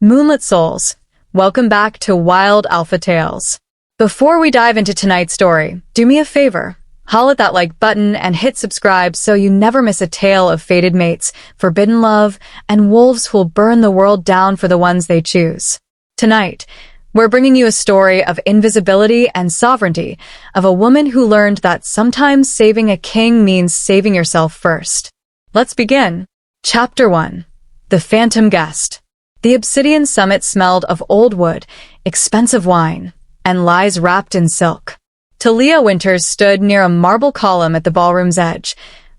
Moonlit souls, welcome back to Wild Alpha Tales. Before we dive into tonight's story, do me a favor. Holla that like button and hit subscribe so you never miss a tale of fated mates, forbidden love, and wolves who'll burn the world down for the ones they choose. Tonight, we're bringing you a story of invisibility and sovereignty, of a woman who learned that sometimes saving a king means saving yourself first. Let's begin. Chapter 1. The Phantom Guest. The obsidian summit smelled of old wood, expensive wine, and lies wrapped in silk. Thalia Winters stood near a marble column at the ballroom's edge,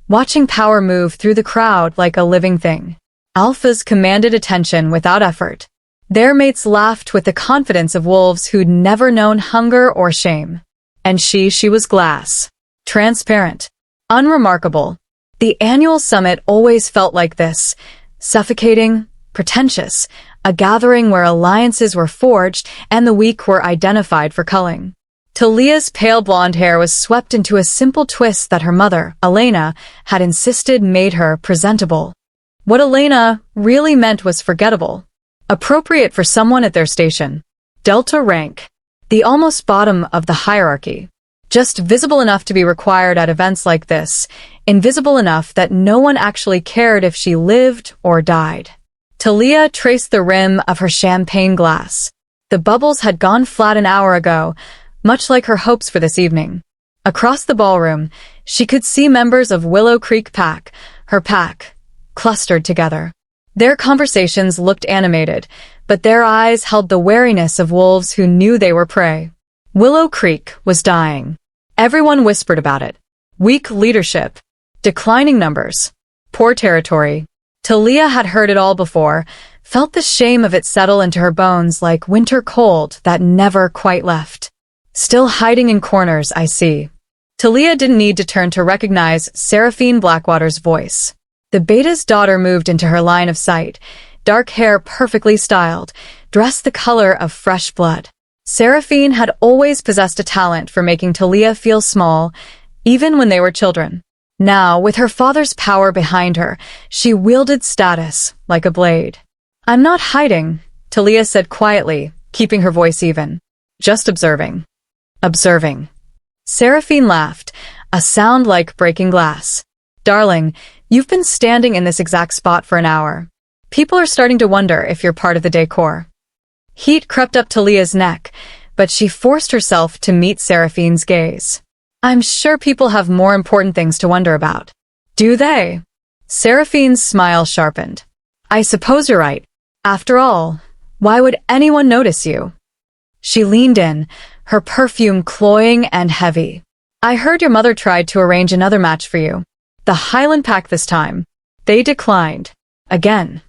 watching power move through the crowd like a living thing. Alphas commanded attention without effort. Their mates laughed with the confidence of wolves who'd never known hunger or shame. And she was glass. Transparent. Unremarkable. The annual summit always felt like this, suffocating, pretentious, a gathering where alliances were forged and the weak were identified for culling. Thalia's pale blonde hair was swept into a simple twist that her mother, Elena, had insisted made her presentable. What Elena really meant was forgettable. Appropriate for someone at their station. Delta rank. The almost bottom of the hierarchy. Just visible enough to be required at events like this, invisible enough that no one actually cared if she lived or died. Thalia traced the rim of her champagne glass. The bubbles had gone flat an hour ago, much like her hopes for this evening. Across the ballroom, she could see members of Willow Creek Pack, her pack, clustered together. Their conversations looked animated, but their eyes held the wariness of wolves who knew they were prey. Willow Creek was dying. Everyone whispered about it. Weak leadership. Declining numbers. Poor territory. Thalia had heard it all before, felt the shame of it settle into her bones like winter cold that never quite left. Still hiding in corners, I see. Thalia didn't need to turn to recognize Seraphine Blackwater's voice. The beta's daughter moved into her line of sight, dark hair perfectly styled, dressed the color of fresh blood. Seraphine had always possessed a talent for making Thalia feel small, even when they were children. Now, with her father's power behind her, she wielded status like a blade. I'm not hiding, Thalia said quietly, keeping her voice even. Just observing. Observing. Seraphine laughed, a sound like breaking glass. Darling, you've been standing in this exact spot for an hour. People are starting to wonder if you're part of the decor. Heat crept up Thalia's neck, but she forced herself to meet Seraphine's gaze. I'm sure people have more important things to wonder about. Do they? Seraphine's smile sharpened. I suppose you're right. After all, why would anyone notice you? She leaned in, her perfume cloying and heavy. I heard your mother tried to arrange another match for you. The Highland Pack this time. They declined. Again.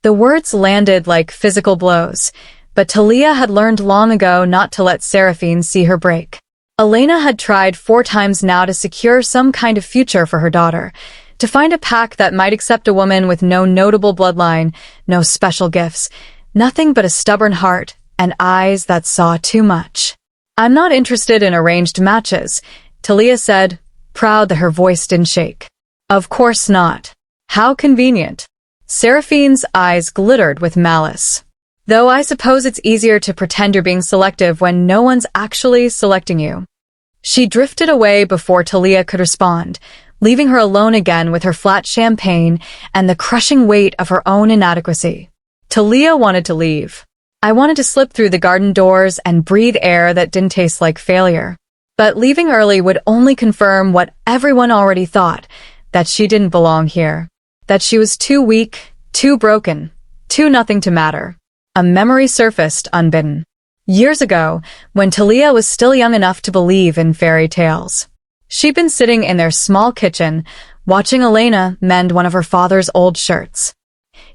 The words landed like physical blows, but Thalia had learned long ago not to let Seraphine see her break. Elena had tried 4 times now to secure some kind of future for her daughter, to find a pack that might accept a woman with no notable bloodline, no special gifts, nothing but a stubborn heart and eyes that saw too much. I'm not interested in arranged matches, Thalia said, proud that her voice didn't shake. Of course not. How convenient. Seraphine's eyes glittered with malice. Though I suppose it's easier to pretend you're being selective when no one's actually selecting you. She drifted away before Thalia could respond, leaving her alone again with her flat champagne and the crushing weight of her own inadequacy. Thalia wanted to leave. I wanted to slip through the garden doors and breathe air that didn't taste like failure. But leaving early would only confirm what everyone already thought, that she didn't belong here. That she was too weak, too broken, too nothing to matter. A memory surfaced unbidden. Years ago, when Thalia was still young enough to believe in fairy tales. She'd been sitting in their small kitchen, watching Elena mend one of her father's old shirts.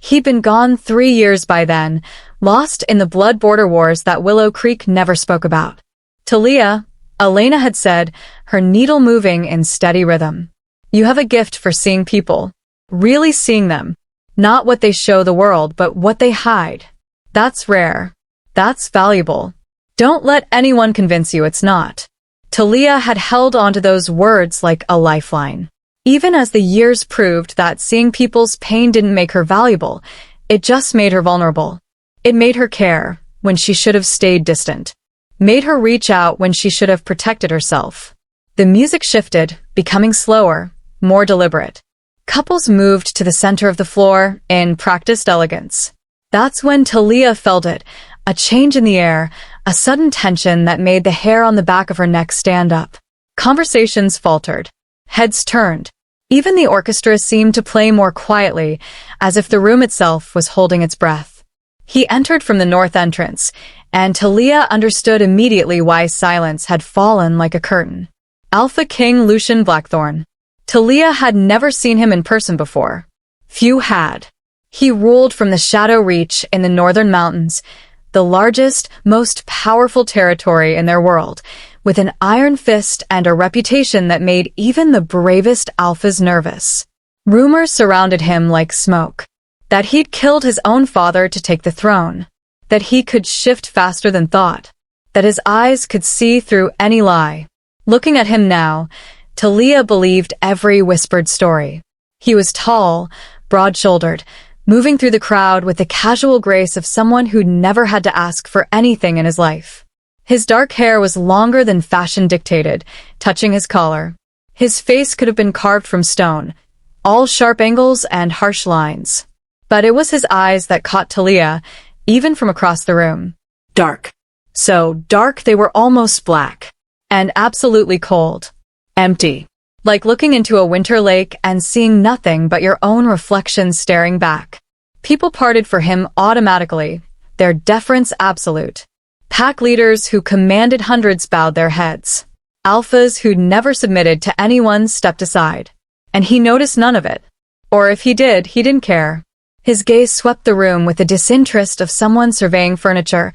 He'd been gone 3 years by then, lost in the blood border wars that Willow Creek never spoke about. Thalia, Elena had said, her needle moving in steady rhythm. You have a gift for seeing people. Really seeing them. Not what they show the world, but what they hide. That's rare. That's valuable. Don't let anyone convince you it's not. Thalia had held onto those words like a lifeline. Even as the years proved that seeing people's pain didn't make her valuable, it just made her vulnerable. It made her care when she should have stayed distant. Made her reach out when she should have protected herself. The music shifted, becoming slower, more deliberate. Couples moved to the center of the floor in practiced elegance. That's when Thalia felt it, a change in the air, a sudden tension that made the hair on the back of her neck stand up. Conversations faltered. Heads turned. Even the orchestra seemed to play more quietly, as if the room itself was holding its breath. He entered from the north entrance, and Thalia understood immediately why silence had fallen like a curtain. Alpha King Lucian Blackthorn. Thalia had never seen him in person before. Few had. He ruled from the Shadow Reach in the northern mountains, the largest, most powerful territory in their world, with an iron fist and a reputation that made even the bravest alphas nervous. Rumors surrounded him like smoke. That he'd killed his own father to take the throne. That he could shift faster than thought. That his eyes could see through any lie. Looking at him now, Thalia believed every whispered story. He was tall, broad-shouldered, moving through the crowd with the casual grace of someone who'd never had to ask for anything in his life. His dark hair was longer than fashion dictated, touching his collar. His face could have been carved from stone, all sharp angles and harsh lines. But it was his eyes that caught Thalia, even from across the room. Dark. So dark they were almost black. And absolutely cold. Empty. Like looking into a winter lake and seeing nothing but your own reflection staring back. People parted for him automatically, their deference absolute. Pack leaders who commanded hundreds bowed their heads. Alphas who'd never submitted to anyone stepped aside. And he noticed none of it. Or if he did, he didn't care. His gaze swept the room with the disinterest of someone surveying furniture,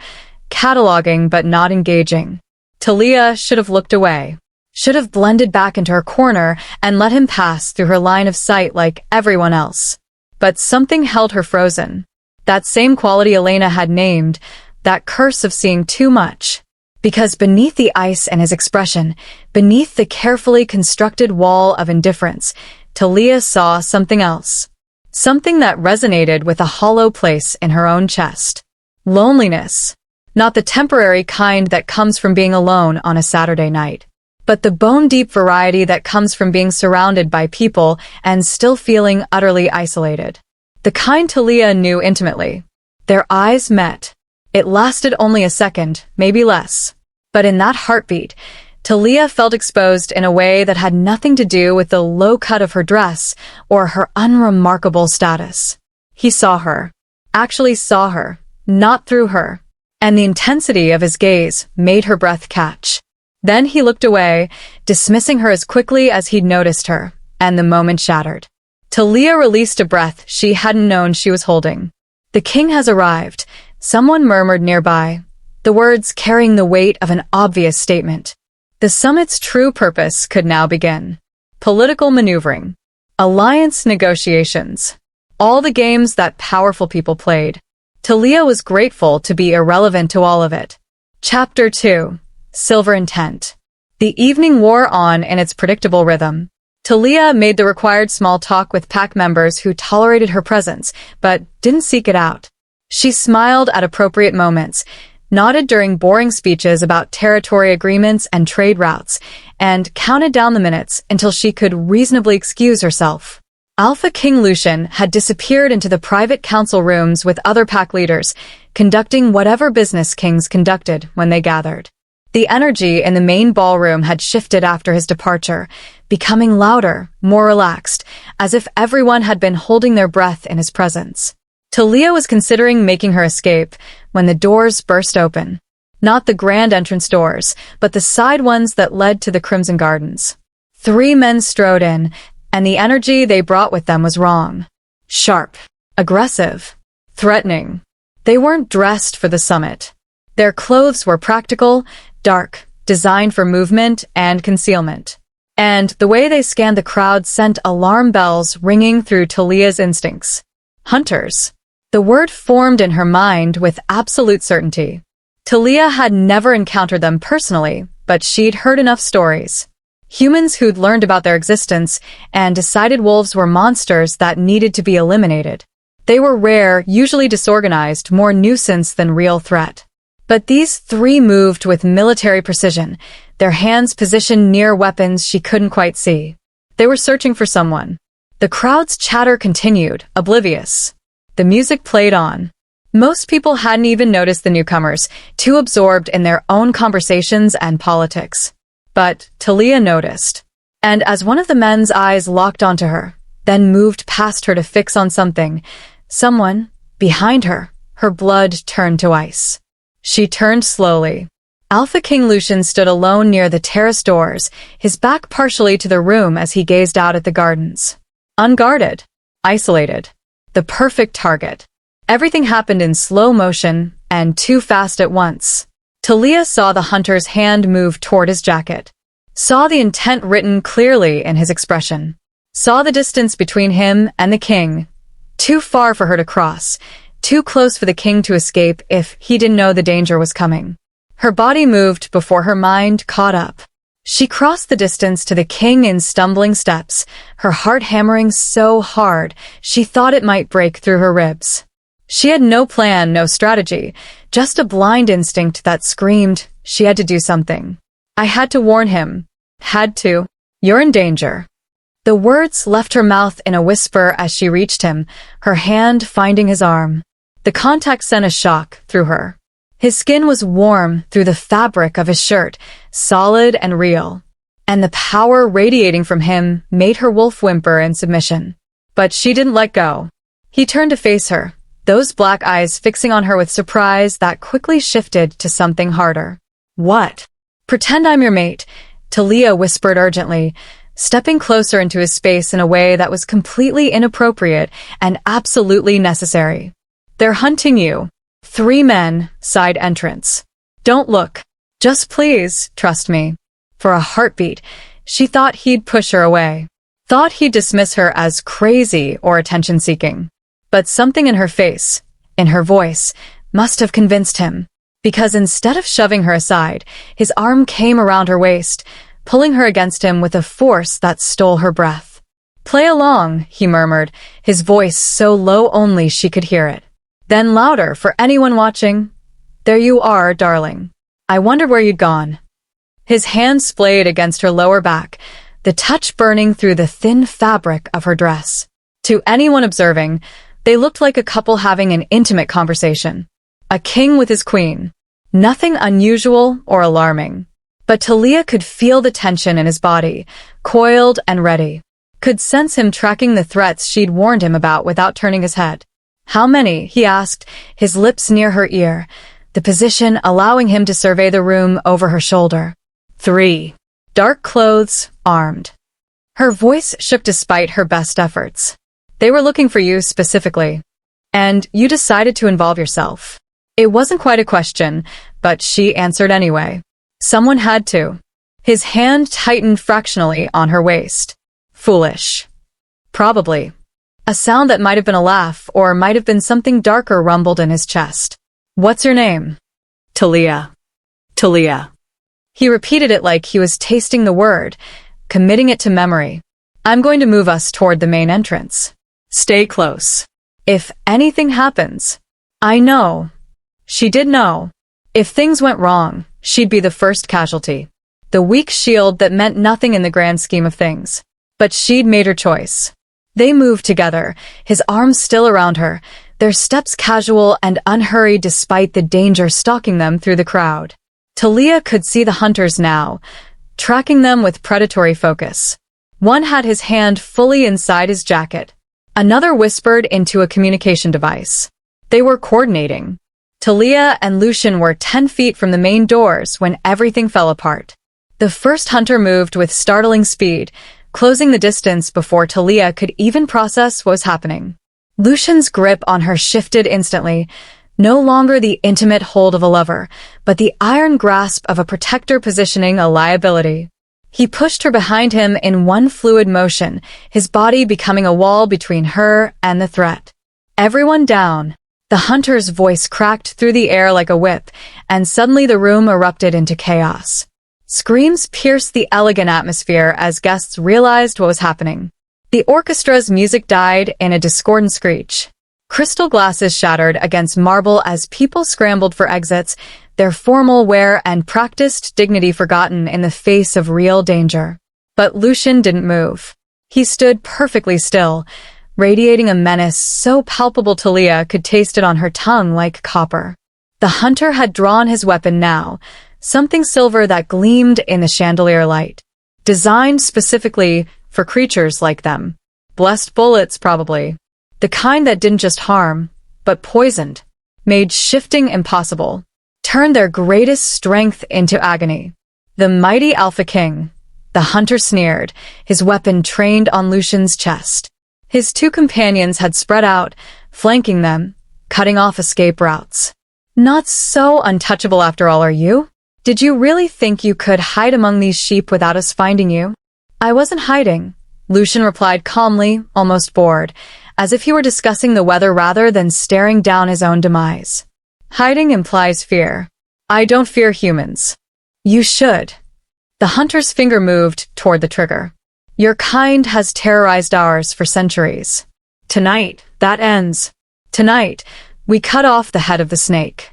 cataloging but not engaging. Thalia should have looked away. Should have blended back into her corner and let him pass through her line of sight like everyone else. But something held her frozen. That same quality Elena had named, that curse of seeing too much. Because beneath the ice and his expression, beneath the carefully constructed wall of indifference, Thalia saw something else. Something that resonated with a hollow place in her own chest. Loneliness. Not the temporary kind that comes from being alone on a Saturday night, but the bone-deep variety that comes from being surrounded by people and still feeling utterly isolated. The kind Thalia knew intimately. Their eyes met. It lasted only a second, maybe less. But in that heartbeat, Thalia felt exposed in a way that had nothing to do with the low cut of her dress or her unremarkable status. He saw her. Actually saw her, not through her. And the intensity of his gaze made her breath catch. Then he looked away, dismissing her as quickly as he'd noticed her, and the moment shattered. Thalia released a breath she hadn't known she was holding. The king has arrived, someone murmured nearby, the words carrying the weight of an obvious statement. The summit's true purpose could now begin. Political maneuvering. Alliance negotiations. All the games that powerful people played. Thalia was grateful to be irrelevant to all of it. Chapter 2. Silver Intent. The evening wore on in its predictable rhythm. Thalia made the required small talk with pack members who tolerated her presence, but didn't seek it out. She smiled at appropriate moments, nodded during boring speeches about territory agreements and trade routes, and counted down the minutes until she could reasonably excuse herself. Alpha King Lucian had disappeared into the private council rooms with other pack leaders, conducting whatever business kings conducted when they gathered. The energy in the main ballroom had shifted after his departure, becoming louder, more relaxed, as if everyone had been holding their breath in his presence. Thalia was considering making her escape when the doors burst open. Not the grand entrance doors, but the side ones that led to the Crimson Gardens. 3 men strode in, and the energy they brought with them was wrong. Sharp, aggressive, threatening. They weren't dressed for the summit. Their clothes were practical, dark, designed for movement and concealment. And the way they scanned the crowd sent alarm bells ringing through Thalia's instincts. Hunters. The word formed in her mind with absolute certainty. Thalia had never encountered them personally, but she'd heard enough stories. Humans who'd learned about their existence and decided wolves were monsters that needed to be eliminated. They were rare, usually disorganized, more nuisance than real threat. But these three moved with military precision, their hands positioned near weapons she couldn't quite see. They were searching for someone. The crowd's chatter continued, oblivious. The music played on. Most people hadn't even noticed the newcomers, too absorbed in their own conversations and politics. But Thalia noticed. And as one of the men's eyes locked onto her, then moved past her to fix on someone, behind her, her blood turned to ice. She turned slowly. Alpha King Lucian stood alone near the terrace doors, his back partially to the room as he gazed out at the gardens. Unguarded. Isolated. The perfect target. Everything happened in slow motion, and too fast at once. Thalia saw the hunter's hand move toward his jacket. Saw the intent written clearly in his expression. Saw the distance between him and the king. Too far for her to cross. Too close for the king to escape if he didn't know the danger was coming. Her body moved before her mind caught up. She crossed the distance to the king in stumbling steps, her heart hammering so hard she thought it might break through her ribs. She had no plan, no strategy, just a blind instinct that screamed she had to do something. I had to warn him. Had to. You're in danger. The words left her mouth in a whisper as she reached him, her hand finding his arm. The contact sent a shock through her. His skin was warm through the fabric of his shirt, solid and real. And the power radiating from him made her wolf whimper in submission. But she didn't let go. He turned to face her, those black eyes fixing on her with surprise that quickly shifted to something harder. What? Pretend I'm your mate, Thalia whispered urgently, stepping closer into his space in a way that was completely inappropriate and absolutely necessary. They're hunting you. 3 men, side entrance. Don't look. Just please, trust me. For a heartbeat, she thought he'd push her away. Thought he'd dismiss her as crazy or attention-seeking. But something in her face, in her voice, must have convinced him. Because instead of shoving her aside, his arm came around her waist, pulling her against him with a force that stole her breath. Play along, he murmured, his voice so low only she could hear it. Then louder for anyone watching. There you are, darling. I wondered where you'd gone. His hand splayed against her lower back, the touch burning through the thin fabric of her dress. To anyone observing, they looked like a couple having an intimate conversation. A king with his queen. Nothing unusual or alarming. But Thalia could feel the tension in his body, coiled and ready. Could sense him tracking the threats she'd warned him about without turning his head. How many? He asked, his lips near her ear, the position allowing him to survey the room over her shoulder. 3. Dark clothes, armed. Her voice shook despite her best efforts. They were looking for you specifically. And you decided to involve yourself. It wasn't quite a question, but she answered anyway. Someone had to. His hand tightened fractionally on her waist. Foolish. Probably. A sound that might have been a laugh or might have been something darker rumbled in his chest. What's your name? Thalia. Thalia. He repeated it like he was tasting the word, committing it to memory. I'm going to move us toward the main entrance. Stay close. If anything happens. I know. She did know. If things went wrong, she'd be the first casualty. The weak shield that meant nothing in the grand scheme of things. But she'd made her choice. They moved together, his arms still around her, their steps casual and unhurried despite the danger stalking them through the crowd. Thalia could see the hunters now, tracking them with predatory focus. One had his hand fully inside his jacket. Another whispered into a communication device. They were coordinating. Thalia and Lucian were 10 feet from the main doors when everything fell apart. The first hunter moved with startling speed, closing the distance before Thalia could even process what was happening. Lucian's grip on her shifted instantly, no longer the intimate hold of a lover, but the iron grasp of a protector positioning a liability. He pushed her behind him in one fluid motion, his body becoming a wall between her and the threat. Everyone down. The hunter's voice cracked through the air like a whip, and suddenly the room erupted into chaos. Screams pierced the elegant atmosphere as guests realized what was happening. The orchestra's music died in a discordant screech. Crystal glasses shattered against marble as people scrambled for exits, their formal wear and practiced dignity forgotten in the face of real danger. But Lucian didn't move. He stood perfectly still, radiating a menace so palpable Thalia could taste it on her tongue like copper. The hunter had drawn his weapon now, something silver that gleamed in the chandelier light. Designed specifically for creatures like them. Blessed bullets, probably. The kind that didn't just harm, but poisoned. Made shifting impossible. Turned their greatest strength into agony. The mighty Alpha King. The hunter sneered, his weapon trained on Lucian's chest. His two companions had spread out, flanking them, cutting off escape routes. Not so untouchable after all, are you? Did you really think you could hide among these sheep without us finding you? I wasn't hiding, Lucian replied calmly, almost bored, as if he were discussing the weather rather than staring down his own demise. Hiding implies fear. I don't fear humans. You should. The hunter's finger moved toward the trigger. Your kind has terrorized ours for centuries. Tonight, that ends. Tonight, we cut off the head of the snake.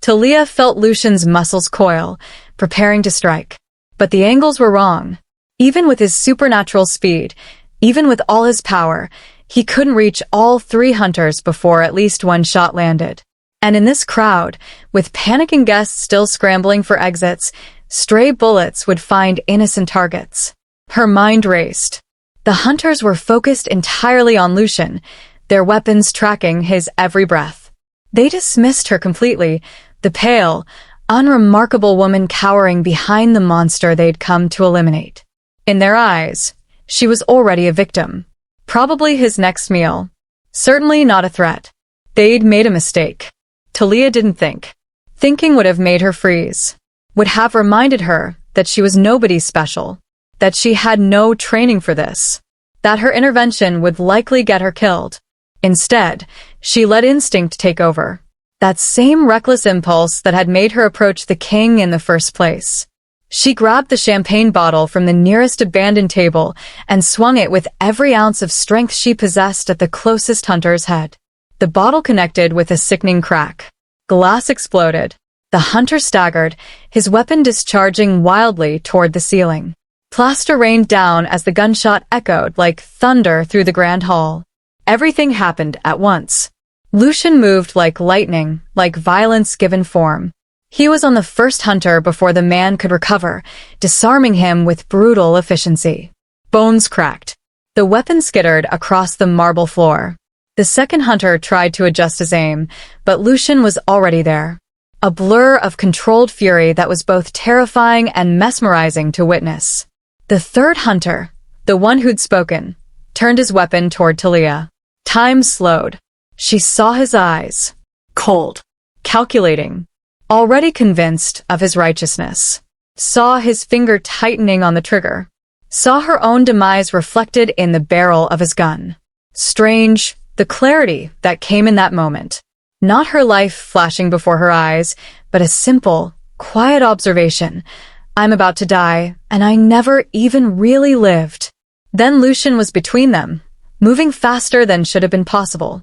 Thalia felt Lucian's muscles coil, preparing to strike. But the angles were wrong. Even with his supernatural speed, even with all his power, he couldn't reach all three hunters before at least one shot landed. And in this crowd, with panicking guests still scrambling for exits, stray bullets would find innocent targets. Her mind raced. The hunters were focused entirely on Lucian, their weapons tracking his every breath. They dismissed her completely, the pale, unremarkable woman cowering behind the monster they'd come to eliminate. In their eyes, she was already a victim. Probably his next meal. Certainly not a threat. They'd made a mistake. Thalia didn't think. Thinking would have made her freeze. Would have reminded her that she was nobody special. That she had no training for this. That her intervention would likely get her killed. Instead, she let instinct take over. That same reckless impulse that had made her approach the king in the first place. She grabbed the champagne bottle from the nearest abandoned table and swung it with every ounce of strength she possessed at the closest hunter's head. The bottle connected with a sickening crack. Glass exploded. The hunter staggered, his weapon discharging wildly toward the ceiling. Plaster rained down as the gunshot echoed like thunder through the grand hall. Everything happened at once. Lucian moved like lightning, like violence given form. He was on the first hunter before the man could recover, disarming him with brutal efficiency. Bones cracked. The weapon skittered across the marble floor. The second hunter tried to adjust his aim, but Lucian was already there. A blur of controlled fury that was both terrifying and mesmerizing to witness. The third hunter, the one who'd spoken, turned his weapon toward Thalia. Time slowed. She saw his eyes. Cold. Calculating. Already convinced of his righteousness. Saw his finger tightening on the trigger. Saw her own demise reflected in the barrel of his gun. Strange, the clarity that came in that moment. Not her life flashing before her eyes, but a simple, quiet observation. I'm about to die, and I never even really lived. Then Lucian was between them, moving faster than should have been possible.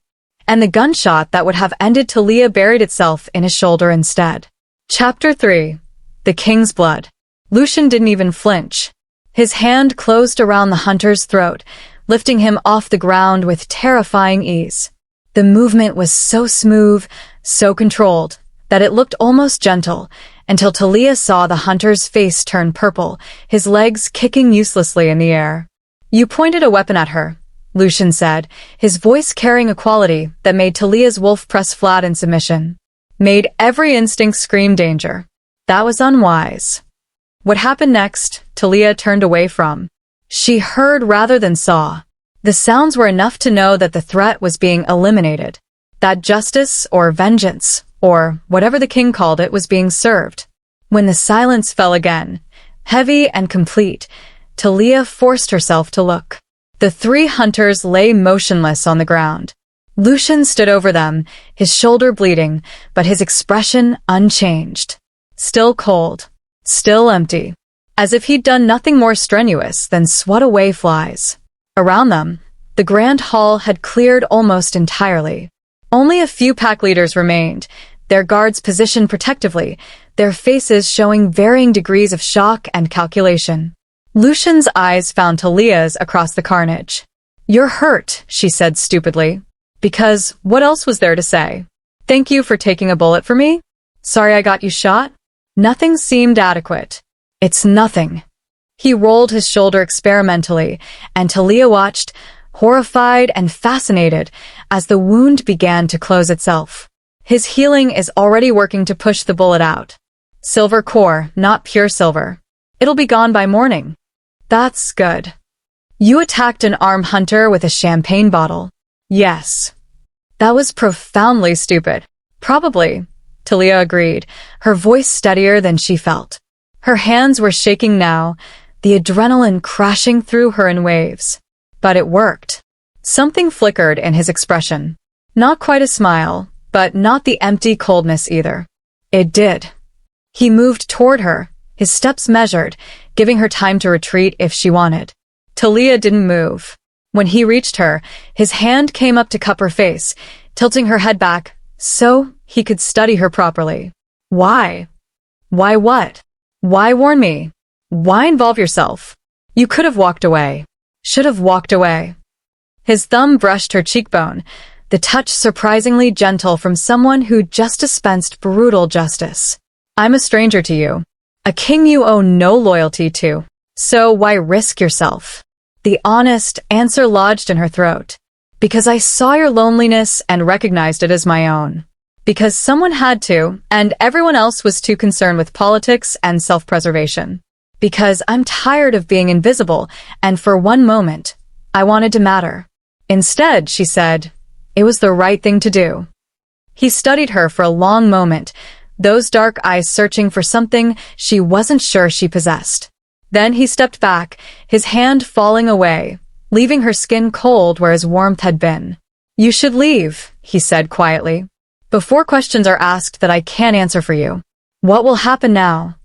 And the gunshot that would have ended Thalia buried itself in his shoulder instead. Chapter 3. The King's Blood. Lucian didn't even flinch. His hand closed around the hunter's throat, lifting him off the ground with terrifying ease. The movement was so smooth, so controlled, that it looked almost gentle, until Thalia saw the hunter's face turn purple, his legs kicking uselessly in the air. You pointed a weapon at her, Lucian said, his voice carrying a quality that made Thalia's wolf press flat in submission. Made every instinct scream danger. That was unwise. What happened next, Thalia turned away from. She heard rather than saw. The sounds were enough to know that the threat was being eliminated. That justice, or vengeance, or whatever the king called it, was being served. When the silence fell again, heavy and complete, Thalia forced herself to look. The three hunters lay motionless on the ground. Lucian stood over them, his shoulder bleeding, but his expression unchanged. Still cold. Still empty. As if he'd done nothing more strenuous than swat away flies. Around them, the grand hall had cleared almost entirely. Only a few pack leaders remained, their guards positioned protectively, their faces showing varying degrees of shock and calculation. Lucian's eyes found Thalia's across the carnage. "You're hurt," she said stupidly. Because what else was there to say? "Thank you for taking a bullet for me? Sorry I got you shot?" Nothing seemed adequate. "It's nothing." He rolled his shoulder experimentally, and Thalia watched, horrified and fascinated, as the wound began to close itself. "His healing is already working to push the bullet out. Silver core, not pure silver. It'll be gone by morning." "That's good." "You attacked an armed hunter with a champagne bottle." "Yes." "That was profoundly stupid." "Probably," Thalia agreed, her voice steadier than she felt. Her hands were shaking now, the adrenaline crashing through her in waves. But it worked. Something flickered in his expression. Not quite a smile, but not the empty coldness either. It did. He moved toward her, his steps measured, giving her time to retreat if she wanted. Thalia didn't move. When he reached her, his hand came up to cup her face, tilting her head back, so he could study her properly. "Why? Why what? Why warn me? Why involve yourself? You could have walked away. Should have walked away." His thumb brushed her cheekbone, the touch surprisingly gentle from someone who just dispensed brutal justice. "I'm a stranger to you. A king you owe no loyalty to. So why risk yourself?" The honest answer lodged in her throat. "Because I saw your loneliness and recognized it as my own. Because someone had to, and everyone else was too concerned with politics and self-preservation. Because I'm tired of being invisible, and for one moment, I wanted to matter." Instead, she said, "It was the right thing to do." He studied her for a long moment, those dark eyes searching for something she wasn't sure she possessed. Then he stepped back, his hand falling away, leaving her skin cold where his warmth had been. "You should leave," he said quietly. "Before questions are asked that I can't answer for you. What will happen now?"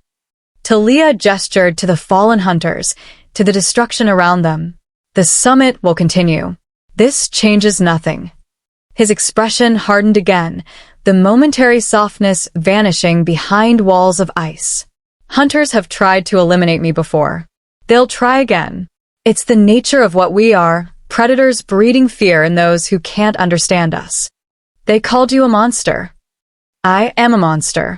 Thalia gestured to the fallen hunters, to the destruction around them. "The summit will continue. This changes nothing." His expression hardened again, the momentary softness vanishing behind walls of ice. "Hunters have tried to eliminate me before. They'll try again. It's the nature of what we are, predators breeding fear in those who can't understand us. They called you a monster. I am a monster."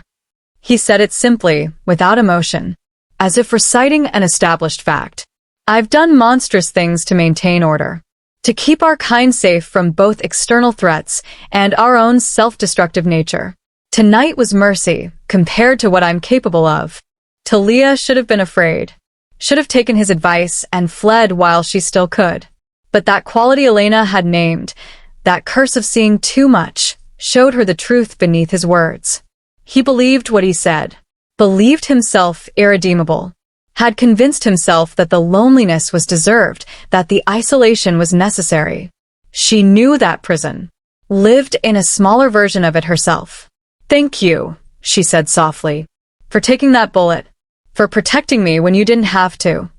He said it simply, without emotion, as if reciting an established fact. "I've done monstrous things to maintain order, to keep our kind safe from both external threats and our own self-destructive nature. Tonight was mercy, compared to what I'm capable of." Thalia should have been afraid, should have taken his advice and fled while she still could. But that quality Elena had named, that curse of seeing too much, showed her the truth beneath his words. He believed what he said, believed himself irredeemable, had convinced himself that the loneliness was deserved, that the isolation was necessary. She knew that prison, lived in a smaller version of it herself. "Thank you," she said softly, "for taking that bullet, for protecting me when you didn't have to.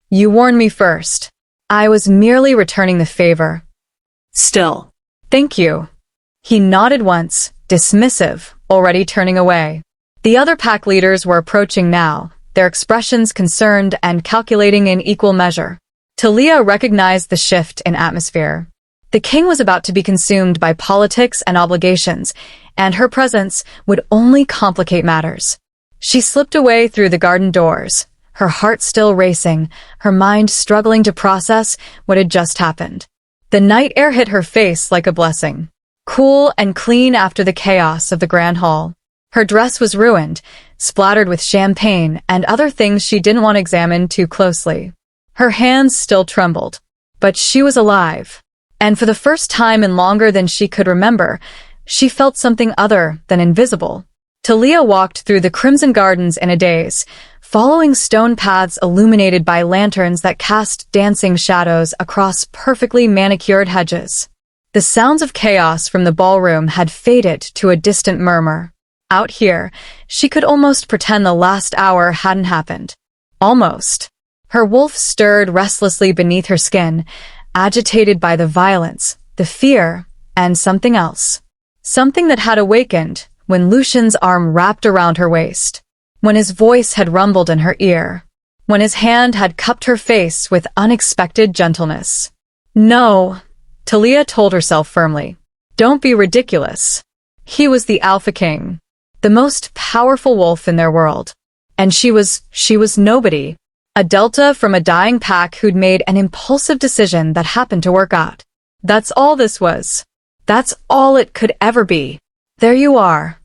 You warned me first. I was merely returning the favor." "Still, thank you." He nodded once, dismissive, already turning away. The other pack leaders were approaching now, their expressions concerned and calculating in equal measure. Thalia recognized the shift in atmosphere. The king was about to be consumed by politics and obligations, and her presence would only complicate matters. She slipped away through the garden doors, her heart still racing, her mind struggling to process what had just happened. The night air hit her face like a blessing, cool and clean after the chaos of the grand hall. Her dress was ruined, splattered with champagne and other things she didn't want examined too closely. Her hands still trembled, but she was alive. And for the first time in longer than she could remember, she felt something other than invisible. Thalia walked through the crimson gardens in a daze, following stone paths illuminated by lanterns that cast dancing shadows across perfectly manicured hedges. The sounds of chaos from the ballroom had faded to a distant murmur. Out here, she could almost pretend the last hour hadn't happened. Almost. Her wolf stirred restlessly beneath her skin, agitated by the violence, the fear, and something else. Something that had awakened when Lucian's arm wrapped around her waist, when his voice had rumbled in her ear, when his hand had cupped her face with unexpected gentleness. No, Thalia told herself firmly. Don't be ridiculous. He was the Alpha King, the most powerful wolf in their world. And she was nobody. A delta from a dying pack who'd made an impulsive decision that happened to work out. That's all this was. That's all it could ever be. There you are.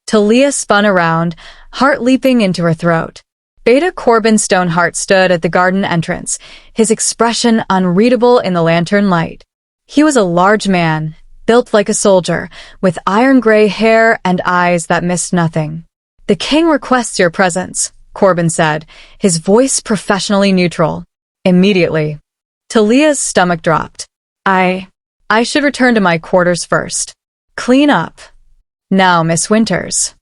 Thalia spun around, heart leaping into her throat. Beta Corbin Stoneheart stood at the garden entrance, his expression unreadable in the lantern light. He was a large man, built like a soldier, with iron-gray hair and eyes that missed nothing. The king requests your presence, Corbin said, his voice professionally neutral. Immediately. Thalia's stomach dropped. I should return to my quarters first. Clean up. Now, Miss Winters.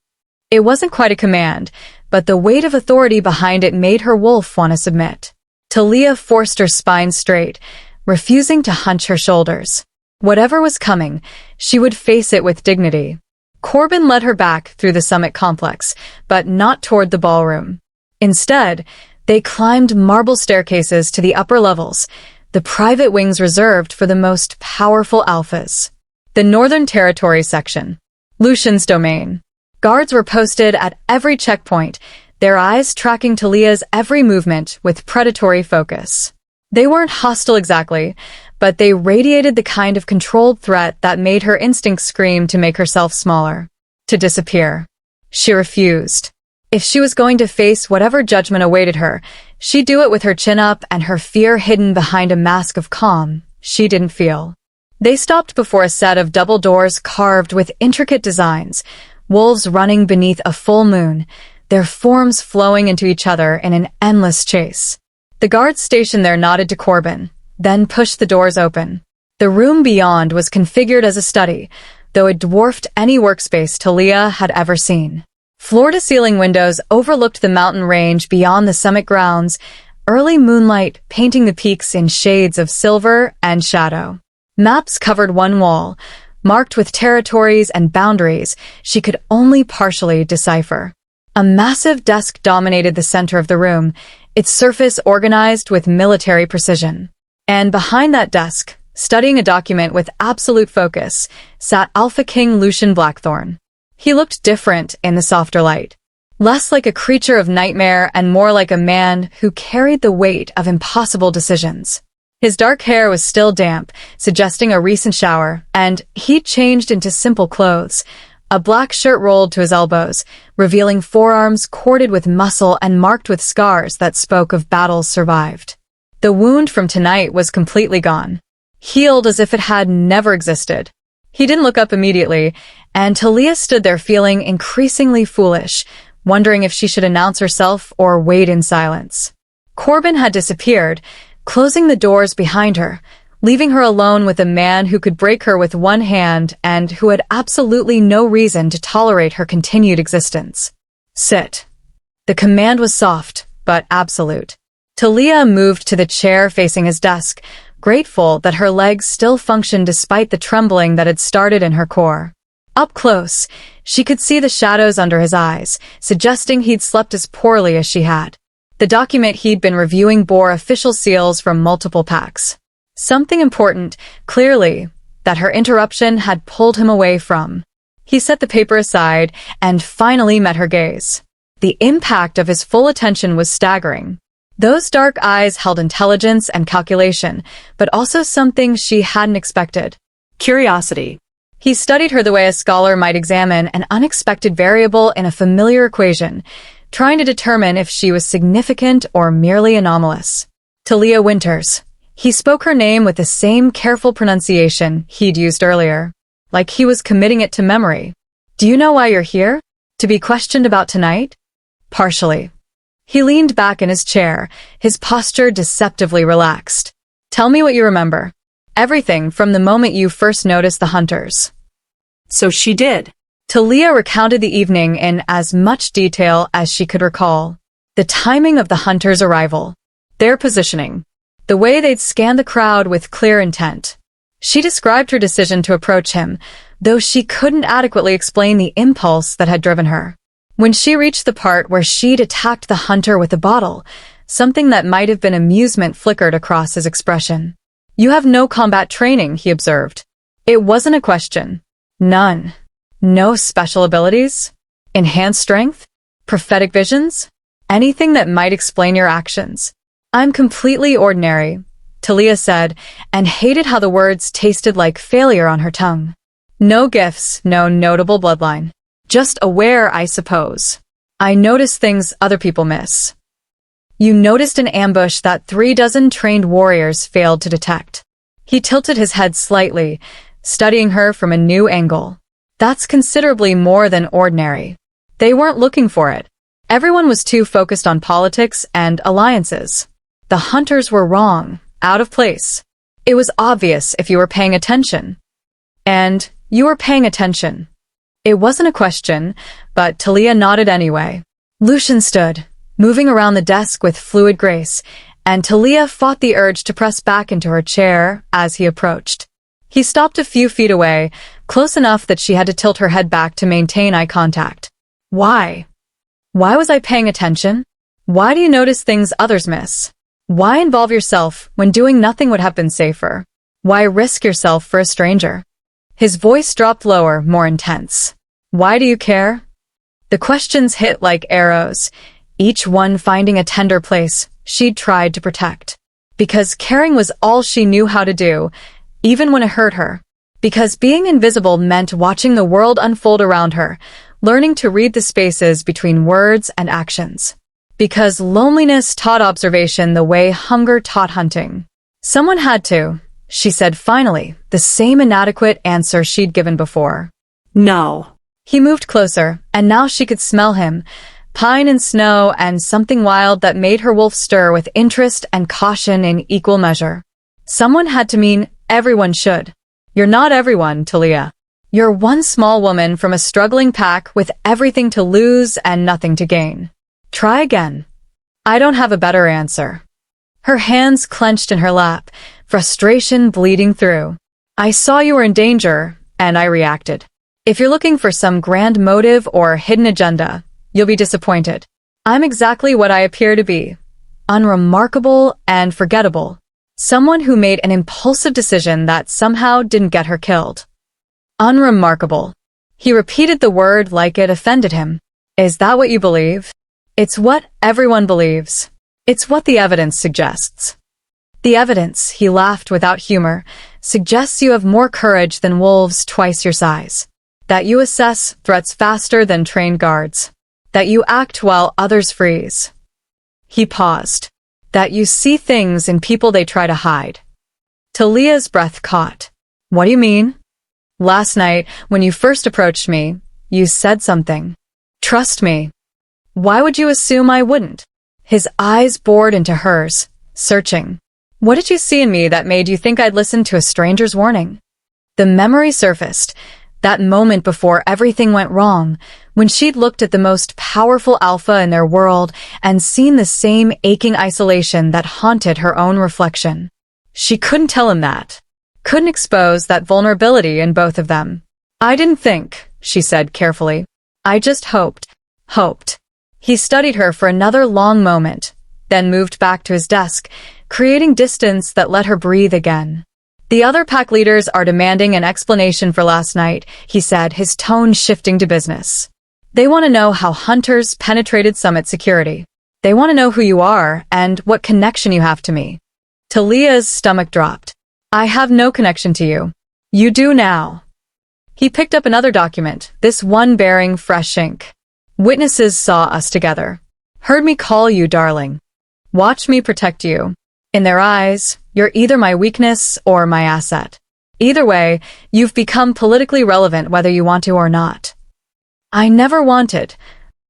It wasn't quite a command, but the weight of authority behind it made her wolf want to submit. Thalia forced her spine straight, refusing to hunch her shoulders. Whatever was coming, she would face it with dignity. Corbin led her back through the summit complex, but not toward the ballroom. Instead, they climbed marble staircases to the upper levels, the private wings reserved for the most powerful alphas. The Northern Territory section. Lucian's domain. Guards were posted at every checkpoint, their eyes tracking Thalia's every movement with predatory focus. They weren't hostile exactly, but they radiated the kind of controlled threat that made her instincts scream to make herself smaller, to disappear. She refused. If she was going to face whatever judgment awaited her, she'd do it with her chin up and her fear hidden behind a mask of calm she didn't feel. They stopped before a set of double doors carved with intricate designs, wolves running beneath a full moon, their forms flowing into each other in an endless chase. The guards stationed there nodded to Corbin, then pushed the doors open. The room beyond was configured as a study, though it dwarfed any workspace Thalia had ever seen. Floor-to-ceiling windows overlooked the mountain range beyond the summit grounds, early moonlight painting the peaks in shades of silver and shadow. Maps covered one wall, marked with territories and boundaries she could only partially decipher. A massive desk dominated the center of the room, its surface organized with military precision. And behind that desk, studying a document with absolute focus, sat Alpha King Lucian Blackthorn. He looked different in the softer light. Less like a creature of nightmare and more like a man who carried the weight of impossible decisions. His dark hair was still damp, suggesting a recent shower, and he'd changed into simple clothes. A black shirt rolled to his elbows, revealing forearms corded with muscle and marked with scars that spoke of battles survived. The wound from tonight was completely gone, healed as if it had never existed. He didn't look up immediately, and Thalia stood there feeling increasingly foolish, wondering if she should announce herself or wait in silence. Corbin had disappeared, closing the doors behind her, leaving her alone with a man who could break her with one hand and who had absolutely no reason to tolerate her continued existence. Sit. The command was soft, but absolute. Thalia moved to the chair facing his desk, grateful that her legs still functioned despite the trembling that had started in her core. Up close, she could see the shadows under his eyes, suggesting he'd slept as poorly as she had. The document he'd been reviewing bore official seals from multiple packs. Something important, clearly, that her interruption had pulled him away from. He set the paper aside and finally met her gaze. The impact of his full attention was staggering. Those dark eyes held intelligence and calculation, but also something she hadn't expected. Curiosity. He studied her the way a scholar might examine an unexpected variable in a familiar equation, trying to determine if she was significant or merely anomalous. Thalia Winters. He spoke her name with the same careful pronunciation he'd used earlier, like he was committing it to memory. Do you know why you're here? To be questioned about tonight? Partially. He leaned back in his chair, his posture deceptively relaxed. Tell me what you remember. Everything from the moment you first noticed the hunters. So she did. Thalia recounted the evening in as much detail as she could recall. The timing of the hunters' arrival. Their positioning. The way they'd scanned the crowd with clear intent. She described her decision to approach him, though she couldn't adequately explain the impulse that had driven her. When she reached the part where she'd attacked the hunter with the bottle, something that might have been amusement flickered across his expression. "You have no combat training," he observed. It wasn't a question. None. No special abilities? Enhanced strength? Prophetic visions? Anything that might explain your actions. "I'm completely ordinary," Thalia said, and hated how the words tasted like failure on her tongue. "No gifts, no notable bloodline. Just aware, I suppose. I notice things other people miss." "You noticed an ambush that 3 dozen trained warriors failed to detect." He tilted his head slightly, studying her from a new angle. "That's considerably more than ordinary. They weren't looking for it. Everyone was too focused on politics and alliances. The hunters were wrong, out of place. It was obvious if you were paying attention. And you were paying attention." It wasn't a question, but Thalia nodded anyway. Lucian stood, moving around the desk with fluid grace, and Thalia fought the urge to press back into her chair as he approached. He stopped a few feet away, close enough that she had to tilt her head back to maintain eye contact. "Why? Why was I paying attention? Why do you notice things others miss? Why involve yourself when doing nothing would have been safer? Why risk yourself for a stranger?" His voice dropped lower, more intense. "Why do you care?" The questions hit like arrows, each one finding a tender place she'd tried to protect. Because caring was all she knew how to do, even when it hurt her. Because being invisible meant watching the world unfold around her, learning to read the spaces between words and actions. Because loneliness taught observation the way hunger taught hunting. "Someone had to," she said finally, the same inadequate answer she'd given before. "No." He moved closer, and now she could smell him, pine and snow and something wild that made her wolf stir with interest and caution in equal measure. Someone had to mean everyone should. "You're not everyone, Thalia. You're one small woman from a struggling pack with everything to lose and nothing to gain. Try again." "I don't have a better answer." Her hands clenched in her lap, frustration bleeding through. "I saw you were in danger, and I reacted. If you're looking for some grand motive or hidden agenda, you'll be disappointed. I'm exactly what I appear to be. Unremarkable and forgettable. Someone who made an impulsive decision that somehow didn't get her killed." Unremarkable. He repeated the word like it offended him. "Is that what you believe?" "It's what everyone believes. It's what the evidence suggests." "The evidence," he laughed without humor, "suggests you have more courage than wolves twice your size. That you assess threats faster than trained guards. That you act while others freeze." He paused. "That you see things in people they try to hide." Thalia's breath caught. "What do you mean?" "Last night, when you first approached me, you said something. Trust me." "Why would you assume I wouldn't?" His eyes bored into hers, searching. "What did you see in me that made you think I'd listen to a stranger's warning?" The memory surfaced, that moment before everything went wrong, when she'd looked at the most powerful alpha in their world and seen the same aching isolation that haunted her own reflection. She couldn't tell him that. Couldn't expose that vulnerability in both of them. "I didn't think," she said carefully. "I just hoped." Hoped. He studied her for another long moment, then moved back to his desk, creating distance that let her breathe again. "The other pack leaders are demanding an explanation for last night," he said, his tone shifting to business. "They want to know how hunters penetrated Summit security. They want to know who you are and what connection you have to me." Thalia's stomach dropped. "I have no connection to you. You do now." He picked up another document, this one bearing fresh ink. "Witnesses saw us together. Heard me call you darling. Watch me protect you. In their eyes, you're either my weakness or my asset. Either way, you've become politically relevant whether you want to or not." "I never wanted."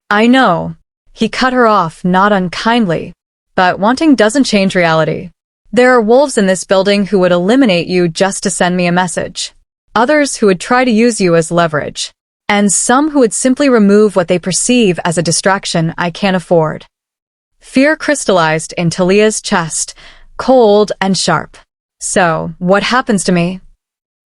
"I know." He cut her off, not unkindly. "But wanting doesn't change reality. There are wolves in this building who would eliminate you just to send me a message. Others who would try to use you as leverage. And some who would simply remove what they perceive as a distraction I can't afford." Fear crystallized in Thalia's chest, cold and sharp. "So, what happens to me?"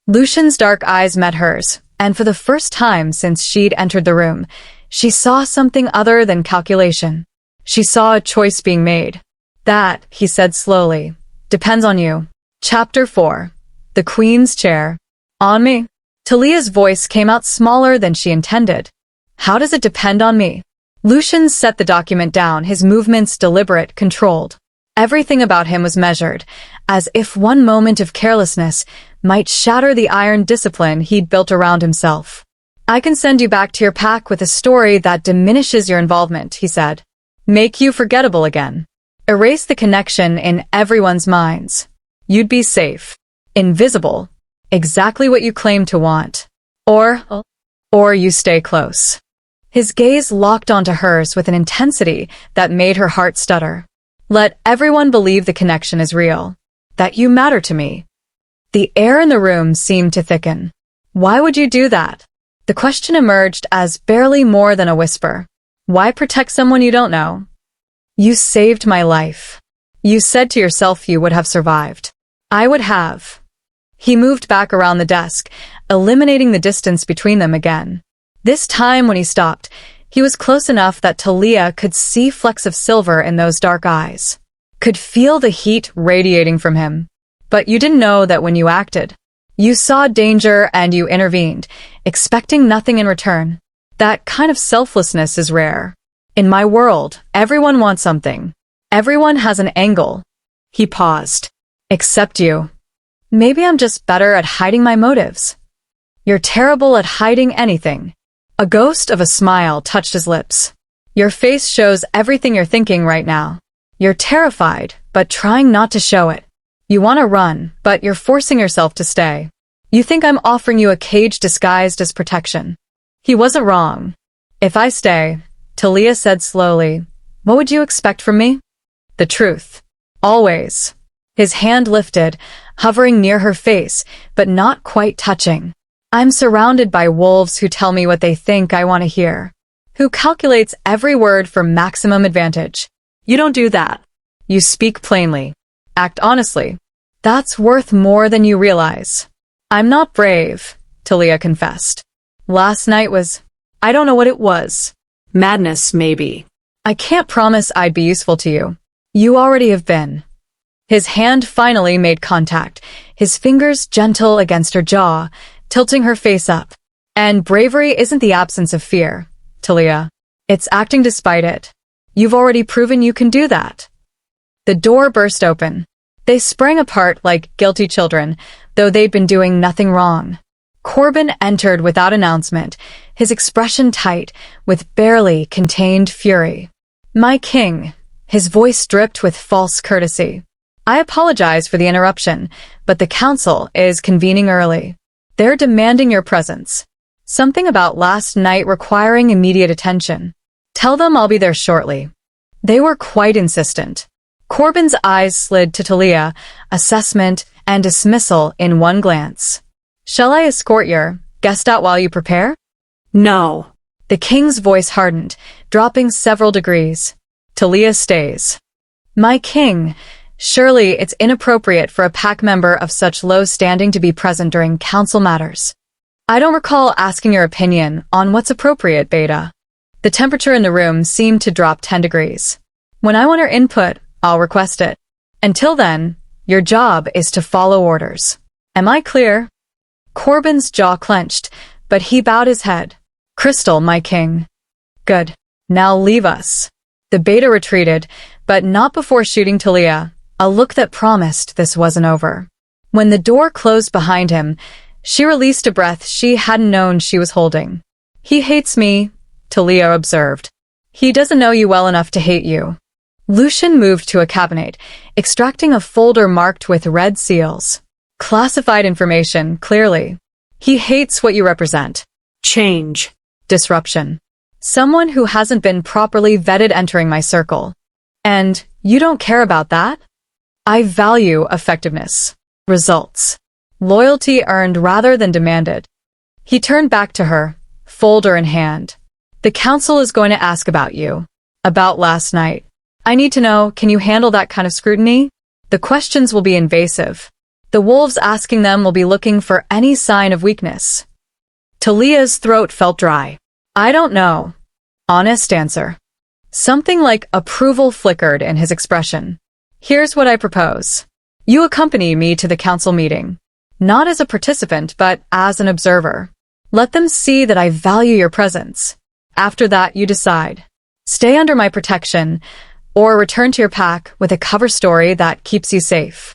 Lucian's dark eyes met hers, And for the first time since she'd entered the room, she saw something other than calculation. She saw a choice being made. That, he said slowly, depends on you. Chapter 4. The Queen's Chair. On me? Thalia's voice came out smaller than she intended. How does it depend on me? Lucian set the document down, his movements deliberate, controlled. Everything about him was measured, as if one moment of carelessness might shatter the iron discipline he'd built around himself. I can send you back to your pack with a story that diminishes your involvement, he said. Make you forgettable again. Erase the connection in everyone's minds. You'd be safe. Invisible. Exactly what you claim to want. Or you stay close. His gaze locked onto hers with an intensity that made her heart stutter. Let everyone believe the connection is real. That you matter to me. The air in the room seemed to thicken. Why would you do that? The question emerged as barely more than a whisper. Why protect someone you don't know? You saved my life. You said to yourself you would have survived. I would have. He moved back around the desk, eliminating the distance between them again. This time when he stopped, he was close enough that Thalia could see flecks of silver in those dark eyes. Could feel the heat radiating from him. But you didn't know that when you acted. You saw danger and you intervened, expecting nothing in return. That kind of selflessness is rare. In my world, everyone wants something. Everyone has an angle. He paused. Except you. Maybe I'm just better at hiding my motives. You're terrible at hiding anything. A ghost of a smile touched his lips. Your face shows everything you're thinking right now. You're terrified, but trying not to show it. You want to run, but you're forcing yourself to stay. You think I'm offering you a cage disguised as protection. He wasn't wrong. If I stay, Thalia said slowly, what would you expect from me? The truth. Always. His hand lifted, hovering near her face, but not quite touching. I'm surrounded by wolves who tell me what they think I want to hear. Who calculates every word for maximum advantage. You don't do that. You speak plainly. Act honestly. That's worth more than you realize. I'm not brave, Thalia confessed. Last night was, I don't know what it was. Madness, maybe. I can't promise I'd be useful to you. You already have been. His hand finally made contact, his fingers gentle against her jaw, tilting her face up. And bravery isn't the absence of fear, Thalia. It's acting despite it. You've already proven you can do that. The door burst open. They sprang apart like guilty children, though they'd been doing nothing wrong. Corbin entered without announcement, his expression tight, with barely contained fury. My king, his voice dripped with false courtesy. I apologize for the interruption, but the council is convening early. They're demanding your presence. Something about last night requiring immediate attention. Tell them I'll be there shortly. They were quite insistent. Corbin's eyes slid to Thalia, assessment and dismissal in one glance. Shall I escort your guest out while you prepare? No. The king's voice hardened, dropping several degrees. Thalia stays. My king, surely it's inappropriate for a pack member of such low standing to be present during council matters. I don't recall asking your opinion on what's appropriate, Beta. The temperature in the room seemed to drop 10 degrees. When I want your input, I'll request it. Until then, your job is to follow orders. Am I clear? Corbin's jaw clenched, but he bowed his head. Crystal, my king. Good. Now leave us. The Beta retreated, but not before shooting Thalia, a look that promised this wasn't over. When the door closed behind him, she released a breath she hadn't known she was holding. He hates me, Thalia observed. He doesn't know you well enough to hate you. Lucian moved to a cabinet, extracting a folder marked with red seals. Classified information, clearly. He hates what you represent. Change. Disruption. Someone who hasn't been properly vetted entering my circle. And you don't care about that? I value effectiveness. Results. Loyalty earned rather than demanded. He turned back to her, folder in hand. The council is going to ask about you. About last night. I need to know, can you handle that kind of scrutiny? The questions will be invasive. The wolves asking them will be looking for any sign of weakness. Thalia's throat felt dry. I don't know. Honest answer. Something like approval flickered in his expression. Here's what I propose. You accompany me to the council meeting. Not as a participant, but as an observer. Let them see that I value your presence. After that, you decide. Stay under my protection, or return to your pack with a cover story that keeps you safe.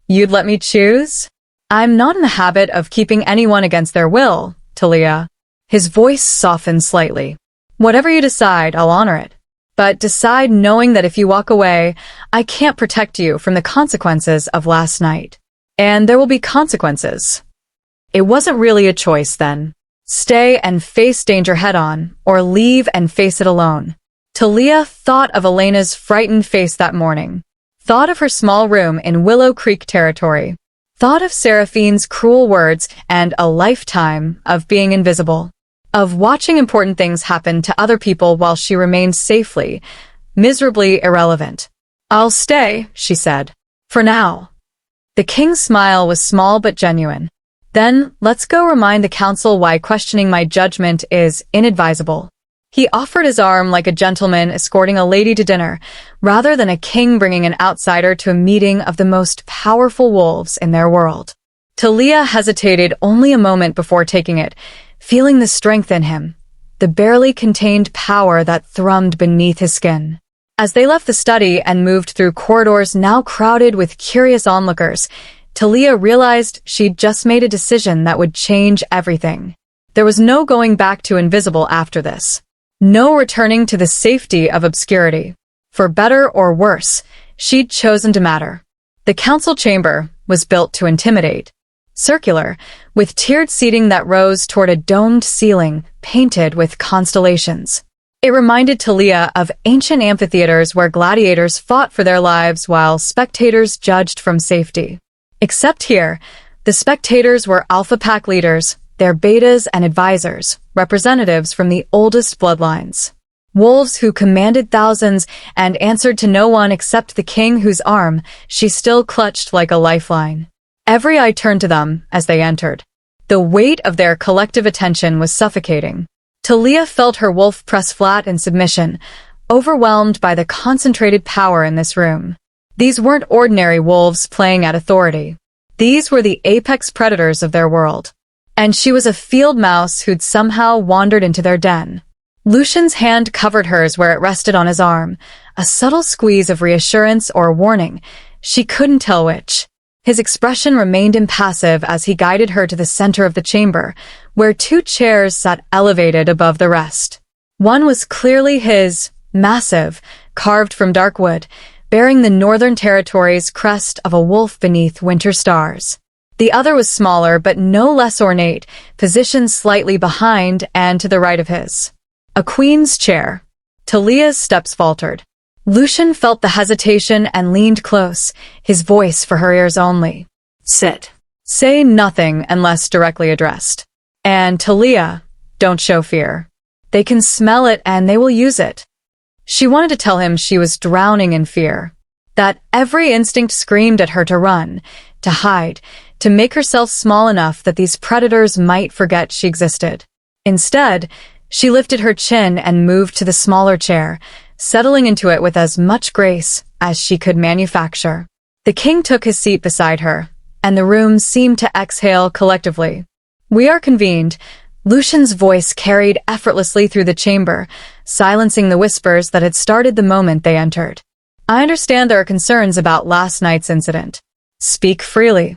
You'd let me choose? I'm not in the habit of keeping anyone against their will, Thalia. His voice softened slightly. Whatever you decide, I'll honor it. But decide knowing that if you walk away, I can't protect you from the consequences of last night. And there will be consequences. It wasn't really a choice then. Stay and face danger head-on, or leave and face it alone. Thalia thought of Elena's frightened face that morning. Thought of her small room in Willow Creek territory. Thought of Seraphine's cruel words and a lifetime of being invisible. Of watching important things happen to other people while she remained safely, miserably irrelevant. I'll stay, she said. For now. The king's smile was small but genuine. Then, let's go remind the council why questioning my judgment is inadvisable. He offered his arm like a gentleman escorting a lady to dinner, rather than a king bringing an outsider to a meeting of the most powerful wolves in their world. Thalia hesitated only a moment before taking it, feeling the strength in him, the barely contained power that thrummed beneath his skin. As they left the study and moved through corridors now crowded with curious onlookers, Thalia realized she'd just made a decision that would change everything. There was no going back to invisible after this. No returning to the safety of obscurity. For better or worse, she'd chosen to matter. The council chamber was built to intimidate. Circular, with tiered seating that rose toward a domed ceiling painted with constellations. It reminded Thalia of ancient amphitheaters where gladiators fought for their lives while spectators judged from safety. Except here, the spectators were alpha pack leaders, their betas and advisors, representatives from the oldest bloodlines. Wolves who commanded thousands and answered to no one except the king whose arm she still clutched like a lifeline. Every eye turned to them as they entered. The weight of their collective attention was suffocating. Thalia felt her wolf press flat in submission, overwhelmed by the concentrated power in this room. These weren't ordinary wolves playing at authority. These were the apex predators of their world. And she was a field mouse who'd somehow wandered into their den. Lucian's hand covered hers where it rested on his arm, a subtle squeeze of reassurance or warning. She couldn't tell which. His expression remained impassive as he guided her to the center of the chamber, where two chairs sat elevated above the rest. One was clearly his, massive, carved from dark wood, bearing the Northern Territory's crest of a wolf beneath winter stars. The other was smaller but no less ornate, positioned slightly behind and to the right of his. A queen's chair. Thalia's steps faltered. Lucian felt the hesitation and leaned close, his voice for her ears only. Sit. Say nothing unless directly addressed. And Thalia, don't show fear. They can smell it and they will use it. She wanted to tell him she was drowning in fear. That every instinct screamed at her to run, to hide, to make herself small enough that these predators might forget she existed. Instead, she lifted her chin and moved to the smaller chair, settling into it with as much grace as she could manufacture. The king took his seat beside her, and the room seemed to exhale collectively. We are convened. Lucian's voice carried effortlessly through the chamber, silencing the whispers that had started the moment they entered. I understand there are concerns about last night's incident. Speak freely.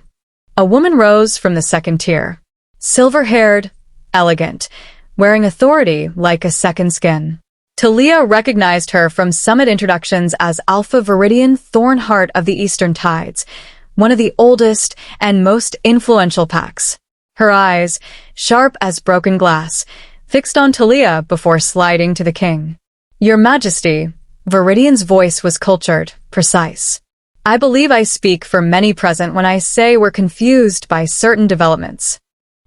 A woman rose from the second tier. Silver-haired, elegant, wearing authority like a second skin. Thalia recognized her from summit introductions as Alpha Viridian Thornheart of the Eastern Tides, one of the oldest and most influential packs. Her eyes, sharp as broken glass, fixed on Thalia before sliding to the king. Your Majesty, Viridian's voice was cultured, precise. I believe I speak for many present when I say we're confused by certain developments.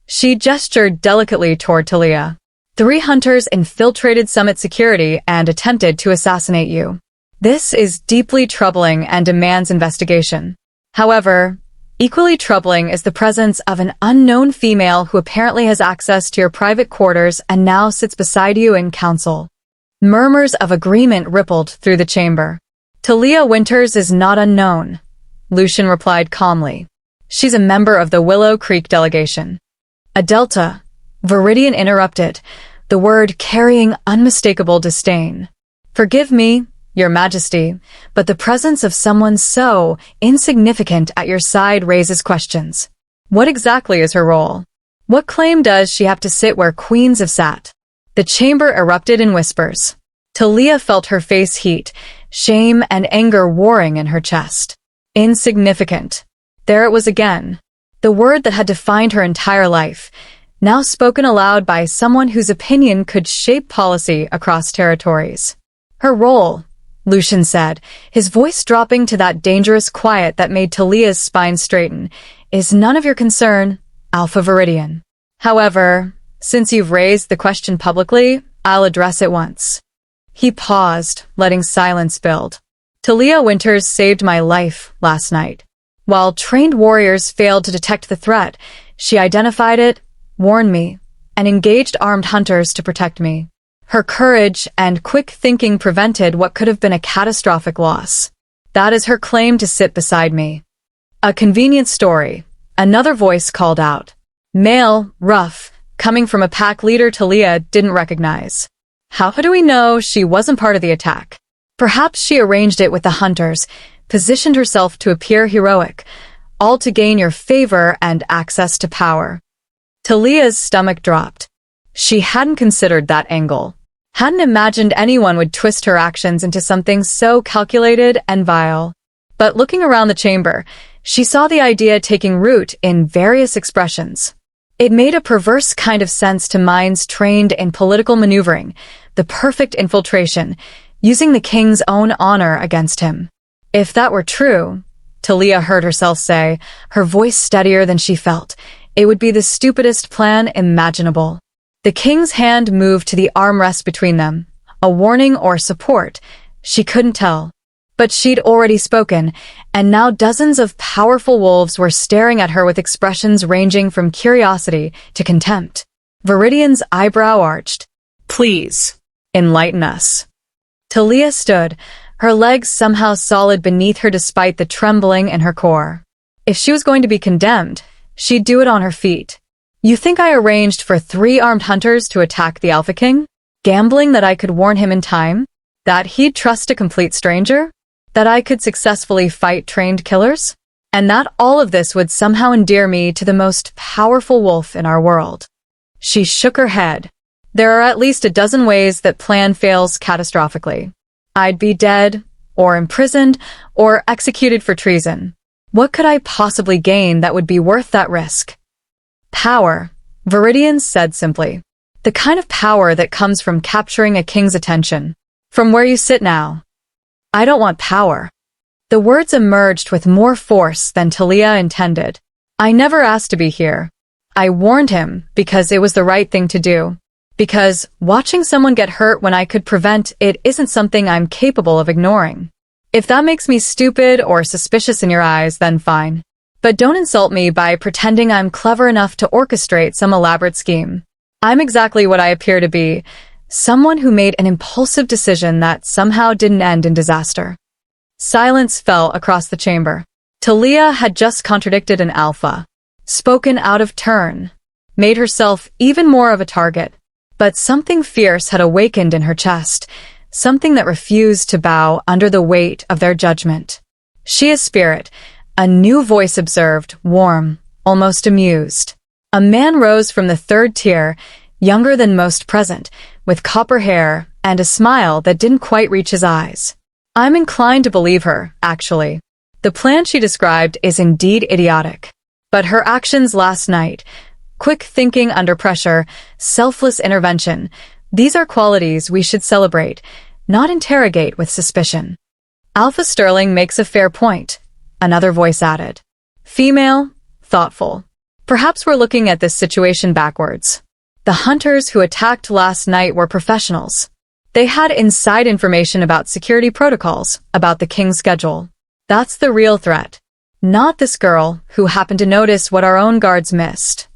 She gestured delicately toward Thalia. 3 hunters infiltrated Summit security and attempted to assassinate you. This is deeply troubling and demands investigation. However, Equally troubling is the presence of an unknown female who apparently has access to your private quarters and now sits beside you in council. Murmurs of agreement rippled through the chamber. Thalia Winters is not unknown, Lucian replied calmly. She's a member of the Willow Creek delegation. A Delta, Viridian interrupted, the word carrying unmistakable disdain. Forgive me, Your Majesty, but the presence of someone so insignificant at your side raises questions. What exactly is her role? What claim does she have to sit where queens have sat? The chamber erupted in whispers. Thalia felt her face heat, shame and anger warring in her chest. Insignificant. There it was again. The word that had defined her entire life, now spoken aloud by someone whose opinion could shape policy across territories. Her role, Lucian said, his voice dropping to that dangerous quiet that made Thalia's spine straighten, is none of your concern, Alpha Viridian. However, since you've raised the question publicly, I'll address it once. He paused, letting silence build. Thalia Winters saved my life last night. While trained warriors failed to detect the threat, she identified it, warned me, and engaged armed hunters to protect me. Her courage and quick thinking prevented what could have been a catastrophic loss. That is her claim to sit beside me. A convenient story, another voice called out. Male, rough, coming from a pack leader Thalia didn't recognize. How do we know she wasn't part of the attack? Perhaps she arranged it with the hunters, positioned herself to appear heroic, all to gain your favor and access to power. Thalia's stomach dropped. She hadn't considered that angle. Hadn't imagined anyone would twist her actions into something so calculated and vile. But looking around the chamber, she saw the idea taking root in various expressions. It made a perverse kind of sense to minds trained in political maneuvering, the perfect infiltration, using the king's own honor against him. If that were true, Thalia heard herself say, her voice steadier than she felt, it would be the stupidest plan imaginable. The king's hand moved to the armrest between them, a warning or support, she couldn't tell. But she'd already spoken, and now dozens of powerful wolves were staring at her with expressions ranging from curiosity to contempt. Viridian's eyebrow arched. Please, enlighten us. Thalia stood, her legs somehow solid beneath her despite the trembling in her core. If she was going to be condemned, she'd do it on her feet. You think I arranged for 3 armed hunters to attack the Alpha King? Gambling that I could warn him in time? That he'd trust a complete stranger? That I could successfully fight trained killers? And that all of this would somehow endear me to the most powerful wolf in our world. She shook her head. There are at least a dozen ways that plan fails catastrophically. I'd be dead, or imprisoned, or executed for treason. What could I possibly gain that would be worth that risk? Power, Viridian said simply. The kind of power that comes from capturing a king's attention. From where you sit now. I don't want power. The words emerged with more force than Thalia intended. I never asked to be here. I warned him because it was the right thing to do. Because watching someone get hurt when I could prevent it isn't something I'm capable of ignoring. If that makes me stupid or suspicious in your eyes, then fine. But don't insult me by pretending I'm clever enough to orchestrate some elaborate scheme. I'm exactly what I appear to be, someone who made an impulsive decision that somehow didn't end in disaster. Silence fell across the chamber. Thalia had just contradicted an alpha, spoken out of turn, made herself even more of a target. But something fierce had awakened in her chest, something that refused to bow under the weight of their judgment. She is spirit, a new voice observed, warm, almost amused. A man rose from the 3rd tier, younger than most present, with copper hair and a smile that didn't quite reach his eyes. I'm inclined to believe her, actually. The plan she described is indeed idiotic. But her actions last night, quick thinking under pressure, selfless intervention, these are qualities we should celebrate, not interrogate with suspicion. Alpha Sterling makes a fair point, another voice added. Female, thoughtful. Perhaps we're looking at this situation backwards. The hunters who attacked last night were professionals. They had inside information about security protocols, about the king's schedule. That's the real threat. Not this girl, who happened to notice what our own guards missed.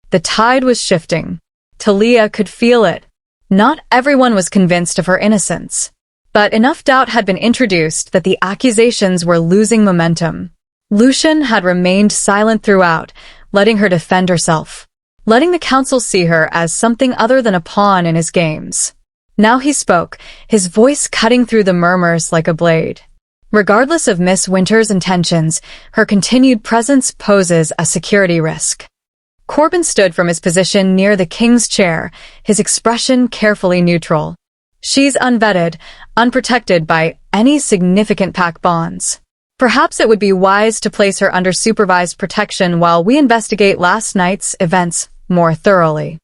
The tide was shifting. Thalia could feel it. Not everyone was convinced of her innocence. But enough doubt had been introduced that the accusations were losing momentum. Lucian had remained silent throughout, letting her defend herself, letting the council see her as something other than a pawn in his games. Now he spoke, his voice cutting through the murmurs like a blade. Regardless of Miss Winters' intentions, her continued presence poses a security risk. Corbin stood from his position near the king's chair, his expression carefully neutral. She's unvetted, unprotected by any significant pack bonds. Perhaps it would be wise to place her under supervised protection while we investigate last night's events more thoroughly.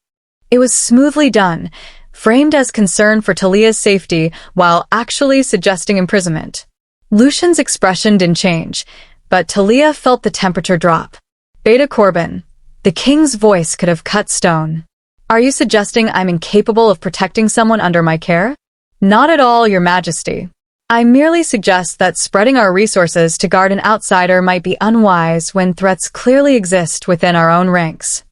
It was smoothly done, framed as concern for Thalia's safety while actually suggesting imprisonment. Lucian's expression didn't change, but Thalia felt the temperature drop. Beta Corbin. The king's voice could have cut stone. Are you suggesting I'm incapable of protecting someone under my care? Not at all, Your Majesty. I merely suggest that spreading our resources to guard an outsider might be unwise when threats clearly exist within our own ranks.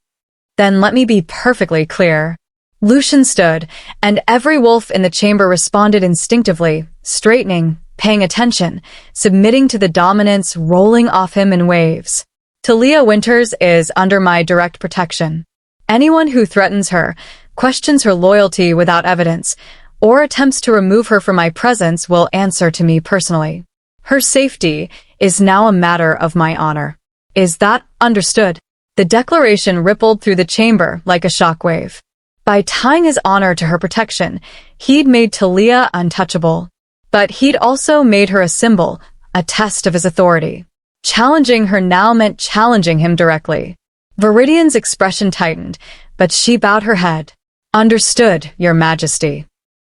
Then let me be perfectly clear. Lucian stood, and every wolf in the chamber responded instinctively, straightening, paying attention, submitting to the dominance rolling off him in waves. Thalia Winters is under my direct protection. Anyone who threatens her, questions her loyalty without evidence, or attempts to remove her from my presence will answer to me personally. Her safety is now a matter of my honor. Is that understood? The declaration rippled through the chamber like a shockwave. By tying his honor to her protection, he'd made Thalia untouchable. But he'd also made her a symbol, a test of his authority. Challenging her now meant challenging him directly. Viridian's expression tightened, but she bowed her head. Understood, Your Majesty.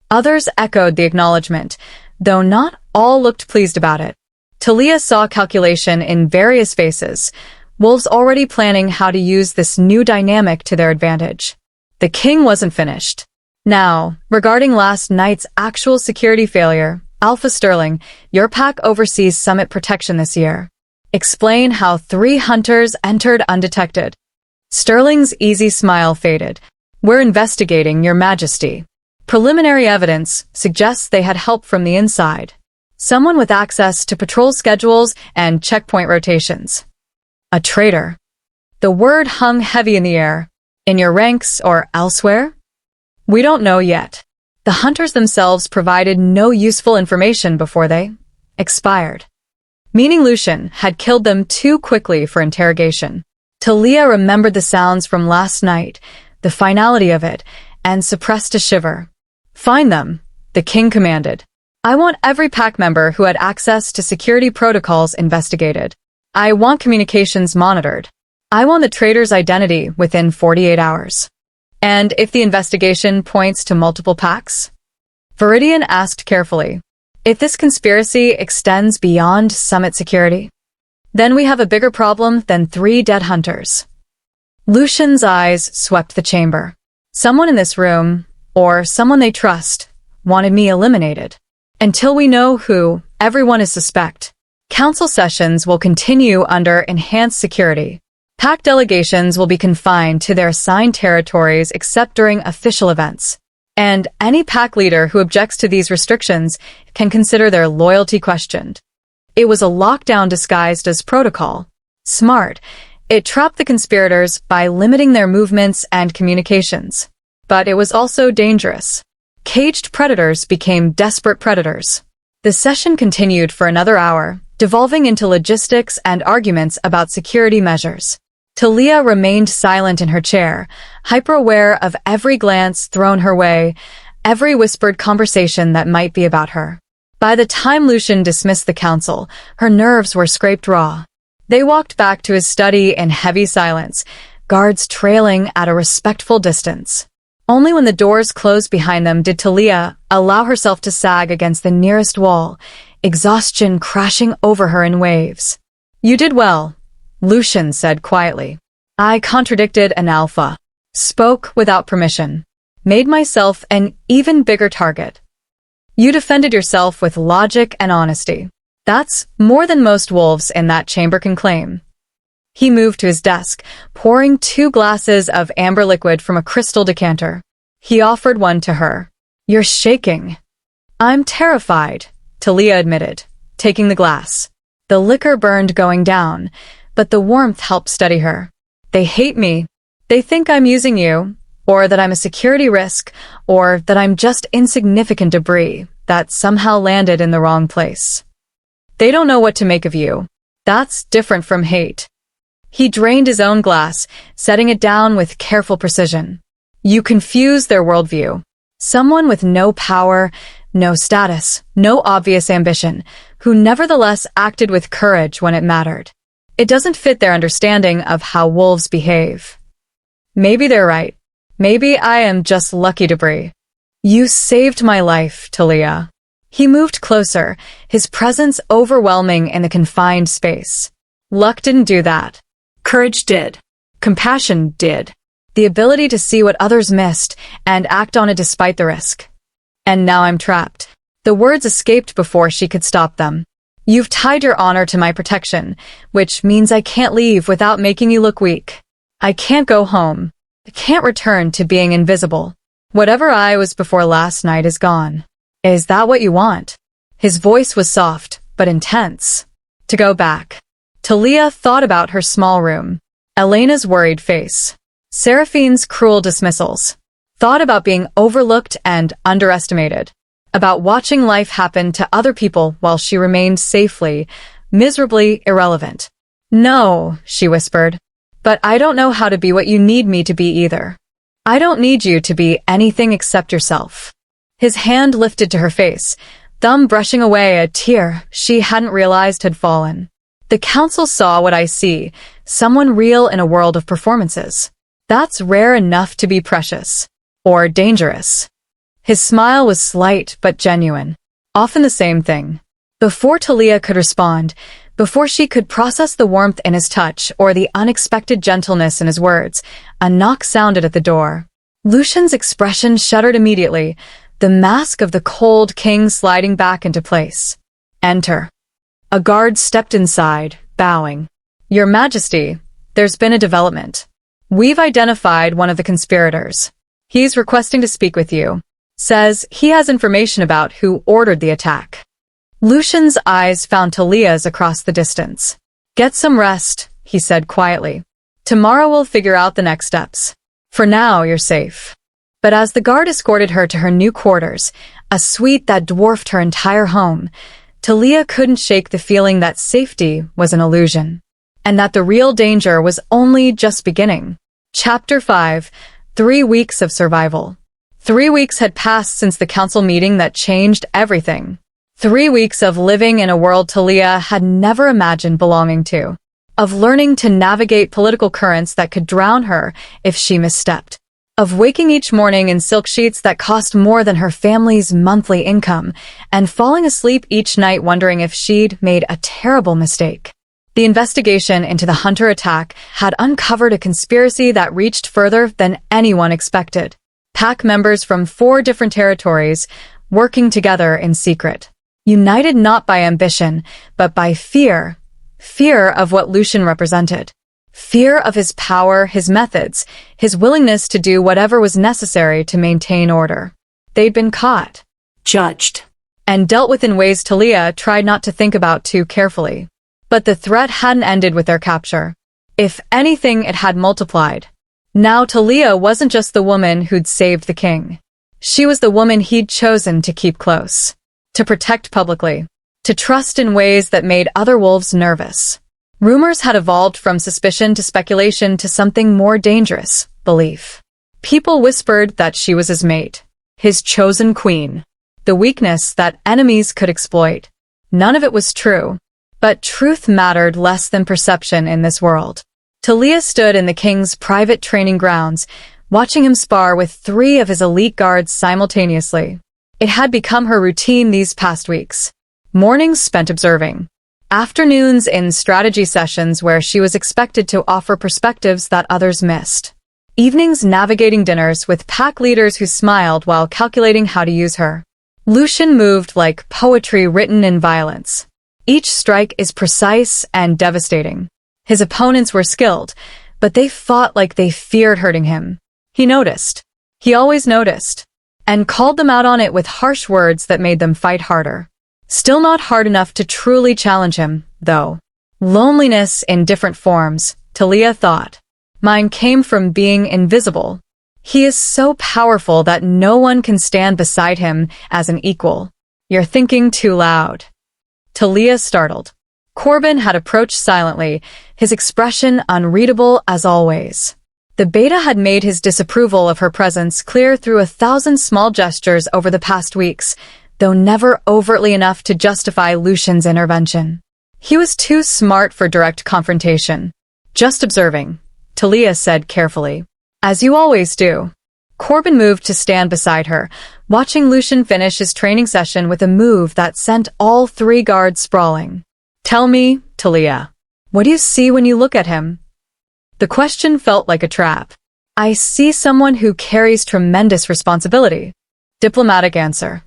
Others echoed the acknowledgement, though not all looked pleased about it. Thalia saw calculation in various faces, wolves already planning how to use this new dynamic to their advantage. The king wasn't finished. Now, regarding last night's actual security failure, Alpha Sterling, your pack oversees summit protection this year. Explain how 3 hunters entered undetected. Sterling's easy smile faded. We're investigating, Your Majesty. Preliminary evidence suggests they had help from the inside. Someone with access to patrol schedules and checkpoint rotations. A traitor. The word hung heavy in the air. In your ranks or elsewhere? We don't know yet. The hunters themselves provided no useful information before they expired. Meaning Lucian had killed them too quickly for interrogation. Thalia remembered the sounds from last night, the finality of it, and suppressed a shiver. Find them, the king commanded. I want every pack member who had access to security protocols investigated. I want communications monitored. I want the traitor's identity within 48 hours. And if the investigation points to multiple packs? Viridian asked carefully. If this conspiracy extends beyond summit security, then we have a bigger problem than 3 dead hunters. Lucian's eyes swept the chamber. Someone in this room, or someone they trust, wanted me eliminated. Until we know who, everyone is suspect. Council sessions will continue under enhanced security. Pack delegations will be confined to their assigned territories except during official events. And any pack leader who objects to these restrictions can consider their loyalty questioned. It was a lockdown disguised as protocol. Smart. It trapped the conspirators by limiting their movements and communications. But it was also dangerous. Caged predators became desperate predators. The session continued for another hour, devolving into logistics and arguments about security measures. Thalia remained silent in her chair, hyper-aware of every glance thrown her way, every whispered conversation that might be about her. By the time Lucian dismissed the council, her nerves were scraped raw. They walked back to his study in heavy silence, guards trailing at a respectful distance. Only when the doors closed behind them did Thalia allow herself to sag against the nearest wall, exhaustion crashing over her in waves. You did well, Lucian said quietly. I contradicted an alpha, spoke without permission, made myself an even bigger target. You defended yourself with logic and honesty. That's more than most wolves in that chamber can claim. He moved to his desk, pouring 2 glasses of amber liquid from a crystal decanter. He offered one to her. "You're shaking." "I'm terrified," Thalia admitted, taking the glass. The liquor burned going down, but the warmth helped steady her. "They hate me. They think I'm using you, or that I'm a security risk, or that I'm just insignificant debris that somehow landed in the wrong place. They don't know what to make of you. That's different from hate." He drained his own glass, setting it down with careful precision. "You confuse their worldview. Someone with no power, no status, no obvious ambition, who nevertheless acted with courage when it mattered. It doesn't fit their understanding of how wolves behave." "Maybe they're right. Maybe I am just lucky debris." "You saved my life, Thalia." He moved closer, his presence overwhelming in the confined space. "Luck didn't do that. Courage did. Compassion did. The ability to see what others missed and act on it despite the risk. And now I'm trapped." The words escaped before she could stop them. "You've tied your honor to my protection, which means I can't leave without making you look weak. I can't go home. I can't return to being invisible. Whatever I was before last night is gone. Is that what you want?" His voice was soft, but intense. "To go back." Thalia thought about her small room, Elena's worried face, Seraphine's cruel dismissals, thought about being overlooked and underestimated, about watching life happen to other people while she remained safely, miserably irrelevant. "No," she whispered, "but I don't know how to be what you need me to be either. I don't need you to be anything except yourself." His hand lifted to her face, thumb brushing away a tear she hadn't realized had fallen. "The council saw what I see, someone real in a world of performances. That's rare enough to be precious. Or dangerous." His smile was slight but genuine. Often the same thing. Before Thalia could respond, before she could process the warmth in his touch or the unexpected gentleness in his words, a knock sounded at the door. Lucian's expression shuddered immediately, the mask of the cold king sliding back into place. "Enter." A guard stepped inside, bowing. "Your Majesty, there's been a development. We've identified one of the conspirators. He's requesting to speak with you. Says he has information about who ordered the attack." Lucian's eyes found Thalia's across the distance. "Get some rest," he said quietly. "Tomorrow we'll figure out the next steps. For now, you're safe." But as the guard escorted her to her new quarters, a suite that dwarfed her entire home, Thalia couldn't shake the feeling that safety was an illusion, and that the real danger was only just beginning. Chapter 5. 3 weeks of survival. 3 weeks had passed since the council meeting that changed everything. 3 weeks of living in a world Thalia had never imagined belonging to, of learning to navigate political currents that could drown her if she misstepped, of waking each morning in silk sheets that cost more than her family's monthly income, and falling asleep each night wondering if she'd made a terrible mistake. The investigation into the Hunter attack had uncovered a conspiracy that reached further than anyone expected. Pack members from 4 different territories working together in secret, united not by ambition, but by fear. Fear of what Lucian represented. Fear of his power, his methods, his willingness to do whatever was necessary to maintain order. They'd been caught, judged, and dealt with in ways Thalia tried not to think about too carefully. But the threat hadn't ended with their capture. If anything, it had multiplied. Now Thalia wasn't just the woman who'd saved the king. She was the woman he'd chosen to keep close, to protect publicly, to trust in ways that made other wolves nervous. Rumors had evolved from suspicion to speculation to something more dangerous, belief. People whispered that she was his mate, his chosen queen, the weakness that enemies could exploit. None of it was true, but truth mattered less than perception in this world. Thalia stood in the king's private training grounds, watching him spar with 3 of his elite guards simultaneously. It had become her routine these past weeks. Mornings spent observing. Afternoons in strategy sessions where she was expected to offer perspectives that others missed. Evenings navigating dinners with pack leaders who smiled while calculating how to use her. Lucian moved like poetry written in violence. Each strike is precise and devastating. His opponents were skilled, but they fought like they feared hurting him. He noticed. He always noticed. And called them out on it with harsh words that made them fight harder. Still not hard enough to truly challenge him, though. Loneliness in different forms, Thalia thought. Mine came from being invisible. He is so powerful that no one can stand beside him as an equal. You're thinking too loud. Thalia startled. Corbin had approached silently, his expression unreadable as always. The beta had made his disapproval of her presence clear through 1,000 small gestures over the past weeks, though never overtly enough to justify Lucian's intervention. He was too smart for direct confrontation. Just observing, Thalia said carefully. As you always do. Corbin moved to stand beside her, watching Lucian finish his training session with a move that sent all 3 guards sprawling. Tell me, Thalia, what do you see when you look at him? The question felt like a trap. I see someone who carries tremendous responsibility. Diplomatic answer.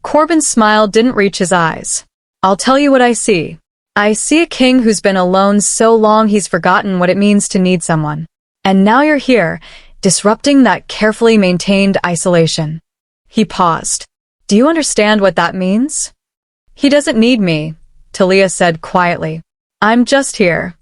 Corbin's smile didn't reach his eyes. I'll tell you what I see. I see a king who's been alone so long he's forgotten what it means to need someone. And now you're here, disrupting that carefully maintained isolation. He paused. Do you understand what that means? He doesn't need me, Thalia said quietly. I'm just here.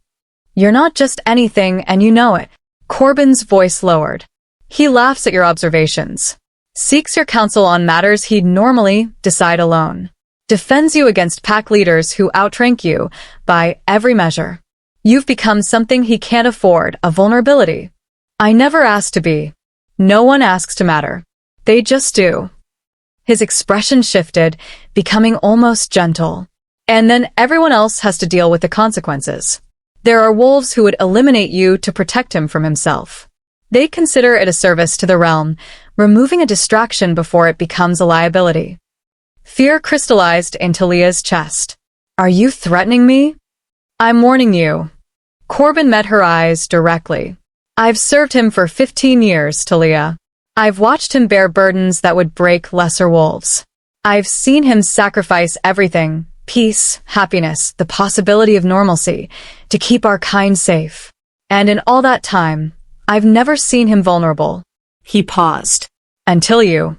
You're not just anything, and you know it. Corbin's voice lowered. He laughs at your observations. Seeks your counsel on matters he'd normally decide alone. Defends you against pack leaders who outrank you by every measure. You've become something he can't afford, a vulnerability. I never asked to be. No one asks to matter. They just do. His expression shifted, becoming almost gentle. And then everyone else has to deal with the consequences. There are wolves who would eliminate you to protect him from himself. They consider it a service to the realm, removing a distraction before it becomes a liability. Fear crystallized in Thalia's chest. Are you threatening me? I'm warning you. Corbin met her eyes directly. I've served him for 15 years, Thalia. I've watched him bear burdens that would break lesser wolves. I've seen him sacrifice everything, peace, happiness, the possibility of normalcy, to keep our kind safe. And in all that time, I've never seen him vulnerable. He paused. Until you.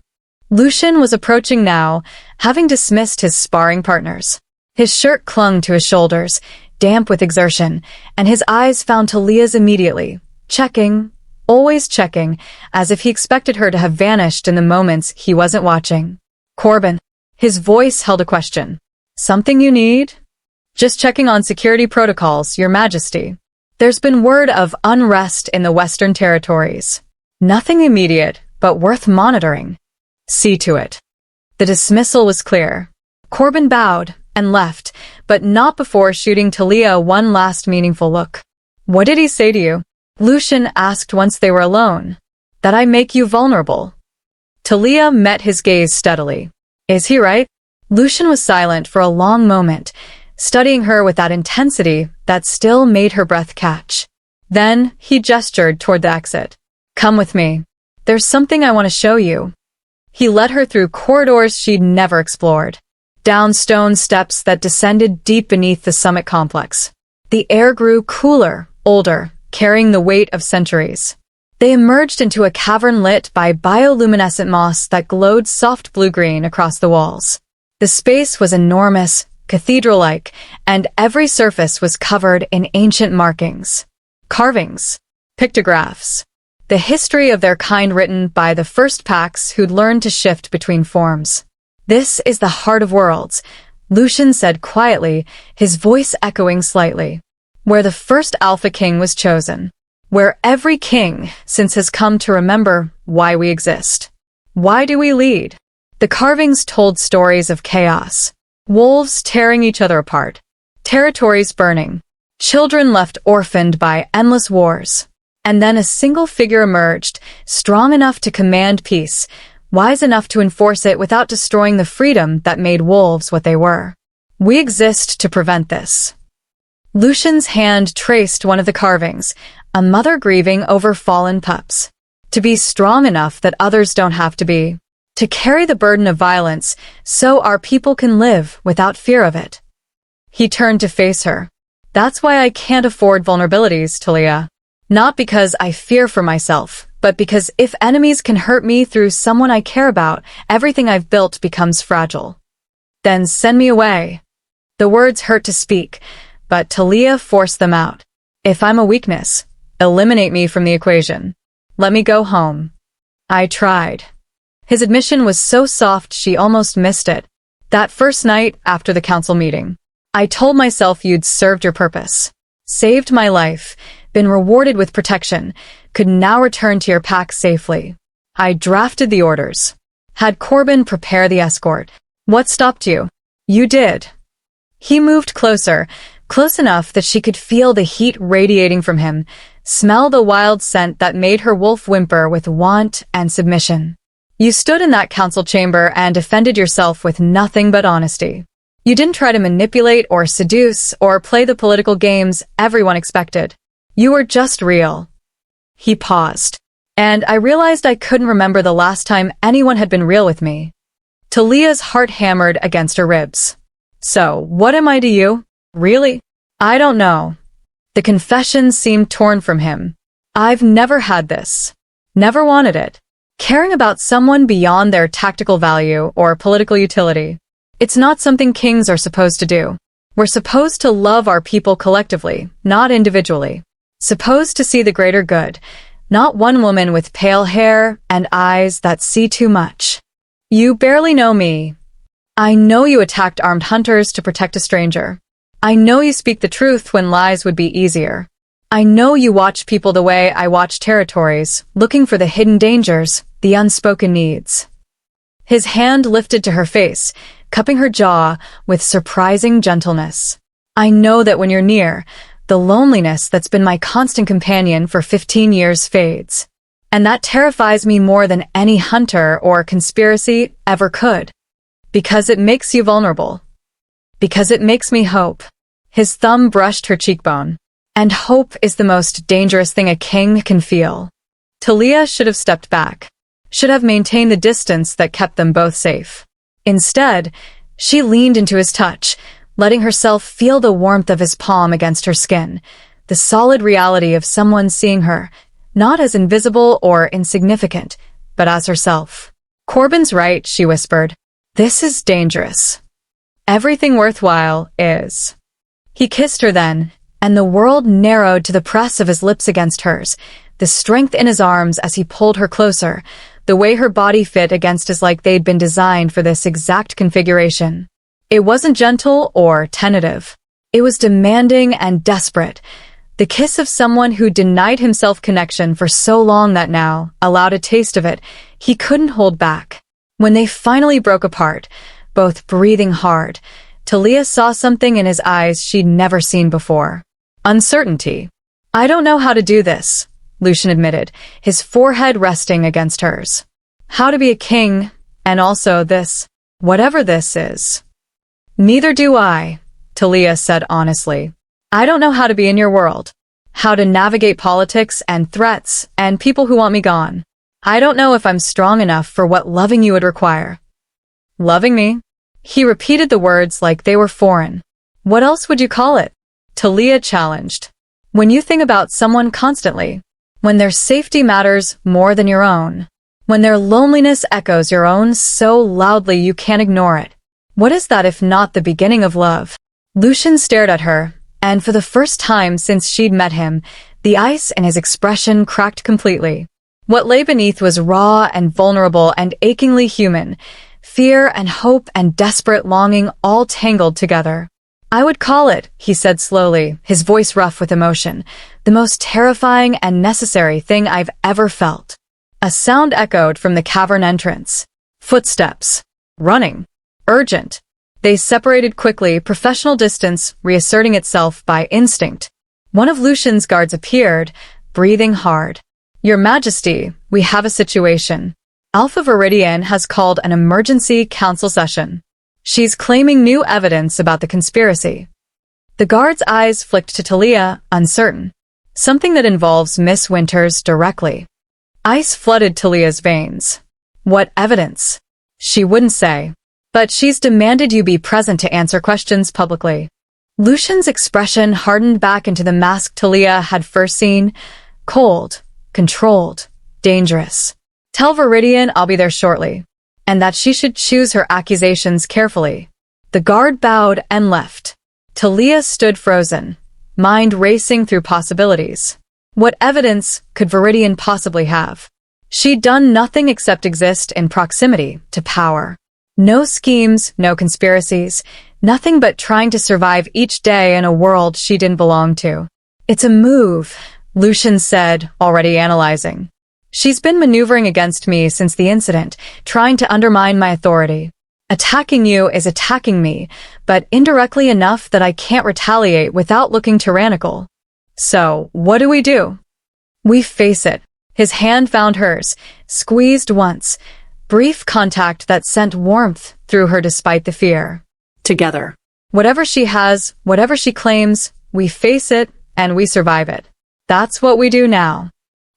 Lucian was approaching now, having dismissed his sparring partners. His shirt clung to his shoulders, damp with exertion, and his eyes found Thalia's immediately, checking, always checking, as if he expected her to have vanished in the moments he wasn't watching. Corbin. His voice held a question. Something you need? Just checking on security protocols, Your Majesty. There's been word of unrest in the Western Territories. Nothing immediate, but worth monitoring. See to it. The dismissal was clear. Corbin bowed and left, but not before shooting Thalia one last meaningful look. What did he say to you? Lucian asked once they were alone. That I make you vulnerable. Thalia met his gaze steadily. Is he right? Lucian was silent for a long moment, studying her with that intensity that still made her breath catch. Then he gestured toward the exit. Come with me. There's something I want to show you. He led her through corridors she'd never explored, down stone steps that descended deep beneath the summit complex. The air grew cooler, older, carrying the weight of centuries. They emerged into a cavern lit by bioluminescent moss that glowed soft blue-green across the walls. The space was enormous, cathedral-like, and every surface was covered in ancient markings. Carvings. Pictographs. The history of their kind written by the first packs who'd learned to shift between forms. This is the heart of worlds, Lucian said quietly, his voice echoing slightly. Where the first Alpha King was chosen. Where every king since has come to remember why we exist. Why do we lead? The carvings told stories of chaos. Wolves tearing each other apart. Territories burning. Children left orphaned by endless wars. And then a single figure emerged, strong enough to command peace, wise enough to enforce it without destroying the freedom that made wolves what they were. We exist to prevent this. Lucian's hand traced one of the carvings, a mother grieving over fallen pups. To be strong enough that others don't have to be. To carry the burden of violence so our people can live without fear of it. He turned to face her. That's why I can't afford vulnerabilities, Thalia. Not because I fear for myself, but because if enemies can hurt me through someone I care about, everything I've built becomes fragile. Then send me away. The words hurt to speak, but Thalia forced them out. If I'm a weakness, eliminate me from the equation. Let me go home. I tried. His admission was so soft she almost missed it. That first night after the council meeting, I told myself you'd served your purpose, saved my life, been rewarded with protection, could now return to your pack safely. I drafted the orders, had Corbin prepare the escort. What stopped you? You did. He moved closer, close enough that she could feel the heat radiating from him, smell the wild scent that made her wolf whimper with want and submission. You stood in that council chamber and defended yourself with nothing but honesty. You didn't try to manipulate or seduce or play the political games everyone expected. You were just real. He paused, and I realized I couldn't remember the last time anyone had been real with me. Thalia's heart hammered against her ribs. So, what am I to you? Really? I don't know. The confession seemed torn from him. I've never had this. Never wanted it. Caring about someone beyond their tactical value or political utility. It's not something kings are supposed to do. We're supposed to love our people collectively, not individually. Supposed to see the greater good, not one woman with pale hair and eyes that see too much. You barely know me. I know you attacked armed hunters to protect a stranger. I know you speak the truth when lies would be easier. I know you watch people the way I watch territories, looking for the hidden dangers, the unspoken needs. His hand lifted to her face, cupping her jaw with surprising gentleness. I know that when you're near, the loneliness that's been my constant companion for 15 years fades. And that terrifies me more than any hunter or conspiracy ever could. Because it makes you vulnerable. Because it makes me hope. His thumb brushed her cheekbone. And hope is the most dangerous thing a king can feel. Thalia should have stepped back. Should have maintained the distance that kept them both safe. Instead, she leaned into his touch, letting herself feel the warmth of his palm against her skin, the solid reality of someone seeing her, not as invisible or insignificant, but as herself. Corbin's right, she whispered. This is dangerous. Everything worthwhile is. He kissed her then, and the world narrowed to the press of his lips against hers, the strength in his arms as he pulled her closer, the way her body fit against his like they'd been designed for this exact configuration. It wasn't gentle or tentative. It was demanding and desperate, the kiss of someone who denied himself connection for so long that now, allowed a taste of it, he couldn't hold back. When they finally broke apart, both breathing hard, Thalia saw something in his eyes she'd never seen before. Uncertainty. I don't know how to do this, Lucian admitted, his forehead resting against hers. How to be a king, and also this, whatever this is. Neither do I, Thalia said honestly. I don't know how to be in your world. How to navigate politics and threats and people who want me gone. I don't know if I'm strong enough for what loving you would require. Loving me? He repeated the words like they were foreign. What else would you call it? Thalia challenged. When you think about someone constantly, when their safety matters more than your own, when their loneliness echoes your own so loudly you can't ignore it, what is that if not the beginning of love? Lucian stared at her, and for the first time since she'd met him, the ice in his expression cracked completely. What lay beneath was raw and vulnerable and achingly human, fear and hope and desperate longing all tangled together. I would call it, he said slowly, his voice rough with emotion, the most terrifying and necessary thing I've ever felt. A sound echoed from the cavern entrance. Footsteps. Running. Urgent. They separated quickly, professional distance reasserting itself by instinct. One of Lucian's guards appeared, breathing hard. Your Majesty, we have a situation. Alpha Viridian has called an emergency council session. She's claiming new evidence about the conspiracy. The guard's eyes flicked to Thalia, uncertain. Something that involves Miss Winters directly. Ice flooded Thalia's veins. What evidence? She wouldn't say. But she's demanded you be present to answer questions publicly. Lucian's expression hardened back into the mask Thalia had first seen. Cold, controlled, dangerous. Tell Viridian I'll be there shortly, and that she should choose her accusations carefully. The guard bowed and left. Thalia stood frozen, mind racing through possibilities. What evidence could Viridian possibly have? She'd done nothing except exist in proximity to power. No schemes, no conspiracies, nothing but trying to survive each day in a world she didn't belong to. It's a move, Lucian said, already analyzing. She's been maneuvering against me since the incident, trying to undermine my authority. Attacking you is attacking me, but indirectly enough that I can't retaliate without looking tyrannical. So, what do? We face it. His hand found hers, squeezed once. Brief contact that sent warmth through her despite the fear. Together. Whatever she has, whatever she claims, we face it and we survive it. That's what we do now.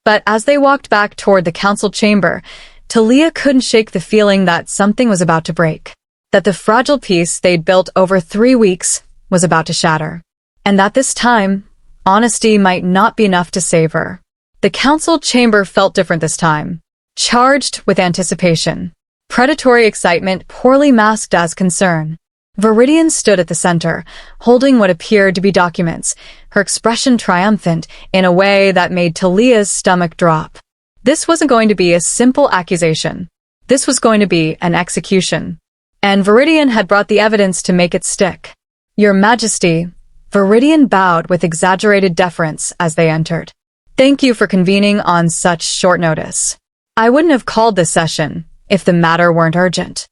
But as they walked back toward the council chamber, Thalia couldn't shake the feeling that something was about to break. That the fragile peace they'd built over 3 weeks was about to shatter. And that this time, honesty might not be enough to save her. The council chamber felt different this time. Charged with anticipation. Predatory excitement poorly masked as concern. Viridian stood at the center, holding what appeared to be documents, her expression triumphant in a way that made Thalia's stomach drop. This wasn't going to be a simple accusation. This was going to be an execution. And Viridian had brought the evidence to make it stick. Your Majesty, Viridian bowed with exaggerated deference as they entered. Thank you for convening on such short notice. I wouldn't have called this session if the matter weren't urgent.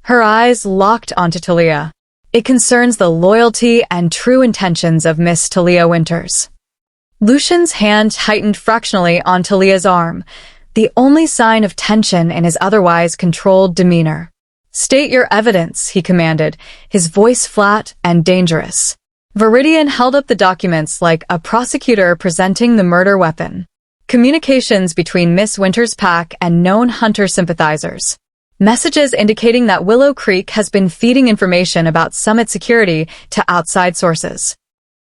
Her eyes locked onto Thalia. It concerns the loyalty and true intentions of Miss Thalia Winters. Lucian's hand tightened fractionally on Thalia's arm, the only sign of tension in his otherwise controlled demeanor. State your evidence, he commanded, his voice flat and dangerous. Viridian held up the documents like a prosecutor presenting the murder weapon. Communications between Miss Winters' pack and known hunter sympathizers. Messages indicating that Willow Creek has been feeding information about Summit security to outside sources.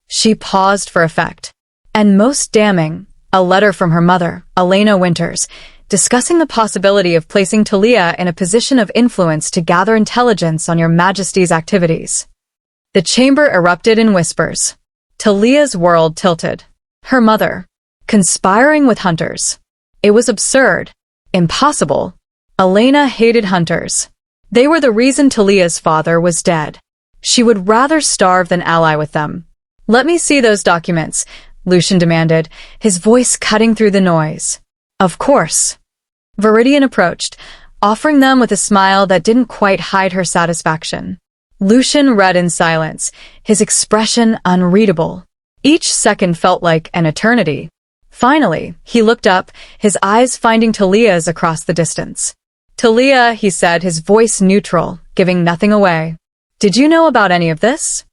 She paused for effect. And most damning, a letter from her mother, Elena Winters, discussing the possibility of placing Thalia in a position of influence to gather intelligence on your Majesty's activities. The chamber erupted in whispers. Thalia's world tilted. Her mother. Conspiring with hunters. It was absurd. Impossible. Elena hated hunters. They were the reason Thalia's father was dead. She would rather starve than ally with them. Let me see those documents, Lucian demanded, his voice cutting through the noise. Of course. Viridian approached, offering them with a smile that didn't quite hide her satisfaction. Lucian read in silence, his expression unreadable. Each second felt like an eternity. Finally, he looked up, his eyes finding Thalia's across the distance. Thalia, he said, his voice neutral, giving nothing away. Did you know about any of this?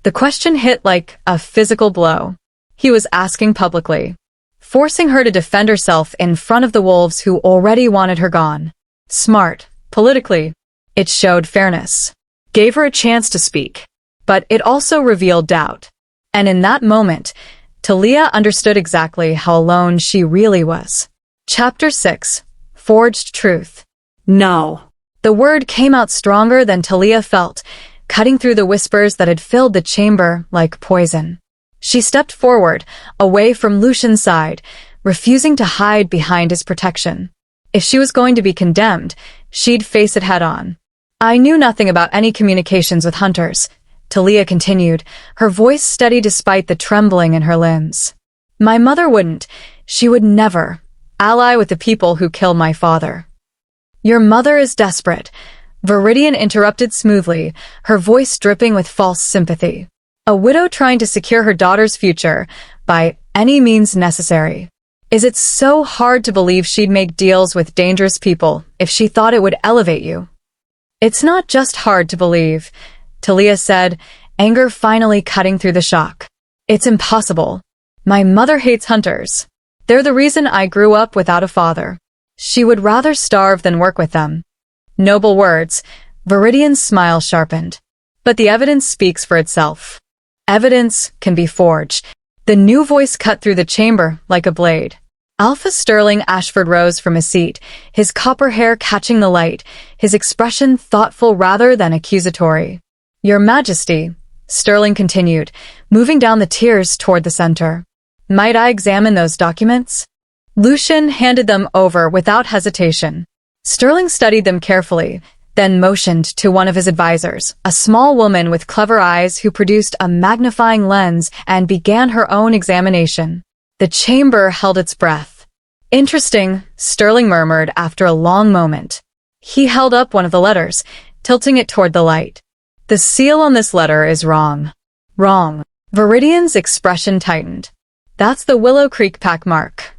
The question hit like a physical blow. He was asking publicly, forcing her to defend herself in front of the wolves who already wanted her gone. Smart, politically. It showed fairness. Gave her a chance to speak. But it also revealed doubt. And in that moment, Thalia understood exactly how alone she really was. Chapter 6. Forged Truth. No. The word came out stronger than Thalia felt, cutting through the whispers that had filled the chamber like poison. She stepped forward, away from Lucian's side, refusing to hide behind his protection. If she was going to be condemned, she'd face it head-on. I knew nothing about any communications with hunters, Thalia continued, her voice steady despite the trembling in her limbs. My mother wouldn't. She would never ally with the people who killed my father. Your mother is desperate, Viridian interrupted smoothly, her voice dripping with false sympathy. A widow trying to secure her daughter's future by any means necessary. Is it so hard to believe she'd make deals with dangerous people if she thought it would elevate you? It's not just hard to believe, Thalia said, anger finally cutting through the shock. It's impossible. My mother hates hunters. They're the reason I grew up without a father. She would rather starve than work with them. Noble words, Viridian's smile sharpened. But the evidence speaks for itself. Evidence can be forged. The new voice cut through the chamber like a blade. Alpha Sterling Ashford rose from his seat, his copper hair catching the light, his expression thoughtful rather than accusatory. Your Majesty, Sterling continued, moving down the tiers toward the center. Might I examine those documents? Lucian handed them over without hesitation. Sterling studied them carefully, then motioned to one of his advisors, a small woman with clever eyes who produced a magnifying lens and began her own examination. The chamber held its breath. Interesting, Sterling murmured after a long moment. He held up one of the letters, tilting it toward the light. The seal on this letter is wrong. Wrong. Viridian's expression tightened. That's the Willow Creek pack mark.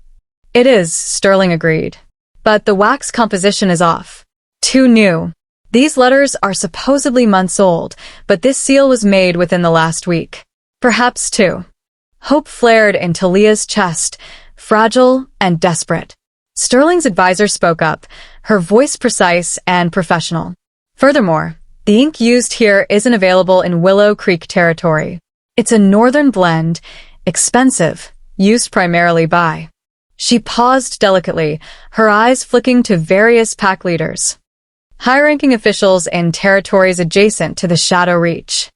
It is, Sterling agreed. But the wax composition is off. Too new. These letters are supposedly months old, but this seal was made within the last week. Perhaps two. Hope flared in Thalia's chest, fragile and desperate. Sterling's advisor spoke up, her voice precise and professional. Furthermore, the ink used here isn't available in Willow Creek territory. It's a northern blend, expensive, used primarily by. She paused delicately, her eyes flicking to various pack leaders. High-ranking officials in territories adjacent to the Shadow Reach.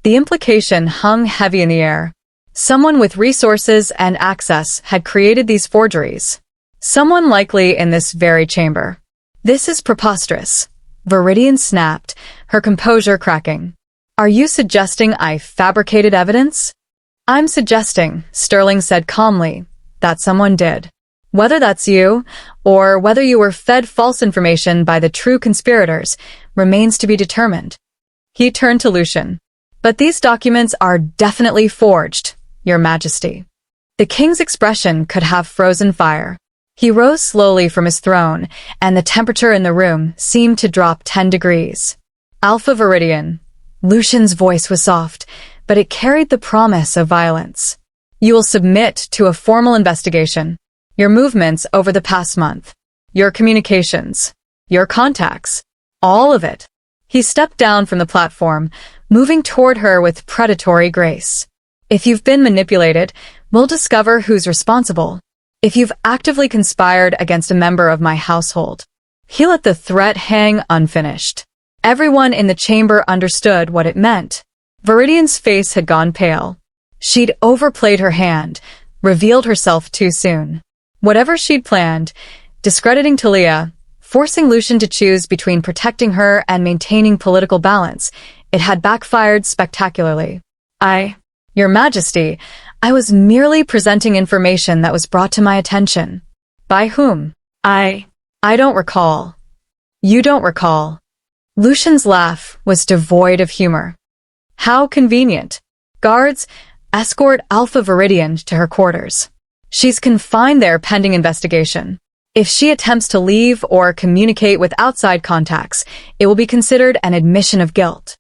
The implication hung heavy in the air. Someone with resources and access had created these forgeries. Someone likely in this very chamber. This is preposterous. Viridian snapped, her composure cracking. Are you suggesting I fabricated evidence? I'm suggesting, Sterling said calmly, that someone did. Whether that's you, or whether you were fed false information by the true conspirators, remains to be determined. He turned to Lucian. But these documents are definitely forged, Your Majesty. The king's expression could have frozen fire. He rose slowly from his throne, and the temperature in the room seemed to drop 10 degrees. Alpha Viridian. Lucian's voice was soft, but it carried the promise of violence. You will submit to a formal investigation. Your movements over the past month. Your communications. Your contacts. All of it. He stepped down from the platform, moving toward her with predatory grace. If you've been manipulated, we'll discover who's responsible. If you've actively conspired against a member of my household. He let the threat hang unfinished. Everyone in the chamber understood what it meant. Viridian's face had gone pale. She'd overplayed her hand, revealed herself too soon. Whatever she'd planned, discrediting Thalia, forcing Lucian to choose between protecting her and maintaining political balance, it had backfired spectacularly. Your Majesty, I was merely presenting information that was brought to my attention. By whom? I don't recall. You don't recall. Lucian's laugh was devoid of humor. How convenient. Guards, escort Alpha Viridian to her quarters. She's confined there pending investigation. If she attempts to leave or communicate with outside contacts, it will be considered an admission of guilt.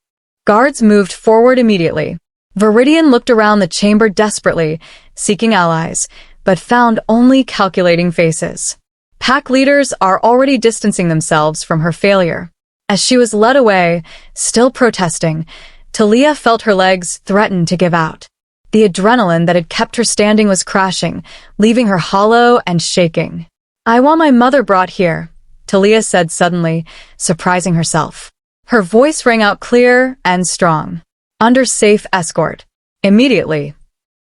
Guards moved forward immediately. Viridian looked around the chamber desperately, seeking allies, but found only calculating faces. Pack leaders are already distancing themselves from her failure. As she was led away, still protesting, Thalia felt her legs threaten to give out. The adrenaline that had kept her standing was crashing, leaving her hollow and shaking. I want my mother brought here, Thalia said suddenly, surprising herself. Her voice rang out clear and strong. Under safe escort. Immediately.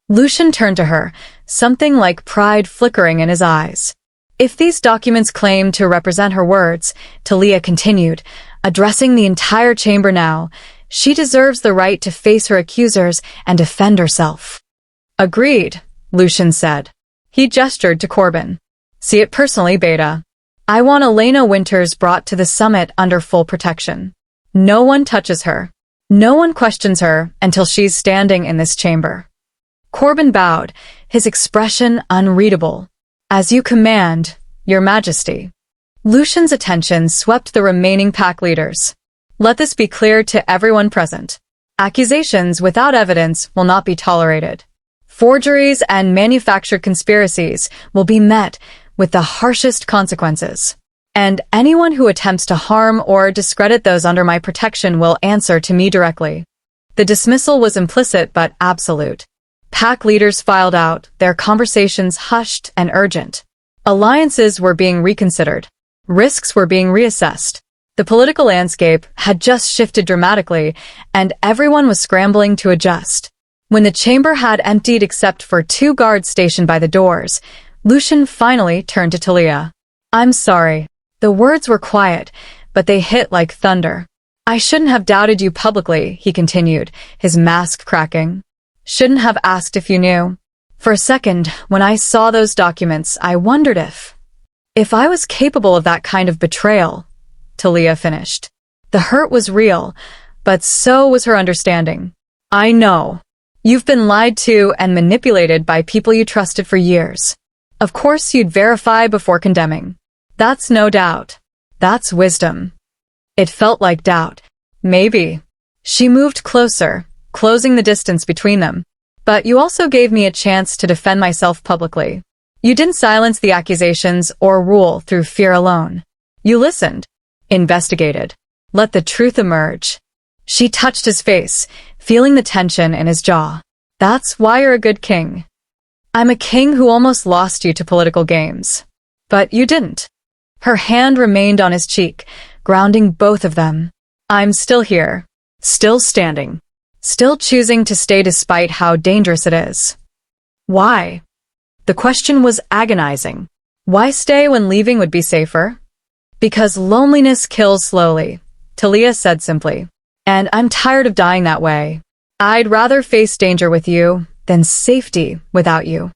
Lucian turned to her, something like pride flickering in his eyes. If these documents claim to represent her words, Thalia continued, addressing the entire chamber now, she deserves the right to face her accusers and defend herself. Agreed, Lucian said. He gestured to Corbin. See it personally, Beta. I want Thalia Winters brought to the summit under full protection. No one touches her. No one questions her until she's standing in this chamber. Corbin bowed, his expression unreadable. As you command, Your Majesty. Lucian's attention swept the remaining pack leaders. Let this be clear to everyone present. Accusations without evidence will not be tolerated. Forgeries and manufactured conspiracies will be met with the harshest consequences. And anyone who attempts to harm or discredit those under my protection will answer to me directly. The dismissal was implicit but absolute. Pack leaders filed out, their conversations hushed and urgent. Alliances were being reconsidered. Risks were being reassessed. The political landscape had just shifted dramatically, and everyone was scrambling to adjust. When the chamber had emptied except for 2 guards stationed by the doors, Lucian finally turned to Thalia. "I'm sorry." The words were quiet, but they hit like thunder. "I shouldn't have doubted you publicly," he continued, his mask cracking. "Shouldn't have asked if you knew. For a second, when I saw those documents, I wondered if I was capable of that kind of betrayal," Thalia finished. The hurt was real, but so was her understanding. "I know. You've been lied to and manipulated by people you trusted for years. Of course you'd verify before condemning. That's no doubt. That's wisdom." It felt like doubt. Maybe. She moved closer, closing the distance between them. "But you also gave me a chance to defend myself publicly. You didn't silence the accusations or rule through fear alone. You listened, investigated, let the truth emerge." She touched his face, feeling the tension in his jaw. "That's why you're a good king. I'm a king who almost lost you to political games. But you didn't." Her hand remained on his cheek, grounding both of them. "I'm still here, still standing, still choosing to stay despite how dangerous it is." Why? The question was agonizing. Why stay when leaving would be safer? "Because loneliness kills slowly," Thalia said simply. "And I'm tired of dying that way. I'd rather face danger with you than safety without you."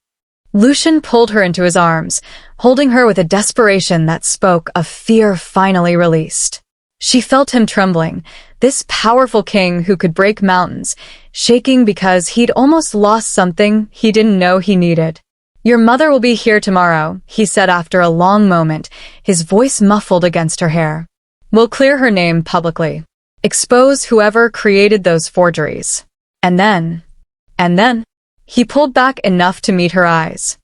Lucian pulled her into his arms, holding her with a desperation that spoke of fear finally released. She felt him trembling, this powerful king who could break mountains, shaking because he'd almost lost something he didn't know he needed. "Your mother will be here tomorrow," he said after a long moment, his voice muffled against her hair. "We'll clear her name publicly. Expose whoever created those forgeries. And then, he pulled back enough to meet her eyes.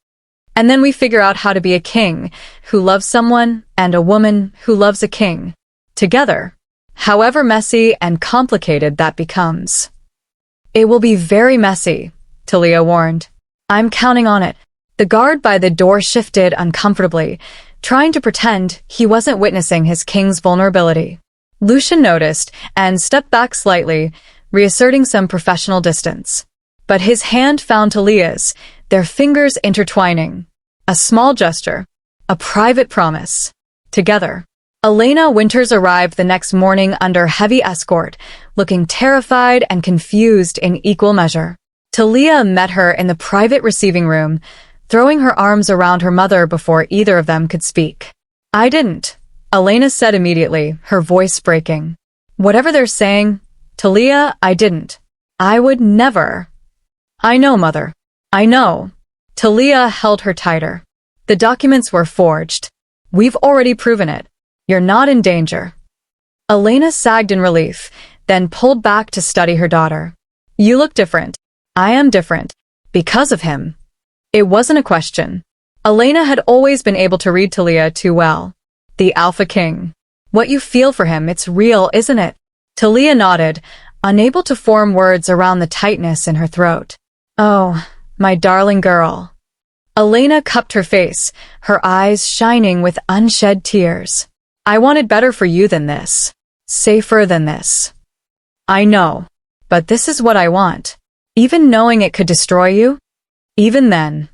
And then we figure out how to be a king who loves someone and a woman who loves a king. Together. However messy and complicated that becomes." "It will be very messy," Thalia warned. "I'm counting on it." The guard by the door shifted uncomfortably, trying to pretend he wasn't witnessing his king's vulnerability. Lucian noticed and stepped back slightly, reasserting some professional distance. But his hand found Thalia's, their fingers intertwining. A small gesture. A private promise. Together. Thalia Winters arrived the next morning under heavy escort, looking terrified and confused in equal measure. Thalia met her in the private receiving room, throwing her arms around her mother before either of them could speak. "I didn't," Elena said immediately, her voice breaking. "Whatever they're saying, Thalia, I didn't. I would never." "I know, mother. I know." Thalia held her tighter. "The documents were forged. We've already proven it. You're not in danger." Elena sagged in relief, then pulled back to study her daughter. "You look different. I am different. Because of him." It wasn't a question. Elena had always been able to read Thalia too well. The Alpha King. "What you feel for him, it's real, isn't it?" Thalia nodded, unable to form words around the tightness in her throat. "Oh, my darling girl." Elena cupped her face, her eyes shining with unshed tears. "I wanted better for you than this. Safer than this. I know. But this is what I want. Even knowing it could destroy you? Even then."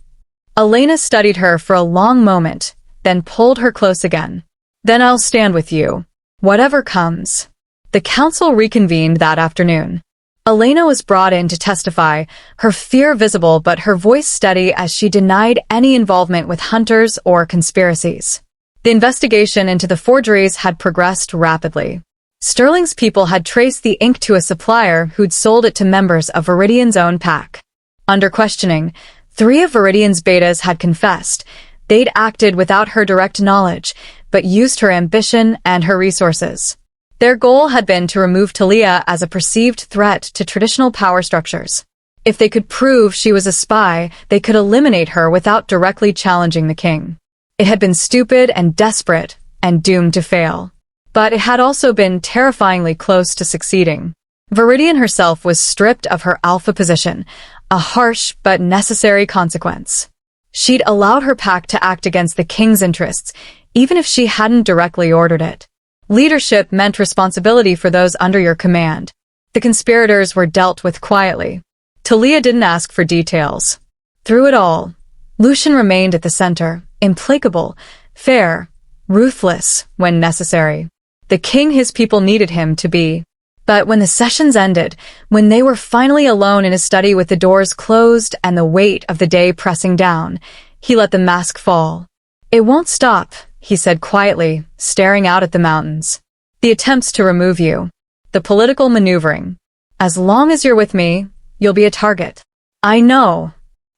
Elena studied her for a long moment, then pulled her close again. "Then I'll stand with you. Whatever comes." The council reconvened that afternoon. Elena was brought in to testify, her fear visible but her voice steady as she denied any involvement with hunters or conspiracies. The investigation into the forgeries had progressed rapidly. Sterling's people had traced the ink to a supplier who'd sold it to members of Viridian's own pack. Under questioning, 3 of Viridian's betas had confessed. They'd acted without her direct knowledge, but used her ambition and her resources. Their goal had been to remove Thalia as a perceived threat to traditional power structures. If they could prove she was a spy, they could eliminate her without directly challenging the king. It had been stupid and desperate, and doomed to fail. But it had also been terrifyingly close to succeeding. Viridian herself was stripped of her alpha position, a harsh but necessary consequence. She'd allowed her pack to act against the king's interests, even if she hadn't directly ordered it. Leadership meant responsibility for those under your command. The conspirators were dealt with quietly. Thalia didn't ask for details. Through it all, Lucian remained at the center, implacable, fair, ruthless when necessary. The king his people needed him to be. But when the sessions ended, when they were finally alone in his study with the doors closed and the weight of the day pressing down, he let the mask fall. "It won't stop," he said quietly, staring out at the mountains. "The attempts to remove you. The political maneuvering. As long as you're with me, you'll be a target. I know.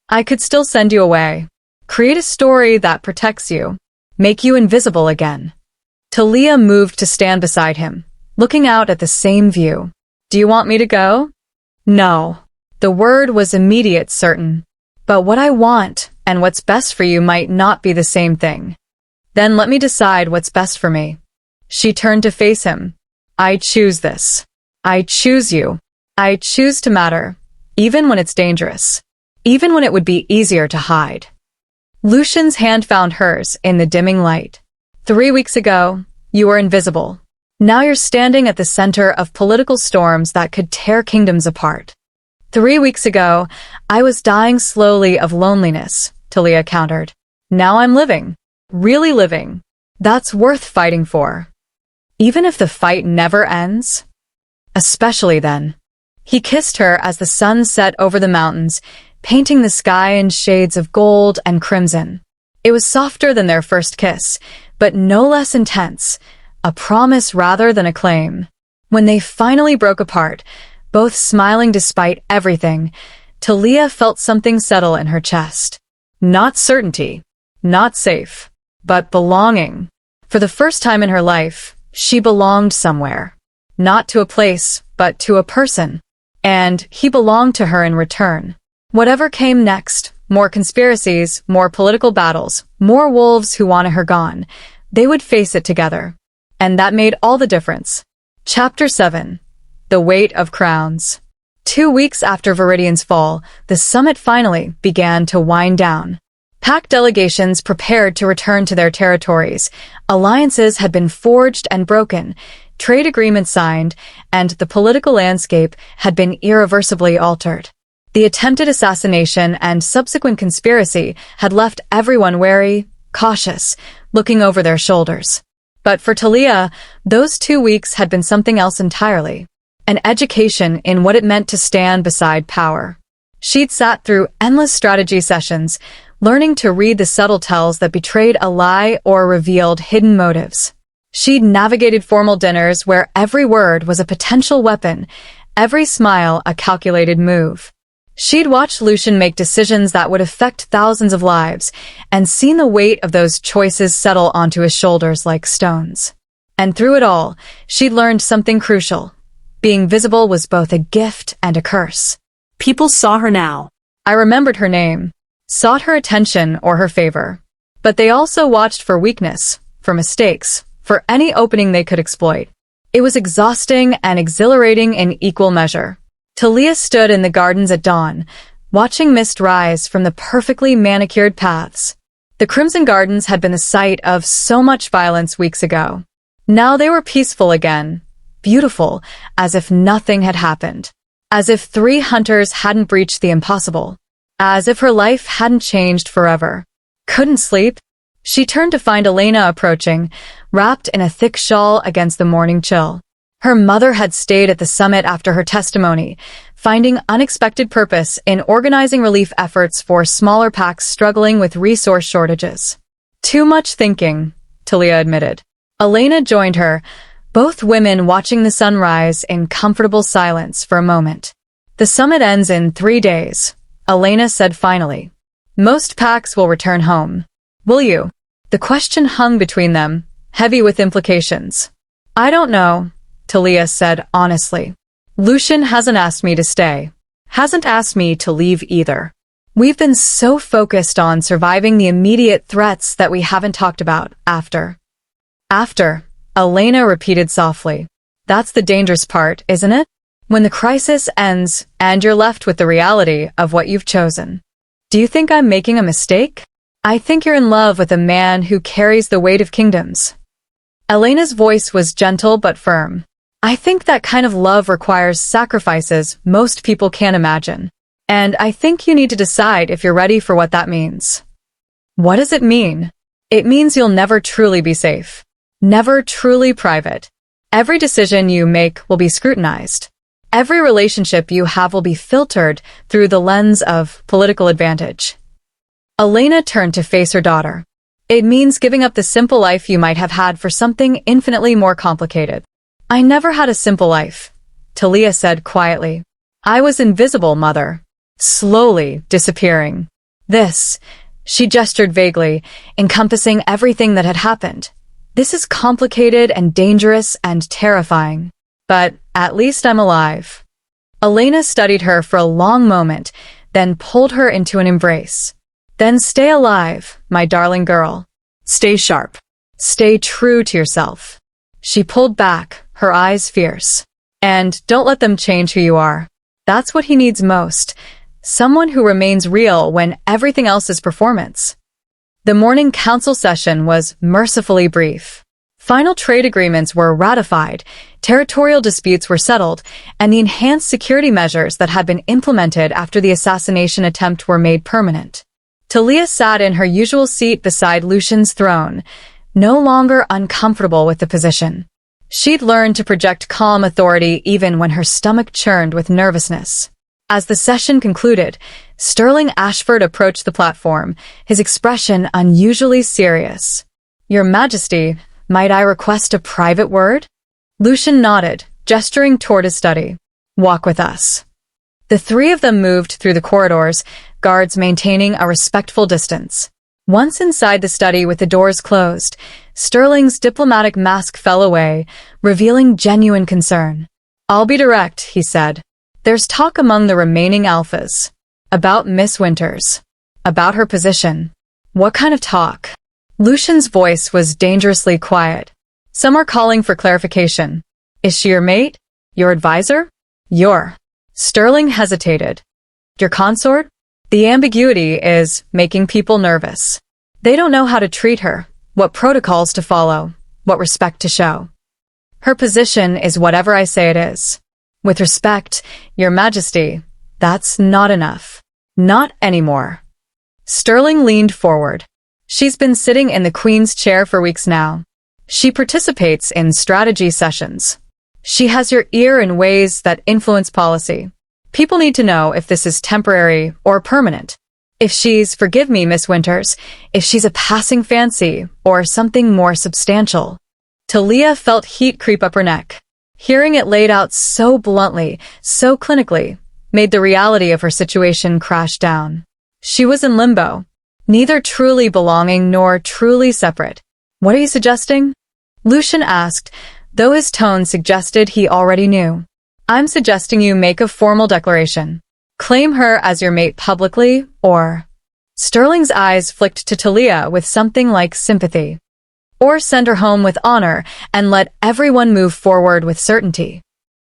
I could still send you away. Create a story that protects you. Make you invisible again." Thalia moved to stand beside him, looking out at the same view. "Do you want me to go?" "No." The word was immediate, certain. "But what I want and what's best for you might not be the same thing." "Then let me decide what's best for me." She turned to face him. "I choose this. I choose you. I choose to matter, even when it's dangerous. Even when it would be easier to hide." Lucian's hand found hers in the dimming light. 3 weeks ago, you were invisible. Now you're standing at the center of political storms that could tear kingdoms apart. 3 weeks ago, I was dying slowly of loneliness, Thalia countered. Now I'm living. Really living. That's worth fighting for. Even if the fight never ends? Especially then. He kissed her as the sun set over the mountains, painting the sky in shades of gold and crimson. It was softer than their first kiss, but no less intense, a promise rather than a claim. When they finally broke apart, both smiling despite everything, Thalia felt something settle in her chest. Not certainty, not safe, but belonging. For the first time in her life, she belonged somewhere. Not to a place, but to a person. And he belonged to her in return. Whatever came next, more conspiracies, more political battles, more wolves who wanted her gone, they would face it together. And that made all the difference. Chapter 7. The Weight of Crowns. 2 weeks after Viridian's fall, the summit finally began to wind down. Pack delegations prepared to return to their territories. Alliances had been forged and broken, trade agreements signed, and the political landscape had been irreversibly altered. The attempted assassination and subsequent conspiracy had left everyone wary, cautious, looking over their shoulders. But for Thalia, those 2 weeks had been something else entirely. An education in what it meant to stand beside power. She'd sat through endless strategy sessions, learning to read the subtle tells that betrayed a lie or revealed hidden motives. She'd navigated formal dinners where every word was a potential weapon, every smile a calculated move. She'd watched Lucian make decisions that would affect thousands of lives, and seen the weight of those choices settle onto his shoulders like stones. And through it all, she'd learned something crucial. Being visible was both a gift and a curse. People saw her now. I remembered her name, sought her attention or her favor. But they also watched for weakness, for mistakes, for any opening they could exploit. It was exhausting and exhilarating in equal measure. Thalia stood in the gardens at dawn, watching mist rise from the perfectly manicured paths. The Crimson Gardens had been the site of so much violence weeks ago. Now they were peaceful again, beautiful, as if nothing had happened. As if 3 hunters hadn't breached the impossible. As if her life hadn't changed forever. Couldn't sleep? She turned to find Elena approaching, wrapped in a thick shawl against the morning chill. Her mother had stayed at the summit after her testimony, finding unexpected purpose in organizing relief efforts for smaller packs struggling with resource shortages. Too much thinking, Thalia admitted. Elena joined her, both women watching the sunrise in comfortable silence for a moment. The summit ends in 3 days, Elena said finally. Most packs will return home. Will you? The question hung between them, heavy with implications. I don't know, Thalia said honestly. Lucian hasn't asked me to stay. Hasn't asked me to leave either. We've been so focused on surviving the immediate threats that we haven't talked about after. After, Elena repeated softly. That's the dangerous part, isn't it? When the crisis ends and you're left with the reality of what you've chosen. Do you think I'm making a mistake? I think you're in love with a man who carries the weight of kingdoms. Elena's voice was gentle but firm. I think that kind of love requires sacrifices most people can't imagine. And I think you need to decide if you're ready for what that means. What does it mean? It means you'll never truly be safe. Never truly private. Every decision you make will be scrutinized. Every relationship you have will be filtered through the lens of political advantage. Elena turned to face her daughter. It means giving up the simple life you might have had for something infinitely more complicated. I never had a simple life, Thalia said quietly. I was invisible, mother. Slowly disappearing. This, she gestured vaguely, encompassing everything that had happened. This is complicated and dangerous and terrifying. But at least I'm alive. Elena studied her for a long moment, then pulled her into an embrace. Then stay alive, my darling girl. Stay sharp. Stay true to yourself. She pulled back, her eyes fierce. And don't let them change who you are. That's what he needs most. Someone who remains real when everything else is performance. The morning council session was mercifully brief. Final trade agreements were ratified, territorial disputes were settled, and the enhanced security measures that had been implemented after the assassination attempt were made permanent. Thalia sat in her usual seat beside Lucian's throne, no longer uncomfortable with the position. She'd learned to project calm authority even when her stomach churned with nervousness. As the session concluded, Sterling Ashford approached the platform, his expression unusually serious. Your Majesty, might I request a private word? Lucian nodded, gesturing toward his study. Walk with us. The three of them moved through the corridors, guards maintaining a respectful distance. Once inside the study with the doors closed, Sterling's diplomatic mask fell away, revealing genuine concern. I'll be direct, he said. There's talk among the remaining alphas. About Miss Winters. About her position. What kind of talk? Lucian's voice was dangerously quiet. Some are calling for clarification. Is she your mate? Your advisor? Your. Sterling hesitated. Your consort? The ambiguity is making people nervous. They don't know how to treat her, what protocols to follow, what respect to show. Her position is whatever I say it is. With respect, Your Majesty, that's not enough. Not anymore. Sterling leaned forward. She's been sitting in the Queen's chair for weeks now. She participates in strategy sessions. She has your ear in ways that influence policy. People need to know if this is temporary or permanent. If she's, forgive me, Miss Winters, if she's a passing fancy or something more substantial. Thalia felt heat creep up her neck. Hearing it laid out so bluntly, so clinically, made the reality of her situation crash down. She was in limbo, neither truly belonging nor truly separate. What are you suggesting? Lucian asked, though his tone suggested he already knew. I'm suggesting you make a formal declaration. Claim her as your mate publicly, or... Sterling's eyes flicked to Thalia with something like sympathy. Or send her home with honor and let everyone move forward with certainty.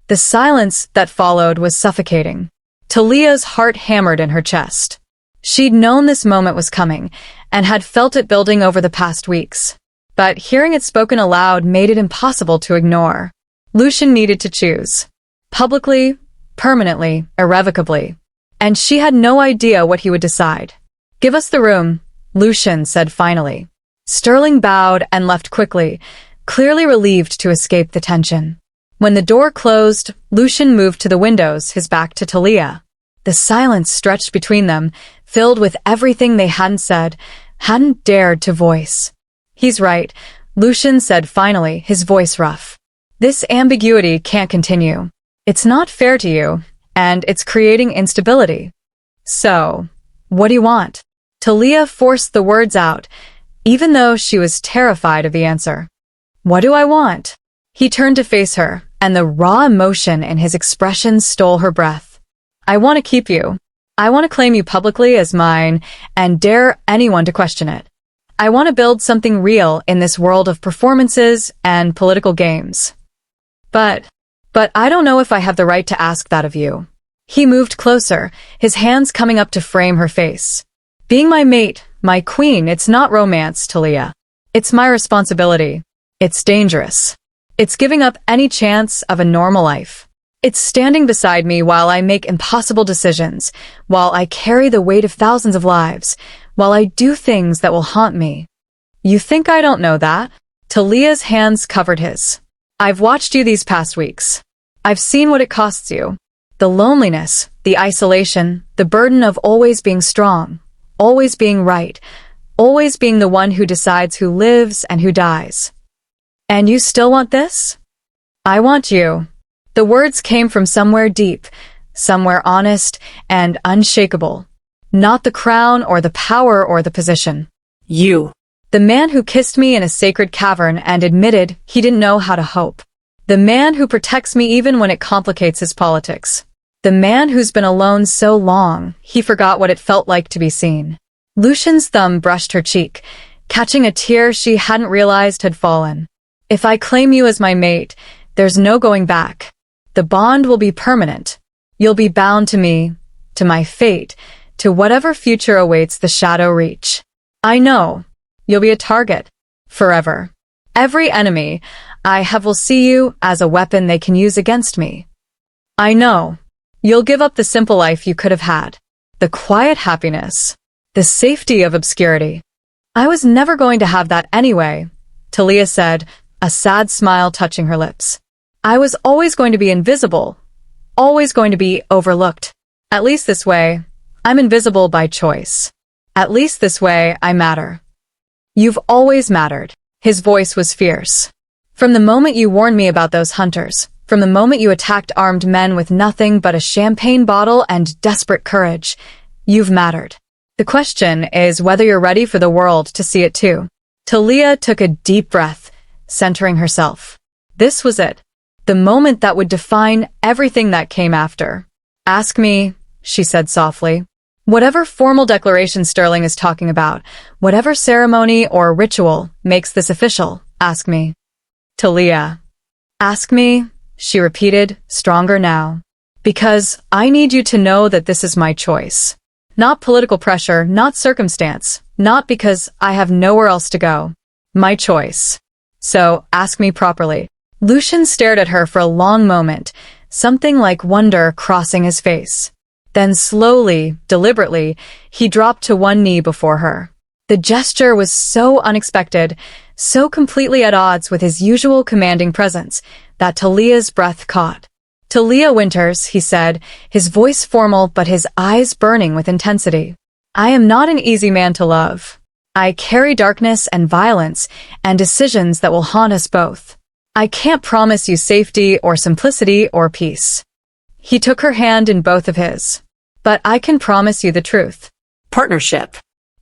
The silence that followed was suffocating. Thalia's heart hammered in her chest. She'd known this moment was coming and had felt it building over the past weeks. But hearing it spoken aloud made it impossible to ignore. Lucian needed to choose. Publicly, permanently, irrevocably. And she had no idea what he would decide. Give us the room, Lucian said finally. Sterling bowed and left quickly, clearly relieved to escape the tension. When the door closed, Lucian moved to the windows, his back to Thalia. The silence stretched between them, filled with everything they hadn't said, hadn't dared to voice. He's right, Lucian said finally, his voice rough. This ambiguity can't continue. It's not fair to you, and it's creating instability. So, what do you want? Thalia forced the words out, even though she was terrified of the answer. What do I want? He turned to face her, and the raw emotion in his expression stole her breath. I want to keep you. I want to claim you publicly as mine, and dare anyone to question it. I want to build something real in this world of performances and political games. But But I don't know if I have the right to ask that of you. He moved closer, his hands coming up to frame her face. Being my mate, my queen, it's not romance, Thalia. It's my responsibility. It's dangerous. It's giving up any chance of a normal life. It's standing beside me while I make impossible decisions, while I carry the weight of thousands of lives, while I do things that will haunt me. You think I don't know that? Thalia's hands covered his. I've watched you these past weeks. I've seen what it costs you. The loneliness, the isolation, the burden of always being strong, always being right, always being the one who decides who lives and who dies. And you still want this? I want you. The words came from somewhere deep, somewhere honest and unshakable. Not the crown or the power or the position. You. The man who kissed me in a sacred cavern and admitted he didn't know how to hope. The man who protects me even when it complicates his politics. The man who's been alone so long, he forgot what it felt like to be seen. Lucian's thumb brushed her cheek, catching a tear she hadn't realized had fallen. If I claim you as my mate, there's no going back. The bond will be permanent. You'll be bound to me, to my fate, to whatever future awaits the shadow reach. I know. You'll be a target. Forever. Every enemy I have will see you as a weapon they can use against me. I know. You'll give up the simple life you could have had. The quiet happiness. The safety of obscurity. I was never going to have that anyway, Thalia said, a sad smile touching her lips. I was always going to be invisible, always going to be overlooked. At least this way, I'm invisible by choice. At least this way, I matter. You've always mattered. His voice was fierce. From the moment you warned me about those hunters, from the moment you attacked armed men with nothing but a champagne bottle and desperate courage, you've mattered. The question is whether you're ready for the world to see it too. Thalia took a deep breath, centering herself. This was it. The moment that would define everything that came after. Ask me, she said softly. Whatever formal declaration Sterling is talking about, whatever ceremony or ritual makes this official, ask me. Thalia. Ask me, she repeated, stronger now. Because I need you to know that this is my choice. Not political pressure, not circumstance, not because I have nowhere else to go. My choice. So, ask me properly. Lucian stared at her for a long moment, something like wonder crossing his face. Then slowly, deliberately, he dropped to one knee before her. The gesture was so unexpected, so completely at odds with his usual commanding presence, that Thalia's breath caught. Thalia Winters, he said, his voice formal but his eyes burning with intensity. I am not an easy man to love. I carry darkness and violence and decisions that will haunt us both. I can't promise you safety or simplicity or peace. He took her hand in both of his. But I can promise you the truth. Partnership.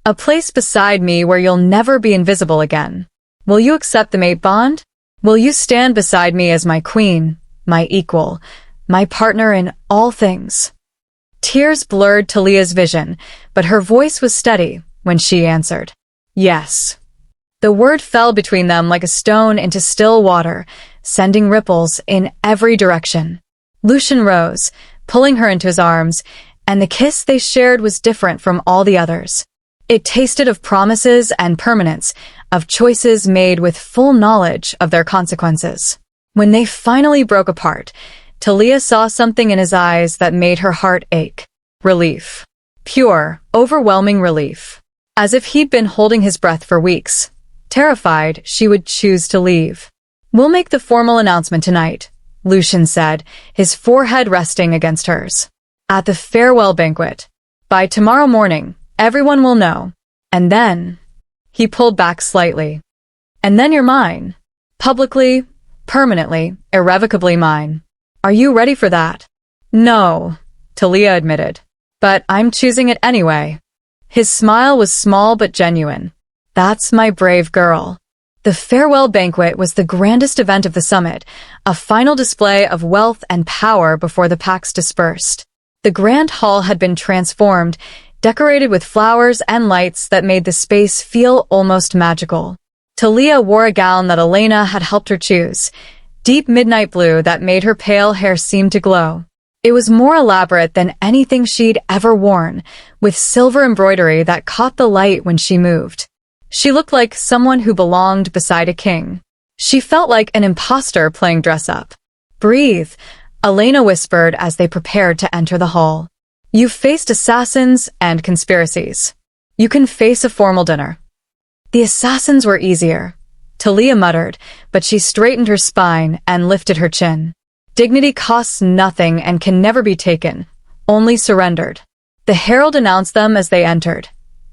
A place beside me where you'll never be invisible again. Will you accept the mate bond? Will you stand beside me as my queen, my equal, my partner in all things? Tears blurred Thalia's vision, but her voice was steady when she answered. Yes. The word fell between them like a stone into still water, sending ripples in every direction. Lucian rose, pulling her into his arms, and the kiss they shared was different from all the others. It tasted of promises and permanence, of choices made with full knowledge of their consequences. When they finally broke apart, Thalia saw something in his eyes that made her heart ache. Relief. Pure, overwhelming relief. As if he'd been holding his breath for weeks. Terrified, she would choose to leave. We'll make the formal announcement tonight, Lucian said, his forehead resting against hers. At the farewell banquet. By tomorrow morning, everyone will know. And then... He pulled back slightly. And then you're mine. Publicly, permanently, irrevocably mine. Are you ready for that? No, Thalia admitted. But I'm choosing it anyway. His smile was small but genuine. That's my brave girl. The farewell banquet was the grandest event of the summit, a final display of wealth and power before the packs dispersed. The grand hall had been transformed, decorated with flowers and lights that made the space feel almost magical. Thalia wore a gown that Elena had helped her choose, deep midnight blue that made her pale hair seem to glow. It was more elaborate than anything she'd ever worn, with silver embroidery that caught the light when she moved. She looked like someone who belonged beside a king. She felt like an imposter playing dress-up. "Breathe," Elena whispered as they prepared to enter the hall. "You've faced assassins and conspiracies. You can face a formal dinner." The assassins were easier, Thalia muttered, but she straightened her spine and lifted her chin. Dignity costs nothing and can never be taken, only surrendered. The herald announced them as they entered.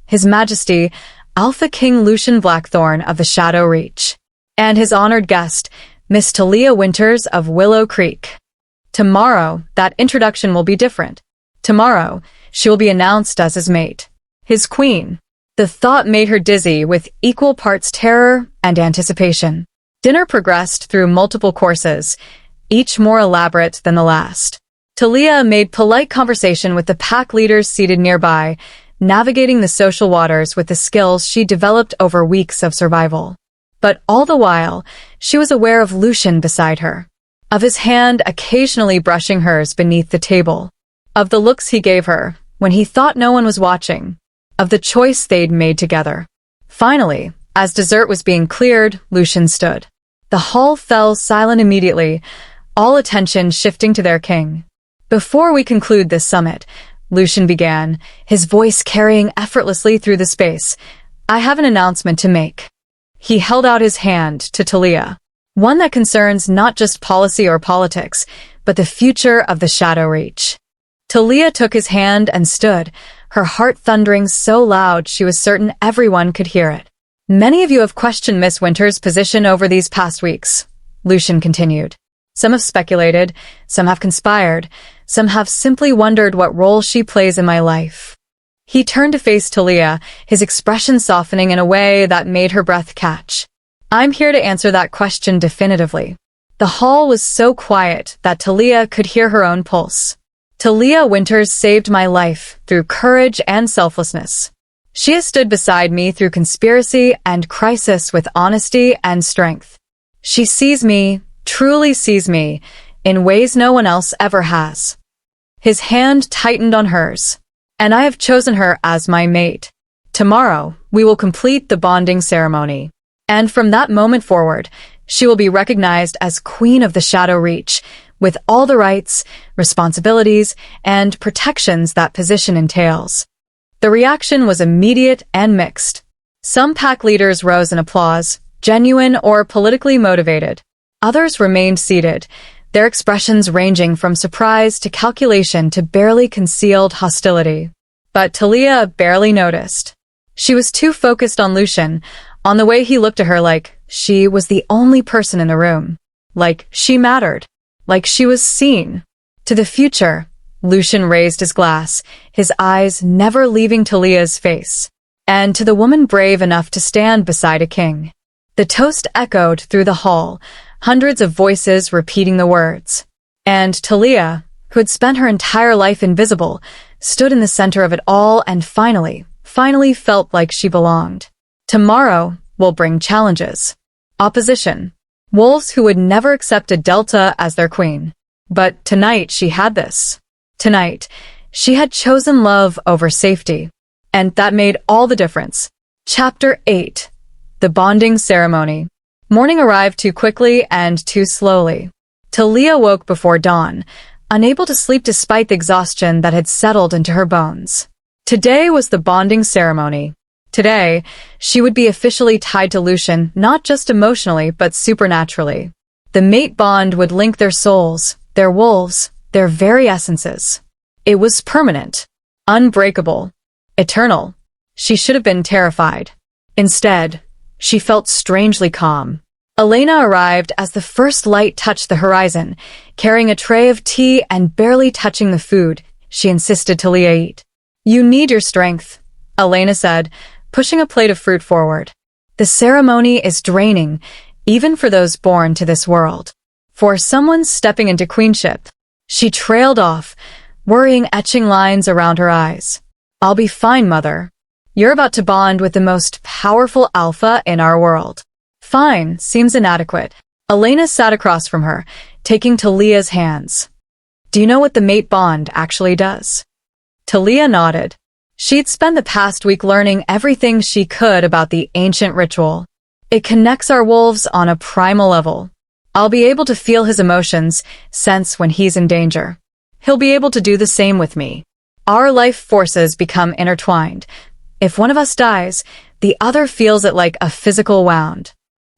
His Majesty, Alpha King Lucian Blackthorn of the Shadow Reach, and his honored guest, Miss Thalia Winters of Willow Creek. Tomorrow, that introduction will be different. Tomorrow, she will be announced as his mate, his queen. The thought made her dizzy with equal parts terror and anticipation. Dinner progressed through multiple courses, each more elaborate than the last. Thalia made polite conversation with the pack leaders seated nearby, navigating the social waters with the skills she developed over weeks of survival. But all the while, she was aware of Lucian beside her, of his hand occasionally brushing hers beneath the table, of the looks he gave her when he thought no one was watching, of the choice they'd made together. Finally, as dessert was being cleared, Lucian stood. The hall fell silent immediately, all attention shifting to their king. "Before we conclude this summit," Lucian began, his voice carrying effortlessly through the space, "I have an announcement to make." He held out his hand to Thalia, one that concerns not just policy or politics, but the future of the Shadow Reach. Thalia took his hand and stood, her heart thundering so loud she was certain everyone could hear it. "Many of you have questioned Miss Winters' position over these past weeks," Lucian continued. "Some have speculated, some have conspired, some have simply wondered what role she plays in my life." He turned to face Thalia, his expression softening in a way that made her breath catch. "I'm here to answer that question definitively." The hall was so quiet that Thalia could hear her own pulse. "Thalia Winters saved my life through courage and selflessness. She has stood beside me through conspiracy and crisis with honesty and strength. She sees me, truly sees me, in ways no one else ever has." His hand tightened on hers. "And I have chosen her as my mate. Tomorrow, we will complete the bonding ceremony. And from that moment forward, she will be recognized as Queen of the Shadow Reach, with all the rights, responsibilities, and protections that position entails." The reaction was immediate and mixed. Some pack leaders rose in applause, genuine or politically motivated. Others remained seated, their expressions ranging from surprise to calculation to barely concealed hostility. But Thalia barely noticed. She was too focused on Lucian, on the way he looked at her like she was the only person in the room, like she mattered, like she was seen. To the future, Lucian raised his glass, his eyes never leaving Thalia's face. And to the woman brave enough to stand beside a king. The toast echoed through the hall, hundreds of voices repeating the words. And Thalia, who had spent her entire life invisible, stood in the center of it all and finally felt like she belonged. Tomorrow will bring challenges. Opposition. Wolves who would never accept a Delta as their queen. But tonight she had this. Tonight, she had chosen love over safety. And that made all the difference. Chapter 8. The Bonding Ceremony. Morning arrived too quickly and too slowly. Thalia woke before dawn, unable to sleep despite the exhaustion that had settled into her bones. Today was the bonding ceremony. Today, she would be officially tied to Lucian, not just emotionally, but supernaturally. The mate bond would link their souls, their wolves, their very essences. It was permanent, unbreakable, eternal. She should have been terrified. Instead, she felt strangely calm. Elena arrived as the first light touched the horizon, carrying a tray of tea and barely touching the food she insisted Thalia eat. "You need your strength," Elena said, pushing a plate of fruit forward. "The ceremony is draining, even for those born to this world. For someone stepping into queenship." She trailed off, worrying etching lines around her eyes. "I'll be fine, mother. You're about to bond with the most powerful alpha in our world." Fine seems inadequate. Elena sat across from her, taking Thalia's hands. Do you know what the mate bond actually does? Thalia nodded. She'd spent the past week learning everything she could about the ancient ritual. It connects our wolves on a primal level. I'll be able to feel his emotions, sense when he's in danger. He'll be able to do the same with me. Our life forces become intertwined. If one of us dies, the other feels it like a physical wound.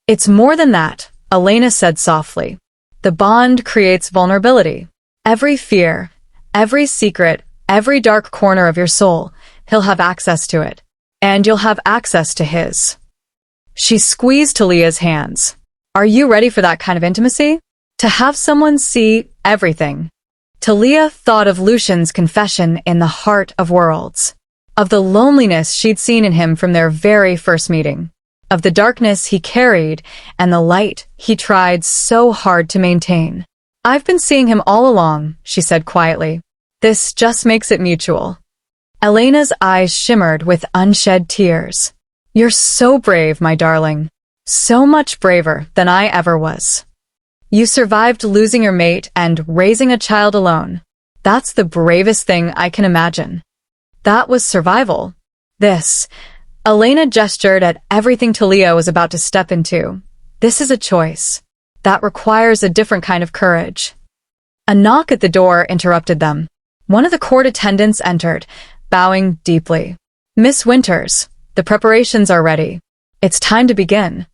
It's more than that, Elena said softly. The bond creates vulnerability. Every fear, every secret, every dark corner of your soul, he'll have access to it. And you'll have access to his. She squeezed Thalia's hands. Are you ready for that kind of intimacy? To have someone see everything. Thalia thought of Lucian's confession in the Heart of Worlds. Of the loneliness she'd seen in him from their very first meeting. Of the darkness he carried and the light he tried so hard to maintain. I've been seeing him all along, she said quietly. This just makes it mutual. Elena's eyes shimmered with unshed tears. You're so brave, my darling. So much braver than I ever was. You survived losing your mate and raising a child alone. That's the bravest thing I can imagine. That was survival. This. Elena gestured at everything Thalia was about to step into. This is a choice. That requires a different kind of courage. A knock at the door interrupted them. One of the court attendants entered, bowing deeply. Miss Winters, the preparations are ready. It's time to begin.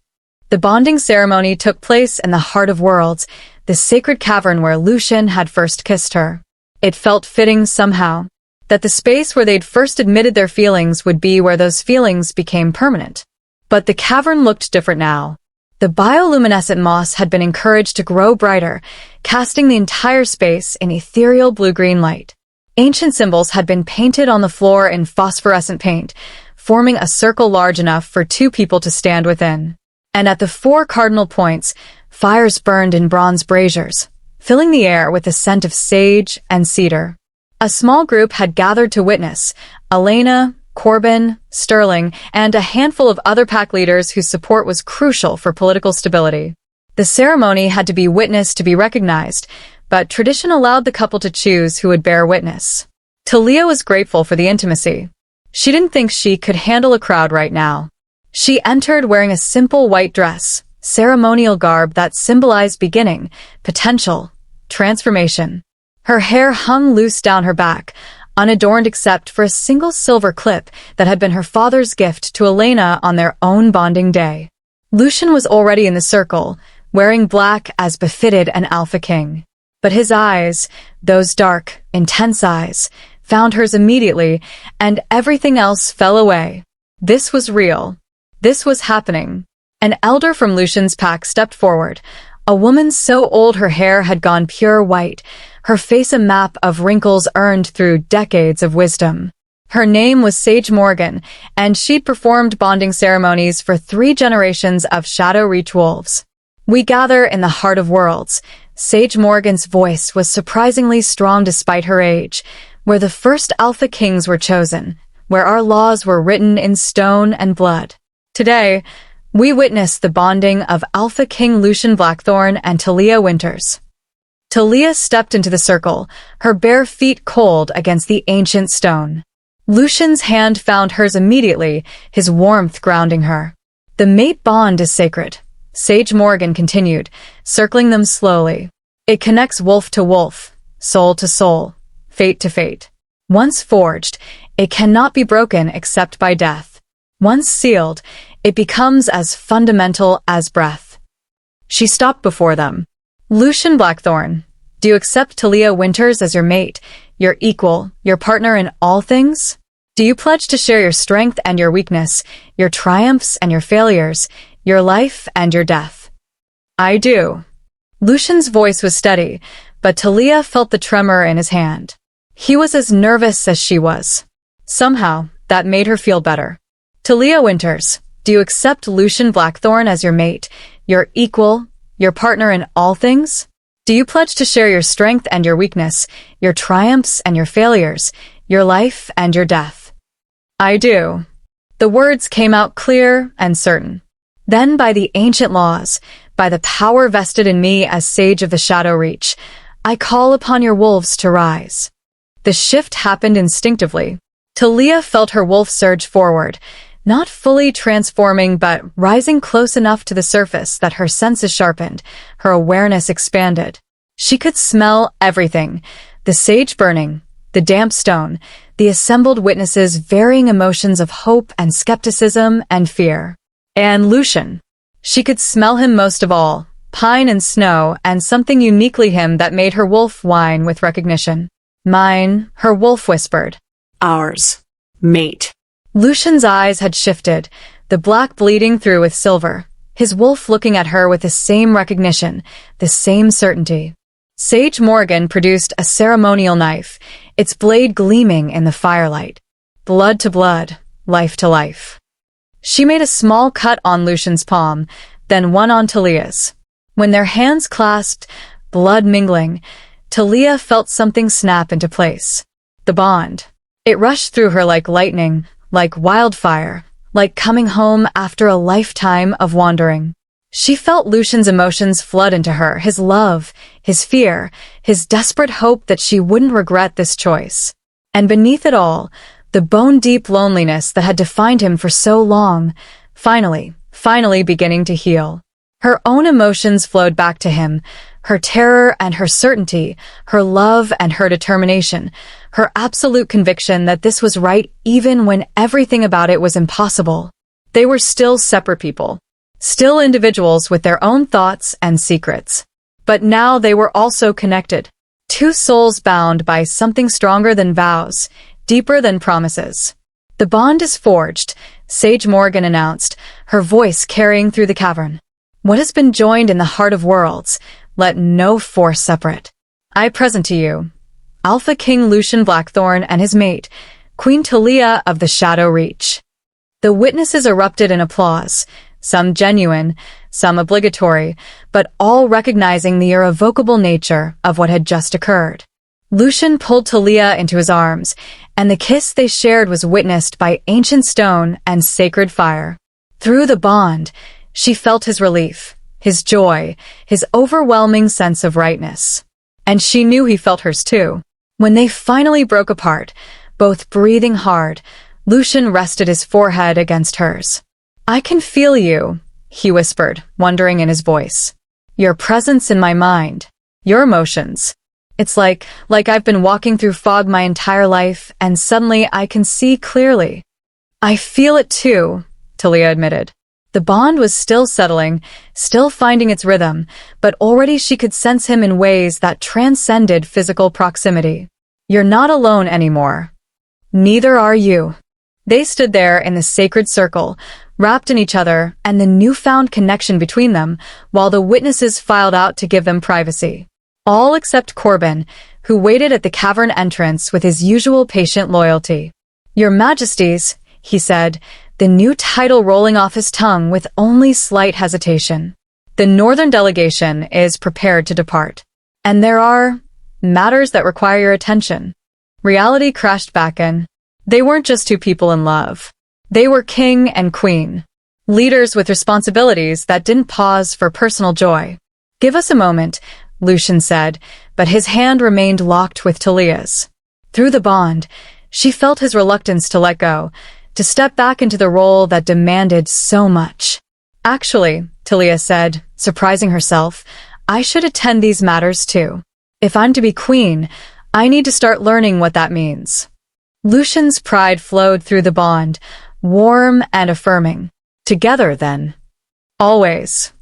The bonding ceremony took place in the Heart of Worlds, the sacred cavern where Lucian had first kissed her. It felt fitting somehow that the space where they'd first admitted their feelings would be where those feelings became permanent. But the cavern looked different now. The bioluminescent moss had been encouraged to grow brighter, casting the entire space in ethereal blue-green light. Ancient symbols had been painted on the floor in phosphorescent paint, forming a circle large enough for two people to stand within. And at the four cardinal points, fires burned in bronze braziers, filling the air with the scent of sage and cedar. A small group had gathered to witness, Elena, Corbin, Sterling, and a handful of other pack leaders whose support was crucial for political stability. The ceremony had to be witnessed to be recognized, but tradition allowed the couple to choose who would bear witness. Thalia was grateful for the intimacy. She didn't think she could handle a crowd right now. She entered wearing a simple white dress, ceremonial garb that symbolized beginning, potential, transformation. Her hair hung loose down her back, unadorned except for a single silver clip that had been her father's gift to Elena on their own bonding day. Lucian was already in the circle, wearing black as befitted an alpha king. But his eyes, those dark, intense eyes, found hers immediately, and everything else fell away. This was real. This was happening. An elder from Lucian's pack stepped forward, a woman so old her hair had gone pure white, her face a map of wrinkles earned through decades of wisdom. Her name was Sage Morgan, and she'd performed bonding ceremonies for 3 generations of Shadow Reach wolves. We gather in the Heart of Worlds. Sage Morgan's voice was surprisingly strong despite her age, where the first Alpha Kings were chosen, where our laws were written in stone and blood. Today, we witness the bonding of Alpha King Lucian Blackthorn and Thalia Winters. Thalia stepped into the circle, her bare feet cold against the ancient stone. Lucian's hand found hers immediately, his warmth grounding her. The mate bond is sacred, Sage Morgan continued, circling them slowly. It connects wolf to wolf, soul to soul, fate to fate. Once forged, it cannot be broken except by death. Once sealed, it becomes as fundamental as breath. She stopped before them. Lucian Blackthorn, do you accept Thalia Winters as your mate, your equal, your partner in all things? Do you pledge to share your strength and your weakness, your triumphs and your failures, your life and your death? I do. Lucian's voice was steady, but Thalia felt the tremor in his hand. He was as nervous as she was. Somehow, that made her feel better. Thalia Winters, do you accept Lucian Blackthorn as your mate, your equal, your partner in all things? Do you pledge to share your strength and your weakness, your triumphs and your failures, your life and your death? I do. The words came out clear and certain. Then by the ancient laws, by the power vested in me as Sage of the Shadow Reach, I call upon your wolves to rise. The shift happened instinctively. Thalia felt her wolf surge forward, not fully transforming but rising close enough to the surface that her senses sharpened, her awareness expanded. She could smell everything, the sage burning, the damp stone, the assembled witnesses' varying emotions of hope and skepticism and fear. And Lucian. She could smell him most of all, pine and snow, and something uniquely him that made her wolf whine with recognition. Mine, her wolf whispered. Ours. Mate. Lucian's eyes had shifted, the black bleeding through with silver, his wolf looking at her with the same recognition, the same certainty. Sage Morgan produced a ceremonial knife, its blade gleaming in the firelight. Blood to blood, life to life. She made a small cut on Lucian's palm, then one on Thalia's. When their hands clasped, blood mingling, Thalia felt something snap into place. The bond. It rushed through her like lightning, like wildfire, like coming home after a lifetime of wandering. She felt Lucian's emotions flood into her, his love, his fear, his desperate hope that she wouldn't regret this choice. And beneath it all, the bone-deep loneliness that had defined him for so long, finally beginning to heal. Her own emotions flowed back to him, her terror and her certainty, her love and her determination, her absolute conviction that this was right even when everything about it was impossible. They were still separate people, still individuals with their own thoughts and secrets. But now they were also connected. Two souls bound by something stronger than vows, deeper than promises. The bond is forged, Sage Morgan announced, her voice carrying through the cavern. What has been joined in the heart of worlds, let no force separate. I present to you, Alpha King Lucian Blackthorn and his mate, Queen Thalia of the Shadow Reach. The witnesses erupted in applause, some genuine, some obligatory, but all recognizing the irrevocable nature of what had just occurred. Lucian pulled Thalia into his arms, and the kiss they shared was witnessed by ancient stone and sacred fire. Through the bond, she felt his relief, his joy, his overwhelming sense of rightness. And she knew he felt hers too. When they finally broke apart, both breathing hard, Lucian rested his forehead against hers. I can feel you, he whispered, wondering in his voice. Your presence in my mind, your emotions. It's like I've been walking through fog my entire life, and suddenly I can see clearly. I feel it too, Thalia admitted. The bond was still settling, still finding its rhythm, but already she could sense him in ways that transcended physical proximity. You're not alone anymore. Neither are you. They stood there in the sacred circle, wrapped in each other and the newfound connection between them, while the witnesses filed out to give them privacy. All except Corbin, who waited at the cavern entrance with his usual patient loyalty. Your Majesties, he said, the new title rolling off his tongue with only slight hesitation. The northern delegation is prepared to depart. And there are matters that require your attention. Reality crashed back in. They weren't just two people in love. They were king and queen. Leaders with responsibilities that didn't pause for personal joy. Give us a moment, Lucian said, but his hand remained locked with Thalia's. Through the bond, she felt his reluctance to let go, to step back into the role that demanded so much. Actually, Thalia said, surprising herself, I should attend these matters too. If I'm to be queen, I need to start learning what that means. Lucian's pride flowed through the bond, warm and affirming. Together, then. Always.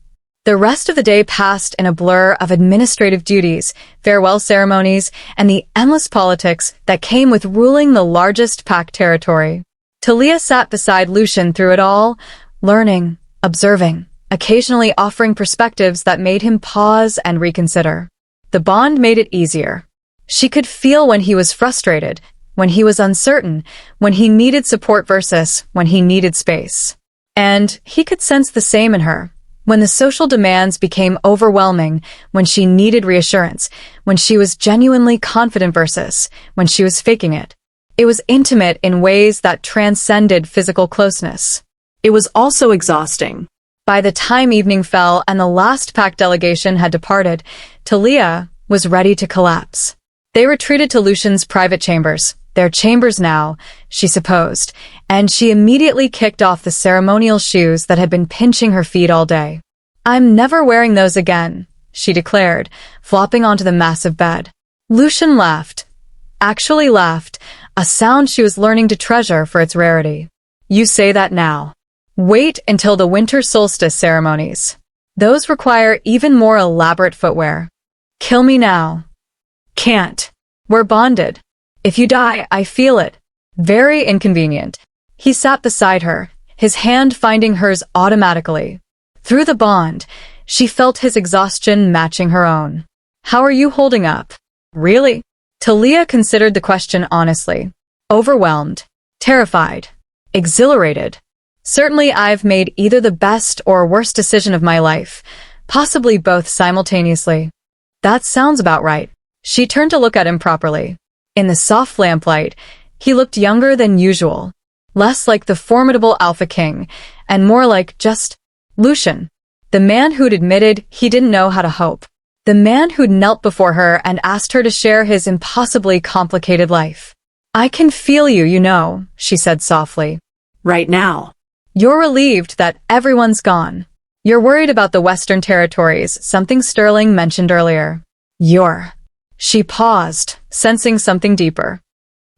The rest of the day passed in a blur of administrative duties, farewell ceremonies, and the endless politics that came with ruling the largest pack territory. Thalia sat beside Lucian through it all, learning, observing, occasionally offering perspectives that made him pause and reconsider. The bond made it easier. She could feel when he was frustrated, when he was uncertain, when he needed support versus when he needed space. And he could sense the same in her. When the social demands became overwhelming, when she needed reassurance, when she was genuinely confident versus when she was faking it. It was intimate in ways that transcended physical closeness. It was also exhausting. By the time evening fell and the last pack delegation had departed, Thalia was ready to collapse. They retreated to Lucian's private chambers, their chambers now, she supposed, and she immediately kicked off the ceremonial shoes that had been pinching her feet all day. "I'm never wearing those again," she declared, flopping onto the massive bed. Lucian laughed. Actually laughed, a sound she was learning to treasure for its rarity. "You say that now. Wait until the winter solstice ceremonies. Those require even more elaborate footwear. Kill me now." "Can't. We're bonded. If you die, I feel it. Very inconvenient." He sat beside her, his hand finding hers automatically. Through the bond, she felt his exhaustion matching her own. "How are you holding up?" "Really?" Thalia considered the question honestly. "Overwhelmed, terrified, exhilarated. Certainly I've made either the best or worst decision of my life, possibly both simultaneously." "That sounds about right." She turned to look at him properly. In the soft lamplight, he looked younger than usual, less like the formidable Alpha King, and more like just Lucian, the man who'd admitted he didn't know how to hope, the man who'd knelt before her and asked her to share his impossibly complicated life. "I can feel you, you know," she said softly. Right now. "You're relieved that everyone's gone. You're worried about the Western Territories, something Sterling mentioned earlier. You're..." She paused, sensing something deeper.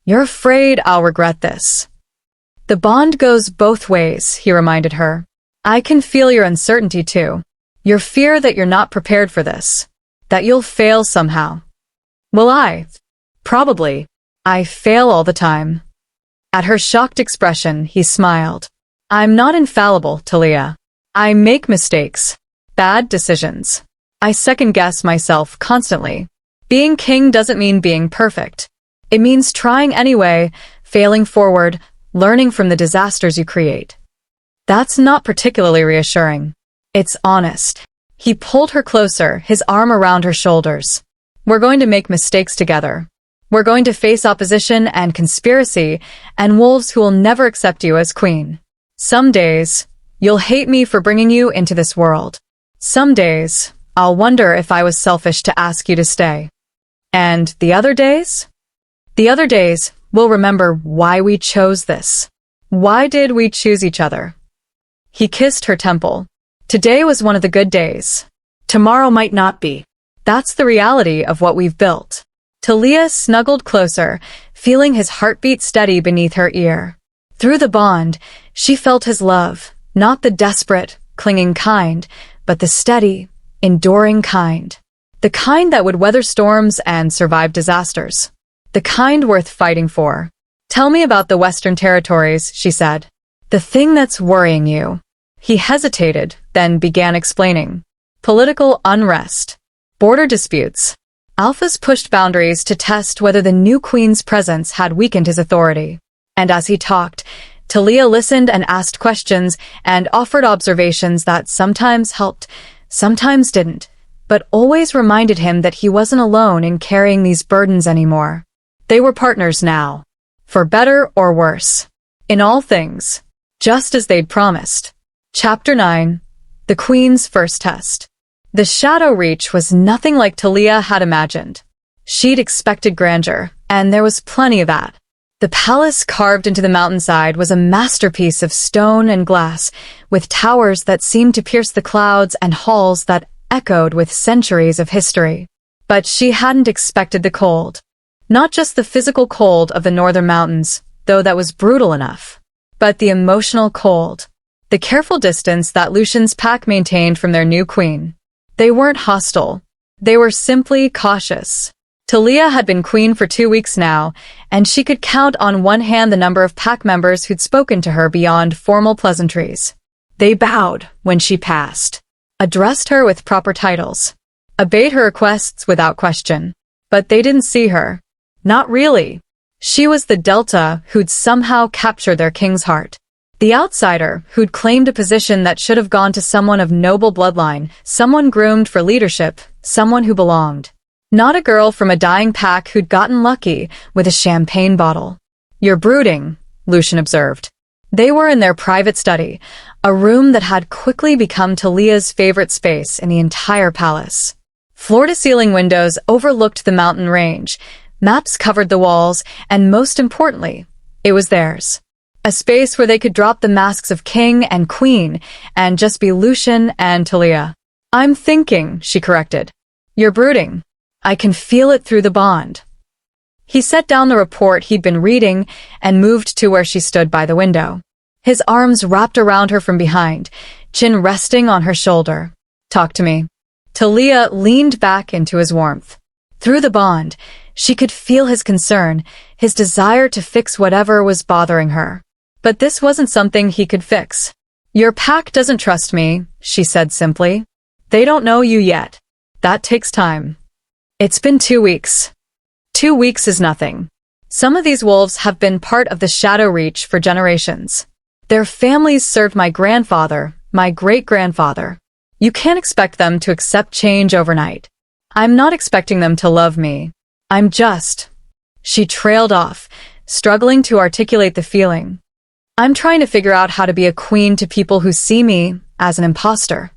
"You're afraid I'll regret this." "The bond goes both ways," he reminded her. "I can feel your uncertainty too. Your fear that you're not prepared for this. That you'll fail somehow." "Will I?" "Probably. I fail all the time." At her shocked expression, he smiled. "I'm not infallible, Thalia. I make mistakes. Bad decisions. I second-guess myself constantly. Being king doesn't mean being perfect. It means trying anyway, failing forward, learning from the disasters you create." "That's not particularly reassuring." "It's honest." He pulled her closer, his arm around her shoulders. "We're going to make mistakes together. We're going to face opposition and conspiracy and wolves who will never accept you as queen. Some days, you'll hate me for bringing you into this world. Some days, I'll wonder if I was selfish to ask you to stay. And the other days? The other days, we'll remember why we chose this. Why did we choose each other?" He kissed her temple. "Today was one of the good days. Tomorrow might not be. That's the reality of what we've built." Thalia snuggled closer, feeling his heartbeat steady beneath her ear. Through the bond, she felt his love, not the desperate, clinging kind, but the steady, enduring kind. The kind that would weather storms and survive disasters. The kind worth fighting for. "Tell me about the Western Territories," she said. "The thing that's worrying you." He hesitated, then began explaining. "Political unrest. Border disputes. Alphas pushed boundaries to test whether the new queen's presence had weakened his authority." And as he talked, Thalia listened and asked questions and offered observations that sometimes helped, sometimes didn't, but always reminded him that he wasn't alone in carrying these burdens anymore. They were partners now, for better or worse, in all things, just as they'd promised. Chapter 9. The Queen's First Test. The Shadow Reach was nothing like Thalia had imagined. She'd expected grandeur, and there was plenty of that. The palace carved into the mountainside was a masterpiece of stone and glass, with towers that seemed to pierce the clouds and halls that echoed with centuries of history. But she hadn't expected the cold. Not just the physical cold of the northern mountains, though that was brutal enough, but the emotional cold. The careful distance that Lucian's pack maintained from their new queen. They weren't hostile. They were simply cautious. Thalia had been queen for 2 weeks now, and she could count on one hand the number of pack members who'd spoken to her beyond formal pleasantries. They bowed when she passed, addressed her with proper titles, obeyed her requests without question. But they didn't see her. Not really. She was the Delta who'd somehow captured their king's heart. The outsider who'd claimed a position that should have gone to someone of noble bloodline, someone groomed for leadership, someone who belonged. Not a girl from a dying pack who'd gotten lucky with a champagne bottle. "You're brooding," Lucian observed. They were in their private study, a room that had quickly become Thalia's favorite space in the entire palace. Floor-to-ceiling windows overlooked the mountain range, maps covered the walls, and most importantly, it was theirs. A space where they could drop the masks of king and queen and just be Lucian and Thalia. "I'm thinking," she corrected. "You're brooding. I can feel it through the bond." He set down the report he'd been reading and moved to where she stood by the window. His arms wrapped around her from behind, chin resting on her shoulder. "Talk to me." Thalia leaned back into his warmth. Through the bond, she could feel his concern, his desire to fix whatever was bothering her. But this wasn't something he could fix. "Your pack doesn't trust me," she said simply. "They don't know you yet. That takes time." "It's been 2 weeks. 2 weeks is nothing. Some of these wolves have been part of the Shadow Reach for generations. Their families served my grandfather, my great-grandfather. You can't expect them to accept change overnight. I'm not expecting them to love me. I'm just—" She trailed off, struggling to articulate the feeling. "I'm trying to figure out how to be a queen to people who see me as an imposter."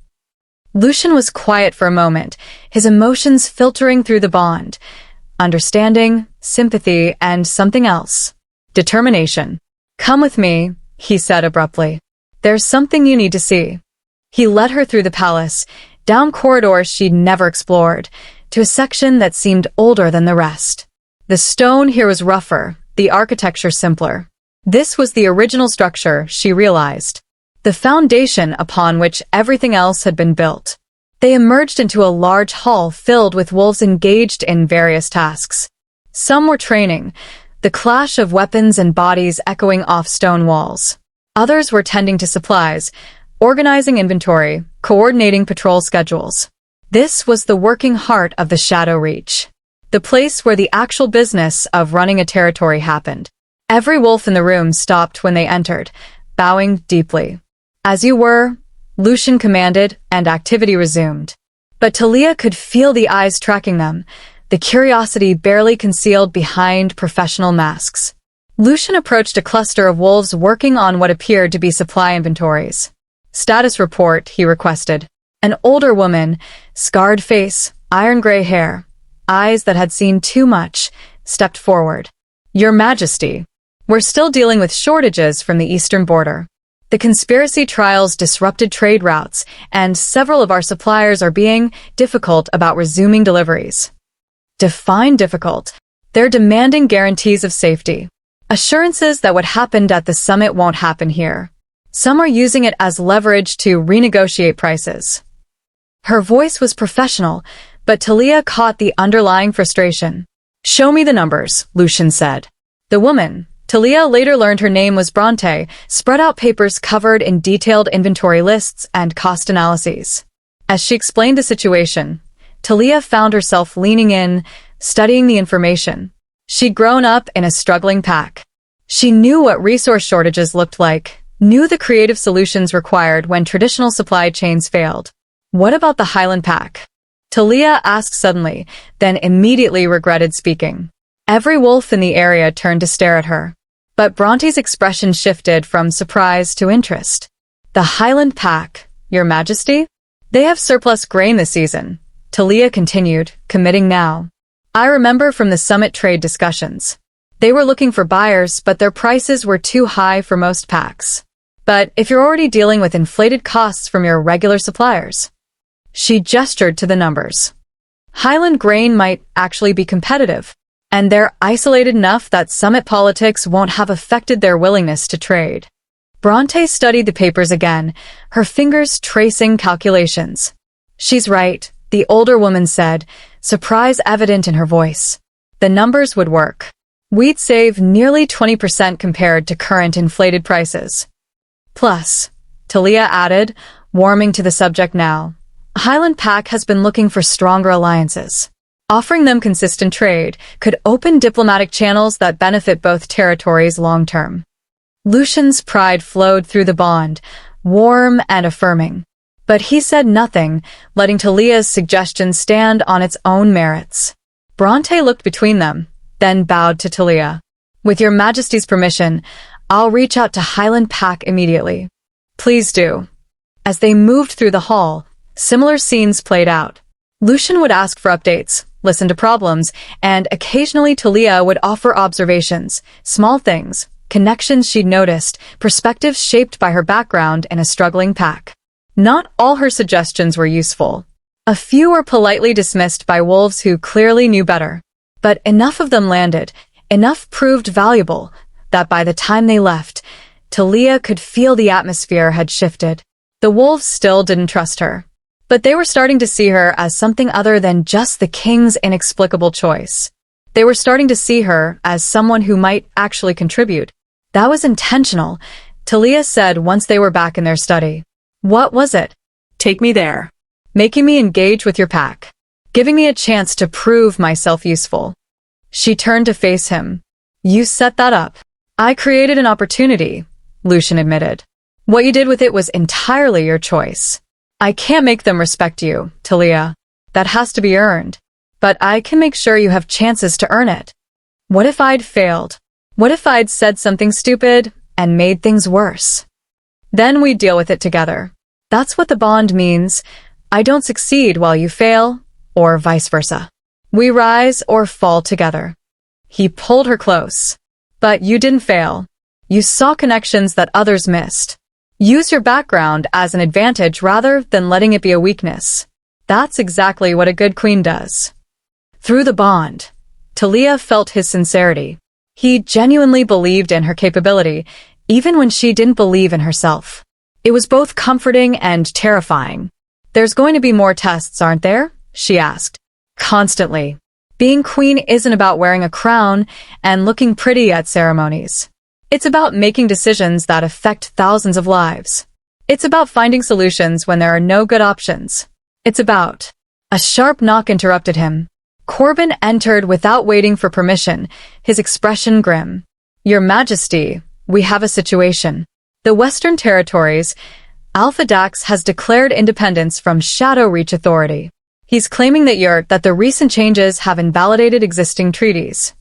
Lucian was quiet for a moment, his emotions filtering through the bond. Understanding, sympathy, and something else. Determination. "Come with me," he said abruptly. "There's something you need to see." He led her through the palace, down corridors she'd never explored, to a section that seemed older than the rest. The stone here was rougher, the architecture simpler. This was the original structure, she realized. The foundation upon which everything else had been built. They emerged into a large hall filled with wolves engaged in various tasks. Some were training, the clash of weapons and bodies echoing off stone walls. Others were tending to supplies, organizing inventory, coordinating patrol schedules. This was the working heart of the Shadow Reach. The place where the actual business of running a territory happened. Every wolf in the room stopped when they entered, bowing deeply. "As you were," Lucian commanded, and activity resumed. But Thalia could feel the eyes tracking them, the curiosity barely concealed behind professional masks. Lucian approached a cluster of wolves working on what appeared to be supply inventories. "Status report," he requested. An older woman, scarred face, iron-gray hair, eyes that had seen too much, stepped forward. "Your Majesty, we're still dealing with shortages from the eastern border. The conspiracy trials disrupted trade routes, and several of our suppliers are being difficult about resuming deliveries." Define difficult. They're demanding guarantees of safety. Assurances that what happened at the summit won't happen here. Some are using it as leverage to renegotiate prices. Her voice was professional, but Thalia caught the underlying frustration. "Show me the numbers," Lucian said. The woman, Thalia later learned her name was Bronte, spread out papers covered in detailed inventory lists and cost analyses. As she explained the situation, Thalia found herself leaning in, studying the information. She'd grown up in a struggling pack. She knew what resource shortages looked like, knew the creative solutions required when traditional supply chains failed. "What about the Highland Pack?" Thalia asked suddenly, then immediately regretted speaking. Every wolf in the area turned to stare at her. But Bronte's expression shifted from surprise to interest. "The Highland Pack, Your Majesty? They have surplus grain this season," Thalia continued, committing now. "I remember from the summit trade discussions. They were looking for buyers, but their prices were too high for most packs. But if you're already dealing with inflated costs from your regular suppliers..." She gestured to the numbers. "Highland grain might actually be competitive. And they're isolated enough that summit politics won't have affected their willingness to trade." Bronte studied the papers again, her fingers tracing calculations. "She's right," the older woman said, surprise evident in her voice. "The numbers would work. We'd save nearly 20% compared to current inflated prices. Plus," Thalia added, warming to the subject now, "Highland Pack has been looking for stronger alliances. Offering them consistent trade could open diplomatic channels that benefit both territories long-term." Lucian's pride flowed through the bond, warm and affirming. But he said nothing, letting Thalia's suggestion stand on its own merits. Bronte looked between them, then bowed to Thalia. "With your Majesty's permission, I'll reach out to Highland Pack immediately. Please do. As they moved through the hall, similar scenes played out. Lucian would ask for updates, listen to problems, and occasionally Thalia would offer observations, small things, connections she'd noticed, perspectives shaped by her background in a struggling pack. Not all her suggestions were useful. A few were politely dismissed by wolves who clearly knew better. But enough of them landed, enough proved valuable, that by the time they left, Thalia could feel the atmosphere had shifted. The wolves still didn't trust her, but they were starting to see her as something other than just the king's inexplicable choice. They were starting to see her as someone who might actually contribute. That was intentional, Thalia said once they were back in their study. What was it? Take me there. Making me engage with your pack. Giving me a chance to prove myself useful. She turned to face him. You set that up. I created an opportunity, Lucian admitted. What you did with it was entirely your choice. I can't make them respect you, Thalia. That has to be earned. But I can make sure you have chances to earn it. What if I'd failed? What if I'd said something stupid and made things worse? Then we'd deal with it together. That's what the bond means. I don't succeed while you fail, or vice versa. We rise or fall together. He pulled her close. But you didn't fail. You saw connections that others missed. Use your background as an advantage rather than letting it be a weakness. That's exactly what a good queen does. Through the bond, Thalia felt his sincerity. He genuinely believed in her capability, even when she didn't believe in herself. It was both comforting and terrifying. There's going to be more tests, aren't there? She asked. Constantly. Being queen isn't about wearing a crown and looking pretty at ceremonies. It's about making decisions that affect thousands of lives. It's about finding solutions when there are no good options. It's about... A sharp knock interrupted him. Corbin entered without waiting for permission, his expression grim. Your Majesty, we have a situation. The Western Territories, Alpha Dax has declared independence from Shadow Reach Authority. He's claiming that the recent changes have invalidated existing treaties.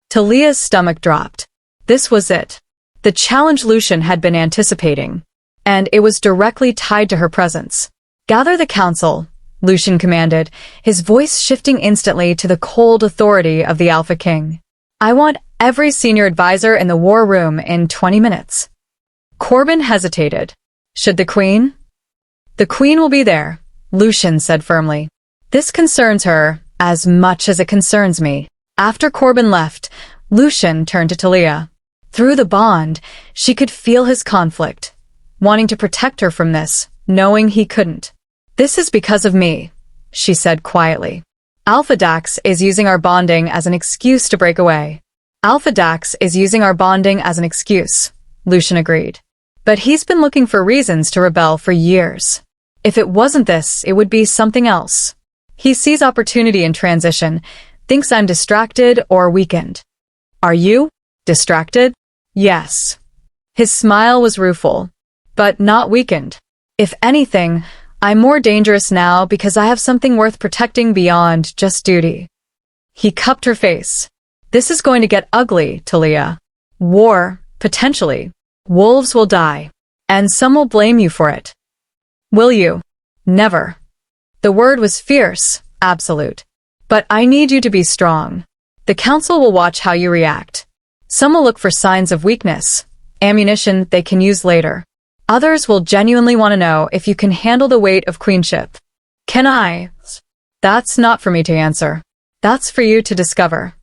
Thalia's stomach dropped. This was it. The challenge Lucian had been anticipating. And it was directly tied to her presence. Gather the council, Lucian commanded, his voice shifting instantly to the cold authority of the Alpha King. I want every senior advisor in the war room in 20 minutes. Corbin hesitated. Should the Queen? The Queen will be there, Lucian said firmly. This concerns her as much as it concerns me. After Corbin left, Lucian turned to Thalia. Through the bond, she could feel his conflict, wanting to protect her from this, knowing he couldn't. This is because of me, she said quietly. Alpha Dax is using our bonding as an excuse to break away. Alpha Dax is using our bonding as an excuse, Lucian agreed. But he's been looking for reasons to rebel for years. If it wasn't this, it would be something else. He sees opportunity in transition, thinks I'm distracted or weakened. Are you? Distracted? Yes. His smile was rueful, but not weakened. If anything, I'm more dangerous now because I have something worth protecting beyond just duty. He cupped her face. This is going to get ugly, Thalia. War, potentially. Wolves will die, and some will blame you for it. Will you? Never. The word was fierce, absolute. But I need you to be strong. The council will watch how you react. Some will look for signs of weakness, ammunition they can use later. Others will genuinely want to know if you can handle the weight of queenship. Can I? That's not for me to answer. That's for you to discover.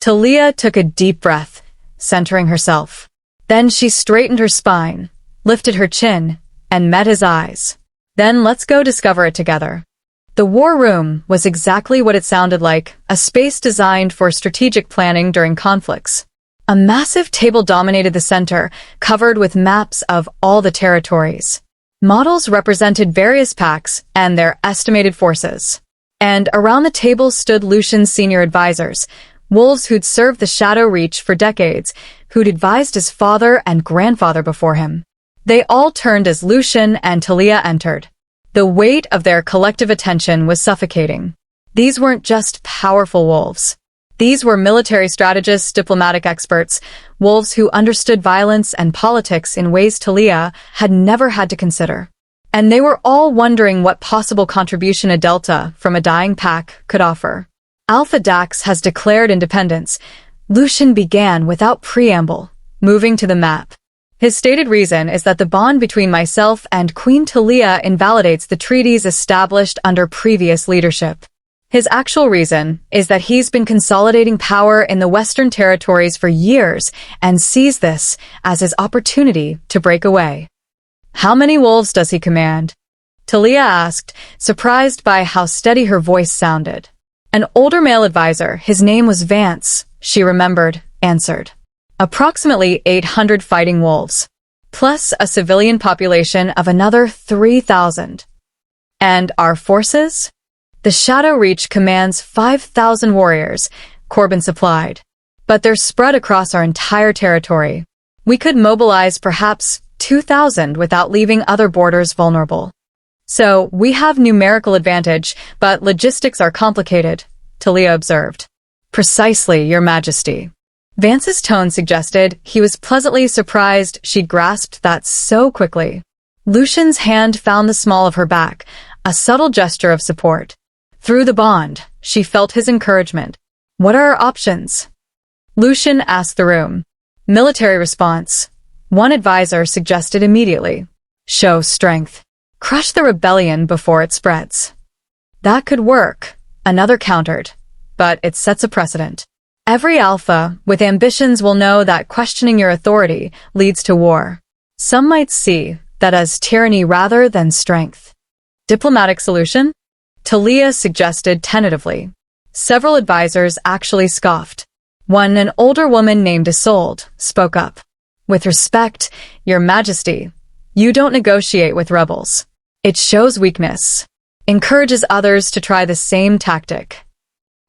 Thalia took a deep breath, centering herself. Then she straightened her spine, lifted her chin, and met his eyes. Then let's go discover it together. The war room was exactly what it sounded like, a space designed for strategic planning during conflicts. A massive table dominated the center, covered with maps of all the territories. Models represented various packs and their estimated forces. And around the table stood Lucian's senior advisors, wolves who'd served the Shadow Reach for decades, who'd advised his father and grandfather before him. They all turned as Lucian and Thalia entered. The weight of their collective attention was suffocating. These weren't just powerful wolves. These were military strategists, diplomatic experts, wolves who understood violence and politics in ways Thalia had never had to consider. And they were all wondering what possible contribution a delta from a dying pack could offer. Alpha Dax has declared independence. Lucian began without preamble, moving to the map. His stated reason is that the bond between myself and Queen Thalia invalidates the treaties established under previous leadership. His actual reason is that he's been consolidating power in the Western territories for years and sees this as his opportunity to break away. How many wolves does he command? Thalia asked, surprised by how steady her voice sounded. An older male advisor, his name was Vance, she remembered, answered. Approximately 800 fighting wolves, plus a civilian population of another 3,000. And our forces? The Shadow Reach commands 5,000 warriors, Corbin supplied. But they're spread across our entire territory. We could mobilize perhaps 2,000 without leaving other borders vulnerable. So, we have numerical advantage, but logistics are complicated, Thalia observed. Precisely, Your Majesty. Vance's tone suggested he was pleasantly surprised she'd grasped that so quickly. Lucian's hand found the small of her back, a subtle gesture of support. Through the bond, she felt his encouragement. What are our options? Lucian asked the room. Military response. One advisor suggested immediately. Show strength. Crush the rebellion before it spreads. That could work, another countered. But it sets a precedent. Every alpha with ambitions will know that questioning your authority leads to war. Some might see that as tyranny rather than strength. Diplomatic solution? Thalia suggested tentatively. Several advisors actually scoffed. One, an older woman named Isolde, spoke up. With respect, Your Majesty, you don't negotiate with rebels. It shows weakness. Encourages others to try the same tactic.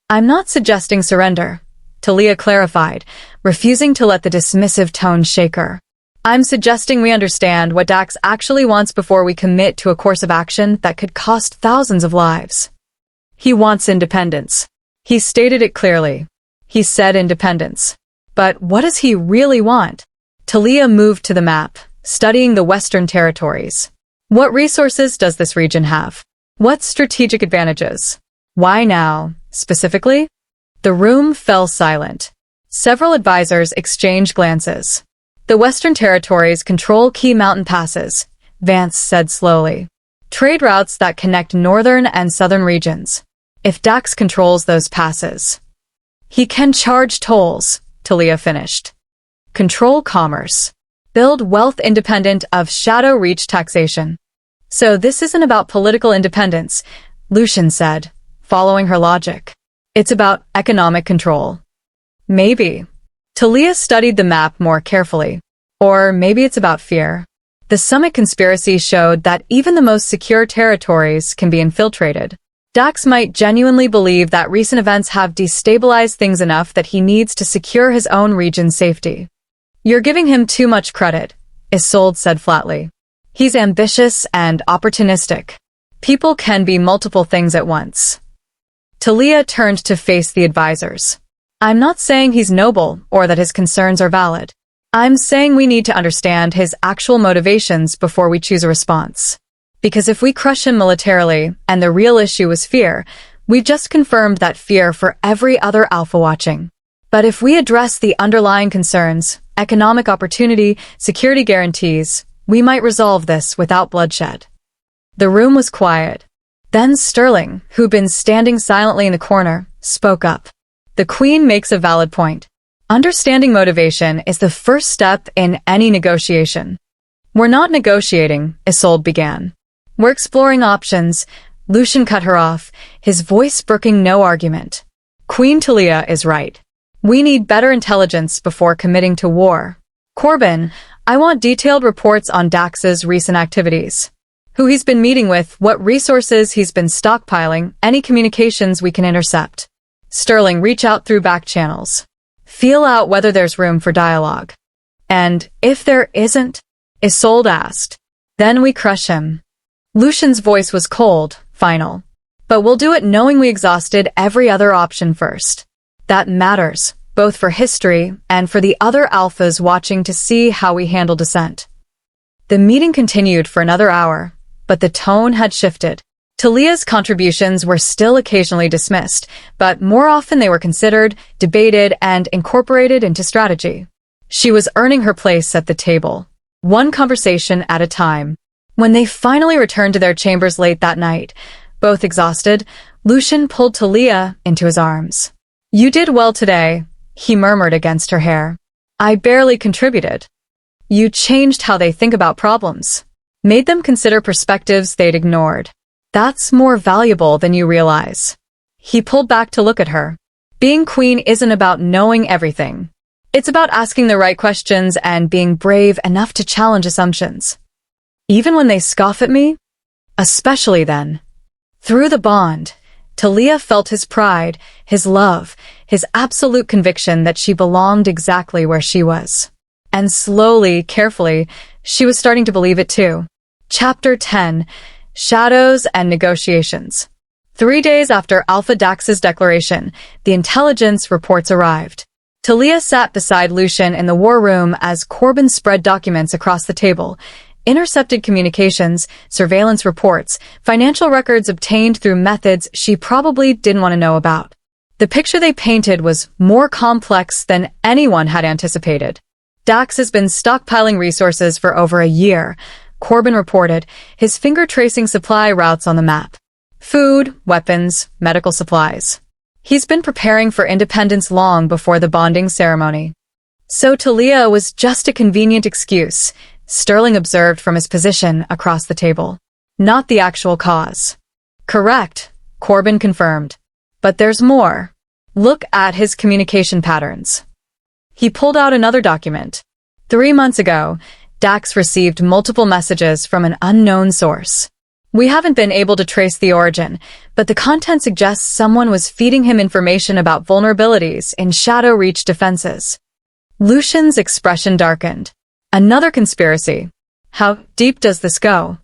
I'm not suggesting surrender, Thalia clarified, refusing to let the dismissive tone shake her. I'm suggesting we understand what Dax actually wants before we commit to a course of action that could cost thousands of lives. He wants independence. He stated it clearly. He said independence. But what does he really want? Thalia moved to the map, studying the Western territories. What resources does this region have? What strategic advantages? Why now, specifically? The room fell silent. Several advisors exchanged glances. The Western territories control key mountain passes, Vance said slowly. Trade routes that connect northern and southern regions. If Dax controls those passes, he can charge tolls, Thalia finished. Control commerce. Build wealth independent of Shadow Reach taxation. So this isn't about political independence, Lucian said, following her logic. It's about economic control. Maybe. Thalia studied the map more carefully. Or maybe it's about fear. The summit conspiracy showed that even the most secure territories can be infiltrated. Dax might genuinely believe that recent events have destabilized things enough that he needs to secure his own region's safety. You're giving him too much credit, Isolde said flatly. He's ambitious and opportunistic. People can be multiple things at once. Thalia turned to face the advisors. I'm not saying he's noble or that his concerns are valid. I'm saying we need to understand his actual motivations before we choose a response. Because if we crush him militarily and the real issue is fear, we've just confirmed that fear for every other alpha watching. But if we address the underlying concerns, economic opportunity, security guarantees, we might resolve this without bloodshed. The room was quiet. Then Sterling, who'd been standing silently in the corner, spoke up. The Queen makes a valid point. Understanding motivation is the first step in any negotiation. We're not negotiating, Isolde began. We're exploring options. Lucian cut her off, his voice brooking no argument. Queen Thalia is right. We need better intelligence before committing to war. Corbin, I want detailed reports on Dax's recent activities. Who he's been meeting with, what resources he's been stockpiling, any communications we can intercept. Sterling, reach out through back channels. Feel out whether there's room for dialogue. And if there isn't, Isolde asked, then we crush him. Lucian's voice was cold, final. But we'll do it knowing we exhausted every other option first. That matters, both for history and for the other alphas watching to see how we handle dissent. The meeting continued for another hour, but the tone had shifted. Thalia's contributions were still occasionally dismissed, but more often they were considered, debated, and incorporated into strategy. She was earning her place at the table, one conversation at a time. When they finally returned to their chambers late that night, both exhausted, Lucian pulled Thalia into his arms. "You did well today," he murmured against her hair. "I barely contributed. You changed how they think about problems, made them consider perspectives they'd ignored. That's more valuable than you realize." He pulled back to look at her. Being queen isn't about knowing everything. It's about asking the right questions and being brave enough to challenge assumptions. Even when they scoff at me? Especially then. Through the bond, Thalia felt his pride, his love, his absolute conviction that she belonged exactly where she was. And slowly, carefully, she was starting to believe it too. Chapter 10. Shadows and Negotiations. 3 days after Alpha Dax's declaration, the intelligence reports arrived. Thalia sat beside Lucian in the war room as Corbin spread documents across the table. Intercepted communications, surveillance reports, financial records obtained through methods she probably didn't want to know about. The picture they painted was more complex than anyone had anticipated. Dax has been stockpiling resources for over a year, Corbin reported, his finger tracing supply routes on the map. Food, weapons, medical supplies. He's been preparing for independence long before the bonding ceremony. So Thalia was just a convenient excuse, Sterling observed from his position across the table. Not the actual cause. Correct, Corbin confirmed. But there's more. Look at his communication patterns. He pulled out another document. 3 months ago, Dax received multiple messages from an unknown source. We haven't been able to trace the origin, but the content suggests someone was feeding him information about vulnerabilities in Shadow Reach defenses. Lucian's expression darkened. Another conspiracy. How deep does this go?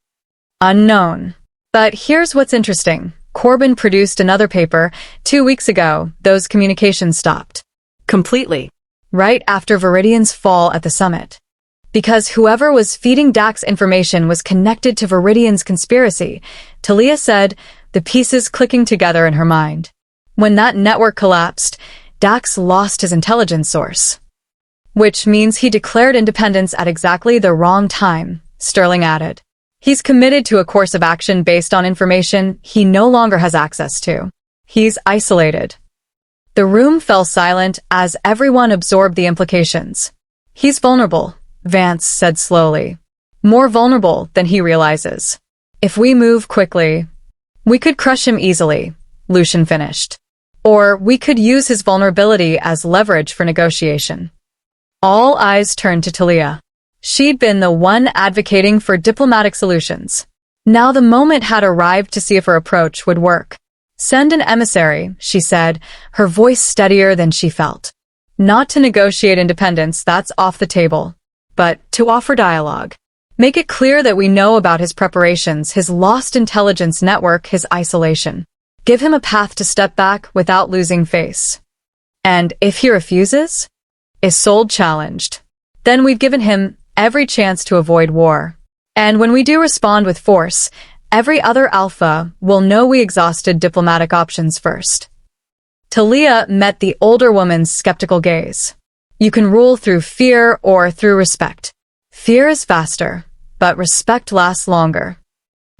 Unknown. But here's what's interesting. Corbin produced another paper 2 weeks ago. Those communications stopped. Completely. Right after Viridian's fall at the summit. Because whoever was feeding Dax information was connected to Viridian's conspiracy, Thalia said, the pieces clicking together in her mind. When that network collapsed, Dax lost his intelligence source. Which means he declared independence at exactly the wrong time, Sterling added. He's committed to a course of action based on information he no longer has access to. He's isolated. The room fell silent as everyone absorbed the implications. He's vulnerable, Vance said slowly. More vulnerable than he realizes. If we move quickly, we could crush him easily, Lucian finished. Or we could use his vulnerability as leverage for negotiation. All eyes turned to Thalia. She'd been the one advocating for diplomatic solutions. Now the moment had arrived to see if her approach would work. Send an emissary, she said, her voice steadier than she felt. Not to negotiate independence, that's off the table. But to offer dialogue. Make it clear that we know about his preparations, his lost intelligence network, his isolation. Give him a path to step back without losing face. And if he refuses? Isolde challenged. Then we've given him every chance to avoid war. And when we do respond with force, every other alpha will know we exhausted diplomatic options first. Thalia met the older woman's skeptical gaze. You can rule through fear or through respect. Fear is faster, but respect lasts longer.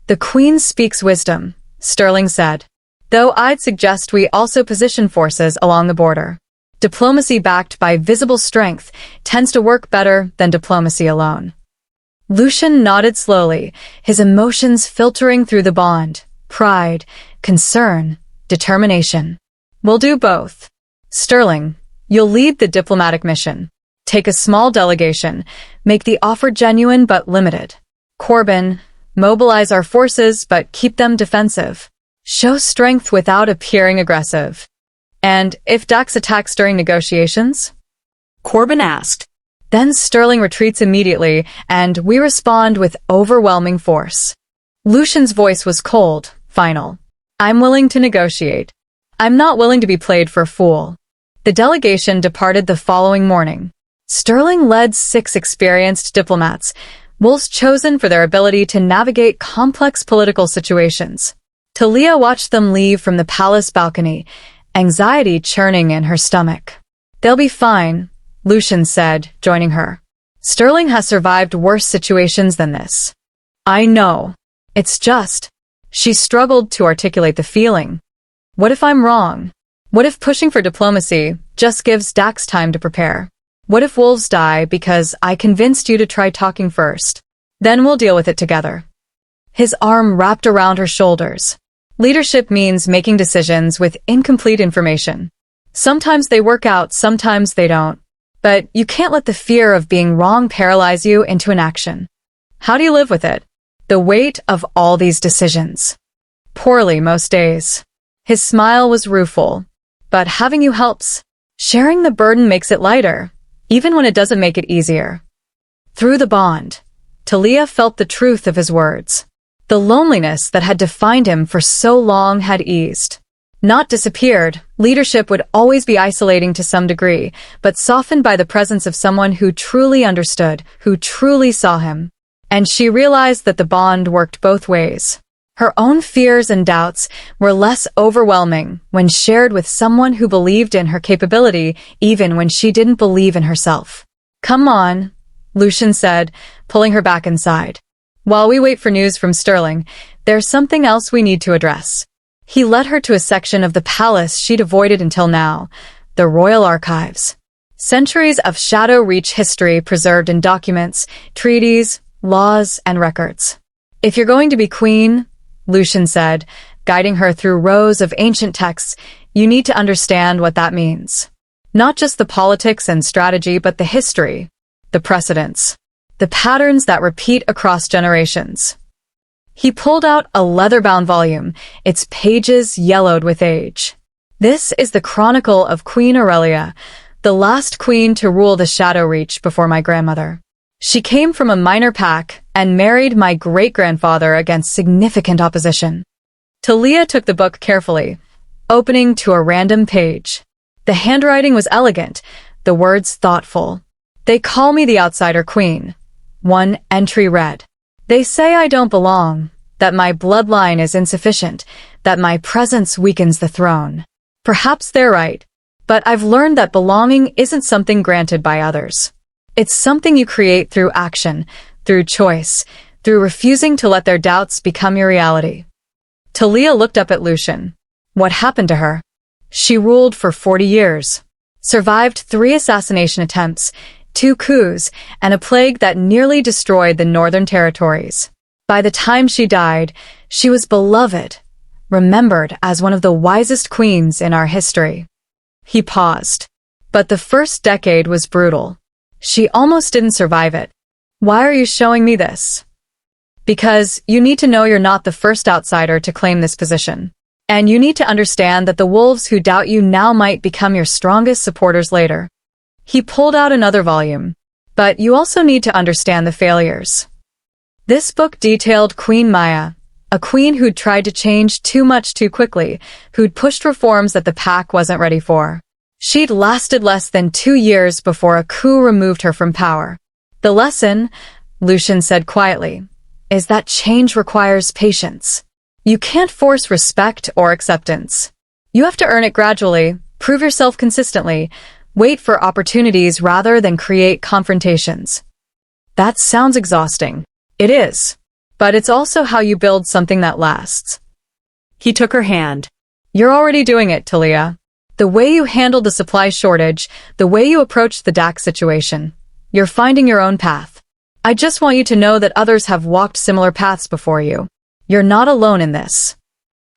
The Queen speaks wisdom, Sterling said. Though I'd suggest we also position forces along the border. Diplomacy backed by visible strength tends to work better than diplomacy alone. Lucian nodded slowly, his emotions filtering through the bond. Pride, concern, determination. We'll do both. Sterling, you'll lead the diplomatic mission. Take a small delegation, make the offer genuine but limited. Corbin, mobilize our forces but keep them defensive. Show strength without appearing aggressive. And if Dax attacks during negotiations? Corbin asked. Then Sterling retreats immediately, and we respond with overwhelming force. Lucian's voice was cold, final. I'm willing to negotiate. I'm not willing to be played for a fool. The delegation departed the following morning. Sterling led 6 experienced diplomats, wolves chosen for their ability to navigate complex political situations. Thalia watched them leave from the palace balcony, anxiety churning in her stomach. "They'll be fine," Lucian said, joining her. "Sterling has survived worse situations than this." "I know. It's just..." She struggled to articulate the feeling. "What if I'm wrong? What if pushing for diplomacy just gives Dax time to prepare? What if wolves die because I convinced you to try talking first? Then we'll deal with it together." His arm wrapped around her shoulders. Leadership means making decisions with incomplete information. Sometimes they work out, sometimes they don't. But you can't let the fear of being wrong paralyze you into inaction. How do you live with it? The weight of all these decisions. Poorly most days. His smile was rueful. "But having you helps. Sharing the burden makes it lighter, even when it doesn't make it easier." Through the bond, Thalia felt the truth of his words. The loneliness that had defined him for so long had eased. Not disappeared. Leadership would always be isolating to some degree, but softened by the presence of someone who truly understood, who truly saw him. And she realized that the bond worked both ways. Her own fears and doubts were less overwhelming when shared with someone who believed in her capability even when she didn't believe in herself. "Come on," Lucian said, pulling her back inside. "While we wait for news from Sterling, there's something else we need to address." He led her to a section of the palace she'd avoided until now, the royal archives. Centuries of Shadow Reach history preserved in documents, treaties, laws, and records. "If you're going to be queen," Lucian said, guiding her through rows of ancient texts, "you need to understand what that means. Not just the politics and strategy, but the history, the precedents, the patterns that repeat across generations." He pulled out a leather-bound volume, its pages yellowed with age. "This is the chronicle of Queen Aurelia, the last queen to rule the Shadow Reach before my grandmother. She came from a minor pack and married my great-grandfather against significant opposition." Thalia took the book carefully, opening to a random page. The handwriting was elegant, the words thoughtful. "They call me the outsider queen," one entry read. "They say I don't belong, that my bloodline is insufficient, that my presence weakens the throne. Perhaps they're right, but I've learned that belonging isn't something granted by others. It's something you create through action, through choice, through refusing to let their doubts become your reality." Thalia looked up at Lucian. What happened to her? She ruled for 40 years, survived 3 assassination attempts, 2 coups, and a plague that nearly destroyed the northern territories. By the time she died, she was beloved, remembered as one of the wisest queens in our history. He paused. But the first decade was brutal. She almost didn't survive it. "Why are you showing me this?" "Because you need to know you're not the first outsider to claim this position. And you need to understand that the wolves who doubt you now might become your strongest supporters later." He pulled out another volume. "But you also need to understand the failures." This book detailed Queen Maya, a queen who'd tried to change too much too quickly, who'd pushed reforms that the pack wasn't ready for. She'd lasted less than 2 years before a coup removed her from power. "The lesson," Lucian said quietly, "is that change requires patience. You can't force respect or acceptance. You have to earn it gradually, prove yourself consistently, wait for opportunities rather than create confrontations." That sounds exhausting. It is. But it's also how you build something that lasts. He took her hand. "You're already doing it, Thalia. The way you handled the supply shortage, the way you approached the Dax situation. You're finding your own path. I just want you to know that others have walked similar paths before you. You're not alone in this."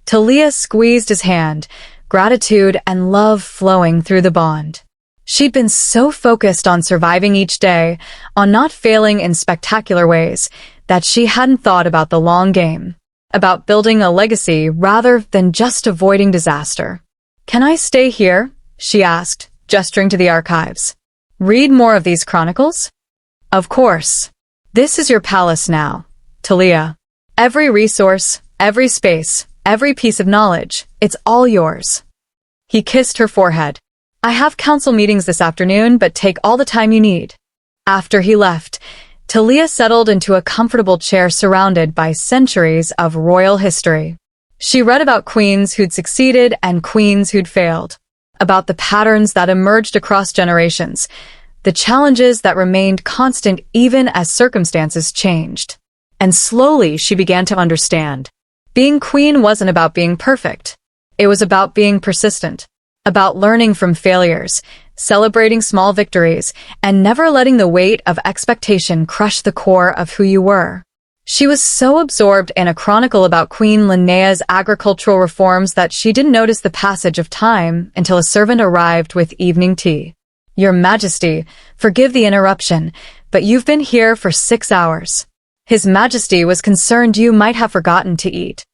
Thalia squeezed his hand, gratitude and love flowing through the bond. She'd been so focused on surviving each day, on not failing in spectacular ways, that she hadn't thought about the long game, about building a legacy rather than just avoiding disaster. "Can I stay here?" she asked, gesturing to the archives. "Read more of these chronicles?" "Of course. This is your palace now, Thalia. Every resource, every space, every piece of knowledge, it's all yours." He kissed her forehead. I have council meetings this afternoon, but take all the time you need. After he left, Thalia settled into a comfortable chair surrounded by centuries of royal history. She read about queens who'd succeeded and queens who'd failed, about the patterns that emerged across generations, the challenges that remained constant even as circumstances changed. And slowly she began to understand. Being queen wasn't about being perfect. It was about being persistent, about learning from failures, celebrating small victories, and never letting the weight of expectation crush the core of who you were. She was so absorbed in a chronicle about Queen Linnea's agricultural reforms that she didn't notice the passage of time until a servant arrived with evening tea. Your Majesty, forgive the interruption, but you've been here for 6 hours. His Majesty was concerned you might have forgotten to eat.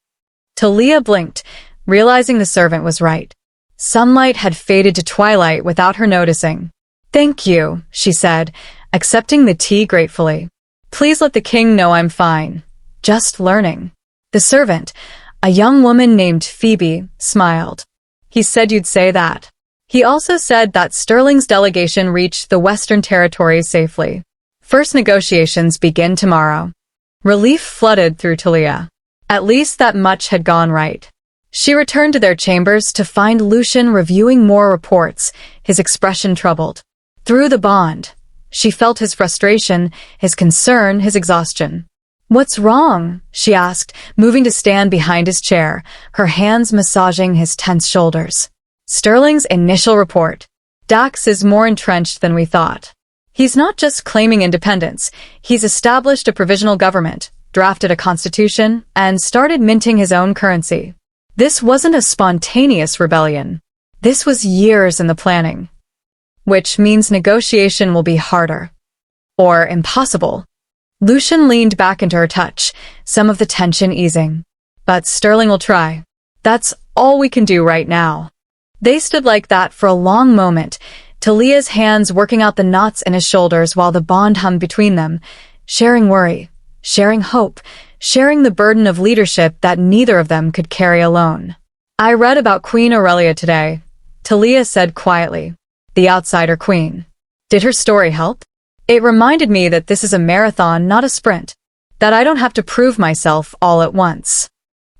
Thalia blinked, realizing the servant was right. Sunlight had faded to twilight without her noticing. Thank you, she said, accepting the tea gratefully. Please let the king know I'm fine. Just learning. The servant, a young woman named Phoebe, smiled. He said you'd say that. He also said that Sterling's delegation reached the Western Territories safely. First negotiations begin tomorrow. Relief flooded through Thalia. At least that much had gone right. She returned to their chambers to find Lucian reviewing more reports, his expression troubled. Through the bond, she felt his frustration, his concern, his exhaustion. What's wrong? She asked, moving to stand behind his chair, her hands massaging his tense shoulders. Sterling's initial report. Dax is more entrenched than we thought. He's not just claiming independence, he's established a provisional government, drafted a constitution, and started minting his own currency. This wasn't a spontaneous rebellion. This was years in the planning. Which means negotiation will be harder. Or impossible. Lucian leaned back into her touch, some of the tension easing. But Sterling will try. That's all we can do right now. They stood like that for a long moment, Thalia's hands working out the knots in his shoulders while the bond hummed between them, sharing worry, sharing hope, sharing the burden of leadership that neither of them could carry alone. I read about Queen Aurelia today, Thalia said quietly. The outsider queen. Did her story help? It reminded me that this is a marathon, not a sprint. That I don't have to prove myself all at once.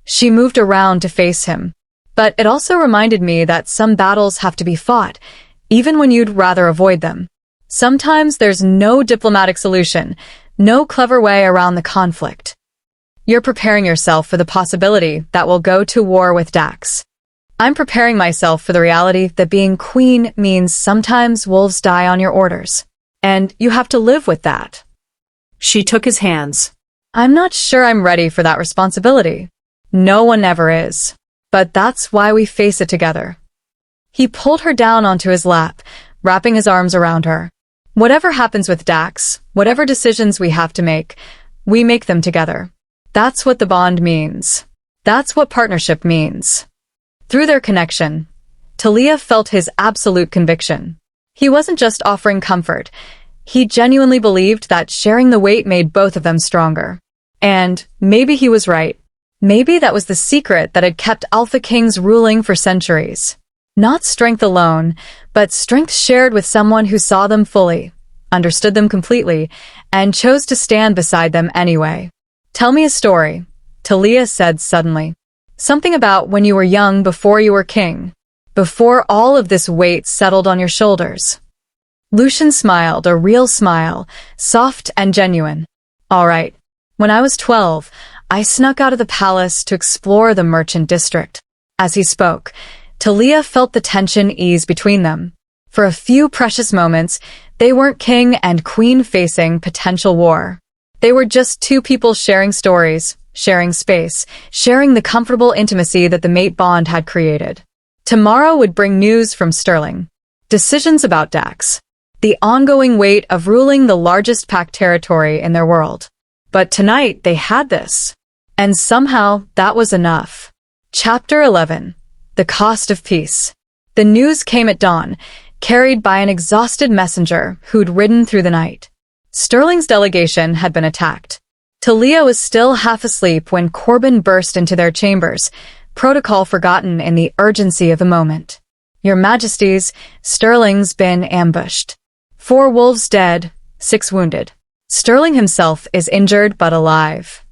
She moved around to face him. But it also reminded me that some battles have to be fought, even when you'd rather avoid them. Sometimes there's no diplomatic solution, no clever way around the conflict. You're preparing yourself for the possibility that we'll go to war with Dax. I'm preparing myself for the reality that being queen means sometimes wolves die on your orders. And you have to live with that. She took his hands. I'm not sure I'm ready for that responsibility. No one ever is. But that's why we face it together. He pulled her down onto his lap, wrapping his arms around her. Whatever happens with Dax, whatever decisions we have to make, we make them together. That's what the bond means. That's what partnership means. Through their connection, Thalia felt his absolute conviction. He wasn't just offering comfort. He genuinely believed that sharing the weight made both of them stronger. And maybe he was right. Maybe that was the secret that had kept Alpha Kings ruling for centuries. Not strength alone, but strength shared with someone who saw them fully, understood them completely, and chose to stand beside them anyway. Tell me a story, Thalia said suddenly. Something about when you were young before you were king, before all of this weight settled on your shoulders. Lucian smiled, a real smile, soft and genuine. All right. When I was 12, I snuck out of the palace to explore the merchant district. As he spoke, Thalia felt the tension ease between them. For a few precious moments, they weren't king and queen facing potential war. They were just two people sharing stories, sharing space, sharing the comfortable intimacy that the mate bond had created. Tomorrow would bring news from Sterling. Decisions about Dax. The ongoing weight of ruling the largest packed territory in their world. But tonight they had this. And somehow that was enough. Chapter 11. The Cost of Peace. The news came at dawn, carried by an exhausted messenger who'd ridden through the night. Sterling's delegation had been attacked. Thalia was still half asleep when Corbin burst into their chambers, protocol forgotten in the urgency of the moment. Your Majesties, Sterling's been ambushed. 4 wolves dead, 6 wounded. Sterling himself is injured but alive.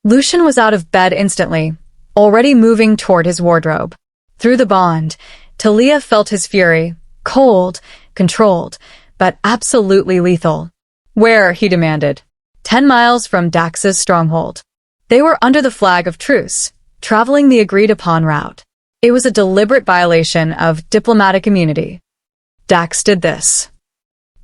Lucian was out of bed instantly, already moving toward his wardrobe. Through the bond, Thalia felt his fury, cold, controlled, but absolutely lethal. Where, he demanded. 10 miles from Dax's stronghold. They were under the flag of truce, traveling the agreed-upon route. It was a deliberate violation of diplomatic immunity. Dax did this.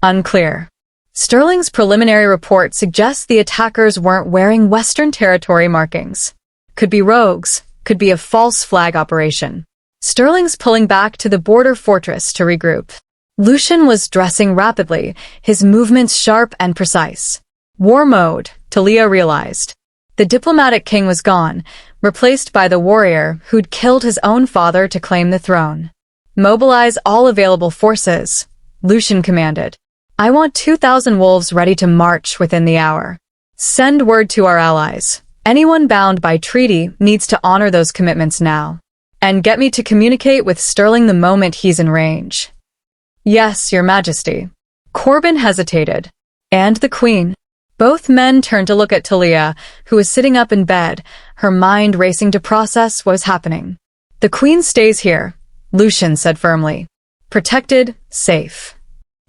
Unclear. Sterling's preliminary report suggests the attackers weren't wearing Western territory markings. Could be rogues, could be a false flag operation. Sterling's pulling back to the border fortress to regroup. Lucian was dressing rapidly, his movements sharp and precise. War mode, Thalia realized. The diplomatic king was gone, replaced by the warrior who'd killed his own father to claim the throne. Mobilize all available forces, Lucian commanded. I want 2,000 wolves ready to march within the hour. Send word to our allies. Anyone bound by treaty needs to honor those commitments now. And get me to communicate with Sterling the moment he's in range. Yes, Your Majesty. Corbin hesitated. And the Queen. Both men turned to look at Thalia, who was sitting up in bed, her mind racing to process what was happening. The Queen stays here, Lucian said firmly. Protected, safe.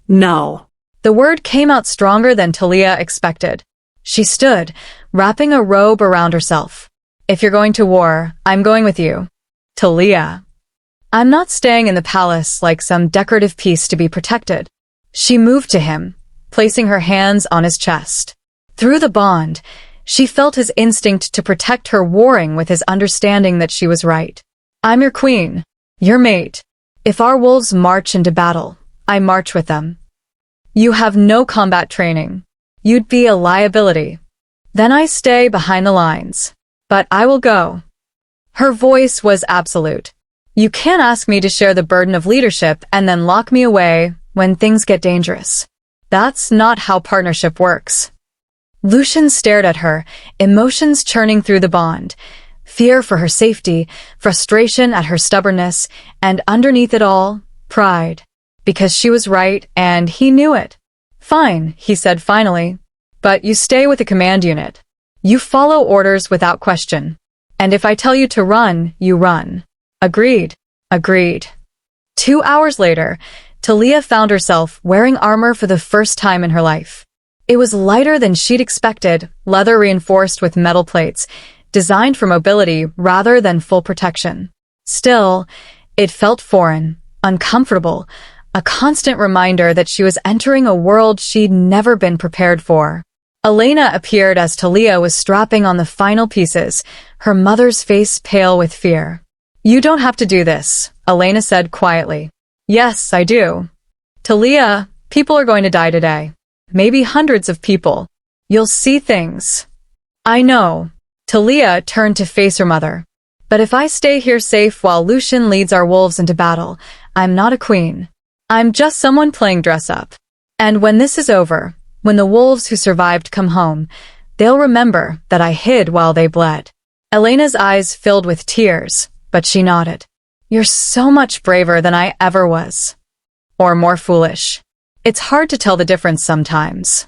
No. The word came out stronger than Thalia expected. She stood, wrapping a robe around herself. If you're going to war, I'm going with you. Thalia. I'm not staying in the palace like some decorative piece to be protected. She moved to him, placing her hands on his chest. Through the bond, she felt his instinct to protect her warring with his understanding that she was right. I'm your queen, your mate. If our wolves march into battle, I march with them. You have no combat training. You'd be a liability. Then I stay behind the lines. But I will go. Her voice was absolute. You can't ask me to share the burden of leadership and then lock me away when things get dangerous. That's not how partnership works. Lucian stared at her, emotions churning through the bond. Fear for her safety, frustration at her stubbornness, and underneath it all, pride. Because she was right, and he knew it. Fine, he said finally. But you stay with the command unit. You follow orders without question. And if I tell you to run, you run. Agreed. Agreed. 2 hours later, Thalia found herself wearing armor for the first time in her life. It was lighter than she'd expected, leather reinforced with metal plates, designed for mobility rather than full protection. Still, it felt foreign, uncomfortable, a constant reminder that she was entering a world she'd never been prepared for. Elena appeared as Thalia was strapping on the final pieces, her mother's face pale with fear. You don't have to do this, Elena said quietly. Yes, I do. Thalia, people are going to die today. Maybe hundreds of people. You'll see things. I know. Thalia turned to face her mother. But if I stay here safe while Lucian leads our wolves into battle, I'm not a queen. I'm just someone playing dress-up. And when this is over, when the wolves who survived come home, they'll remember that I hid while they bled. Elena's eyes filled with tears, but she nodded. You're so much braver than I ever was. Or more foolish. It's hard to tell the difference sometimes.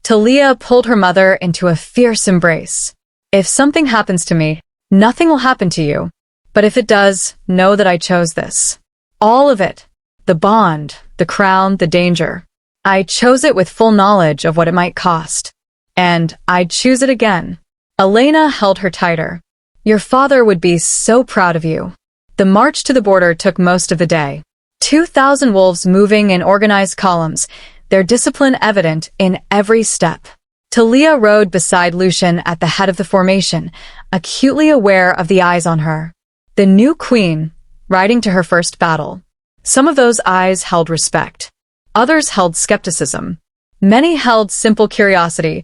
Thalia pulled her mother into a fierce embrace. If something happens to me, nothing will happen to you. But if it does, know that I chose this. All of it. The bond, the crown, the danger. I chose it with full knowledge of what it might cost. And I'd choose it again. Elena held her tighter. Your father would be so proud of you. The march to the border took most of the day. 2,000 wolves moving in organized columns, their discipline evident in every step. Thalia rode beside Lucian at the head of the formation, acutely aware of the eyes on her. The new queen, riding to her first battle. Some of those eyes held respect. Others held skepticism. Many held simple curiosity,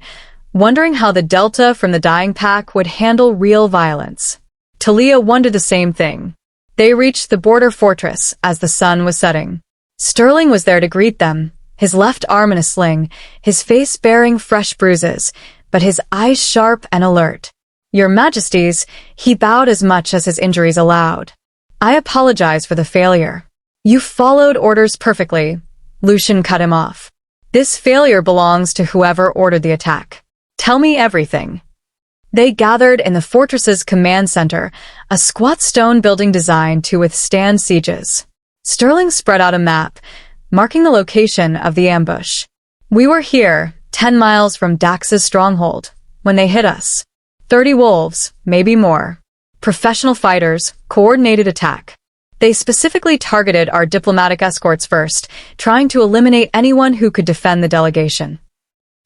wondering how the Delta from the dying pack would handle real violence. Thalia wondered the same thing. They reached the border fortress as the sun was setting. Sterling was there to greet them, his left arm in a sling, his face bearing fresh bruises, but his eyes sharp and alert. Your Majesties, he bowed as much as his injuries allowed. I apologize for the failure. You followed orders perfectly. Lucian cut him off. This failure belongs to whoever ordered the attack. Tell me everything. They gathered in the fortress's command center, a squat stone building designed to withstand sieges. Sterling spread out a map, marking the location of the ambush. We were here, 10 miles from Dax's stronghold, when they hit us. 30 wolves, maybe more. Professional fighters, coordinated attack. They specifically targeted our diplomatic escorts first, trying to eliminate anyone who could defend the delegation.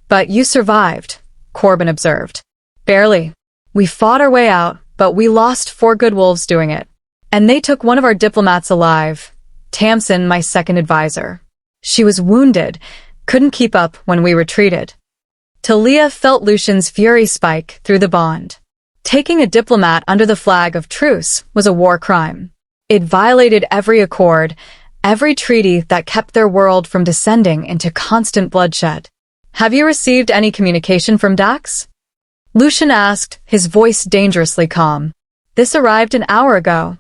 But you survived, Corbin observed. Barely. We fought our way out, but we lost 4 good wolves doing it. And they took one of our diplomats alive, Tamsin, my second advisor. She was wounded, couldn't keep up when we retreated. Thalia felt Lucian's fury spike through the bond. Taking a diplomat under the flag of truce was a war crime. It violated every accord, every treaty that kept their world from descending into constant bloodshed. Have you received any communication from Dax? Lucian asked, his voice dangerously calm. This arrived an hour ago.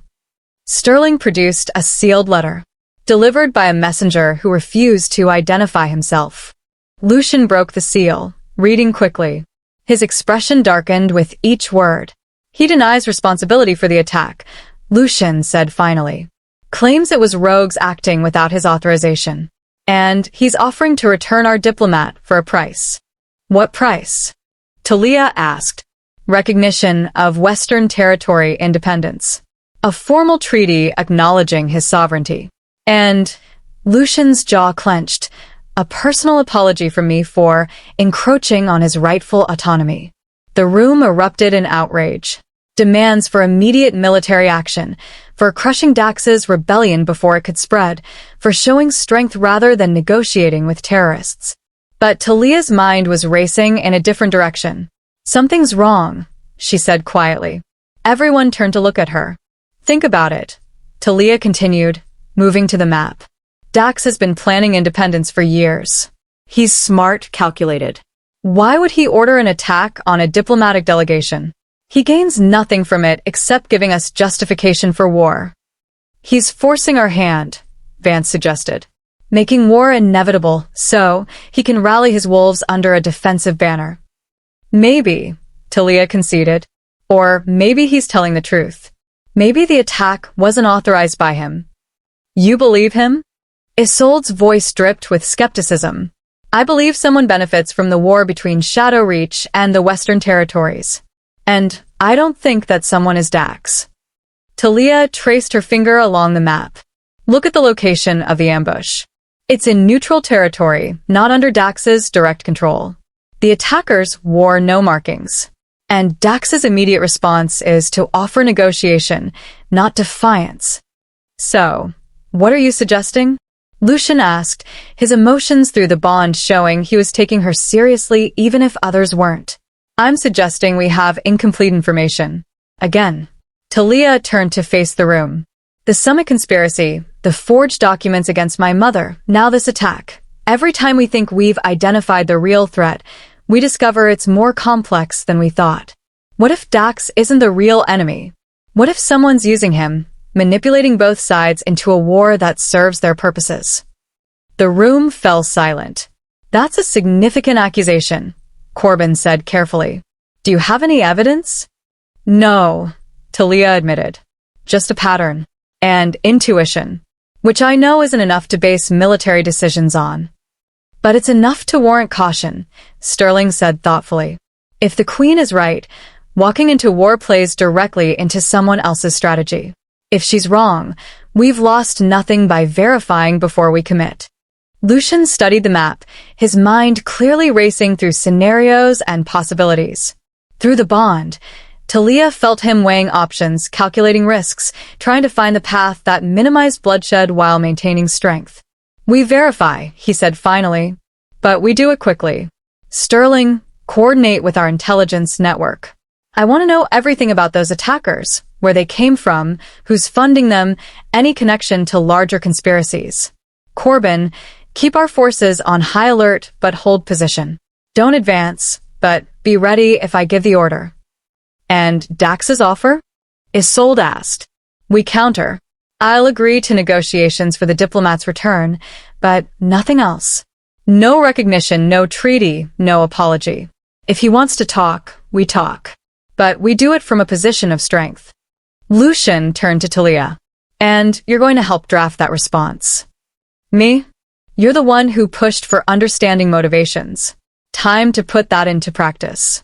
Sterling produced a sealed letter, delivered by a messenger who refused to identify himself. Lucian broke the seal, reading quickly. His expression darkened with each word. He denies responsibility for the attack, Lucian said finally. Claims it was rogues acting without his authorization. And he's offering to return our diplomat for a price. What price? Thalia asked. Recognition of Western Territory independence. A formal treaty acknowledging his sovereignty. And Lucian's jaw clenched. A personal apology from me for encroaching on his rightful autonomy. The room erupted in outrage. Demands for immediate military action, for crushing Dax's rebellion before it could spread, for showing strength rather than negotiating with terrorists. But Thalia's mind was racing in a different direction. Something's wrong, she said quietly. Everyone turned to look at her. Think about it, Thalia continued, moving to the map. Dax has been planning independence for years. He's smart, calculated. Why would he order an attack on a diplomatic delegation? He gains nothing from it except giving us justification for war. He's forcing our hand, Vance suggested, making war inevitable so he can rally his wolves under a defensive banner. Maybe, Thalia conceded, or maybe he's telling the truth. Maybe the attack wasn't authorized by him. You believe him? Isolde's voice dripped with skepticism. I believe someone benefits from the war between Shadow Reach and the Western Territories. And I don't think that someone is Dax. Thalia traced her finger along the map. Look at the location of the ambush. It's in neutral territory, not under Dax's direct control. The attackers wore no markings. And Dax's immediate response is to offer negotiation, not defiance. So, what are you suggesting? Lucian asked, his emotions through the bond showing he was taking her seriously even if others weren't. I'm suggesting we have incomplete information. Again. Thalia turned to face the room. The summit conspiracy, the forged documents against my mother, now this attack. Every time we think we've identified the real threat, we discover it's more complex than we thought. What if Dax isn't the real enemy? What if someone's using him, manipulating both sides into a war that serves their purposes? The room fell silent. That's a significant accusation, Corbin said carefully. Do you have any evidence? No, Thalia admitted. Just a pattern. And intuition. Which I know isn't enough to base military decisions on. But it's enough to warrant caution, Sterling said thoughtfully. If the Queen is right, walking into war plays directly into someone else's strategy. If she's wrong, we've lost nothing by verifying before we commit. Lucian studied the map, his mind clearly racing through scenarios and possibilities. Through the bond, Thalia felt him weighing options, calculating risks, trying to find the path that minimized bloodshed while maintaining strength. We verify, he said finally, but we do it quickly. Sterling, coordinate with our intelligence network. I want to know everything about those attackers, where they came from, who's funding them, any connection to larger conspiracies. Corbin, keep our forces on high alert but hold position. Don't advance, but be ready if I give the order. And Dax's offer? Isolde asked. We counter. I'll agree to negotiations for the diplomat's return, but nothing else. No recognition, no treaty, no apology. If he wants to talk, we talk. But we do it from a position of strength. Lucian turned to Thalia. And you're going to help draft that response. Me? You're the one who pushed for understanding motivations. Time to put that into practice.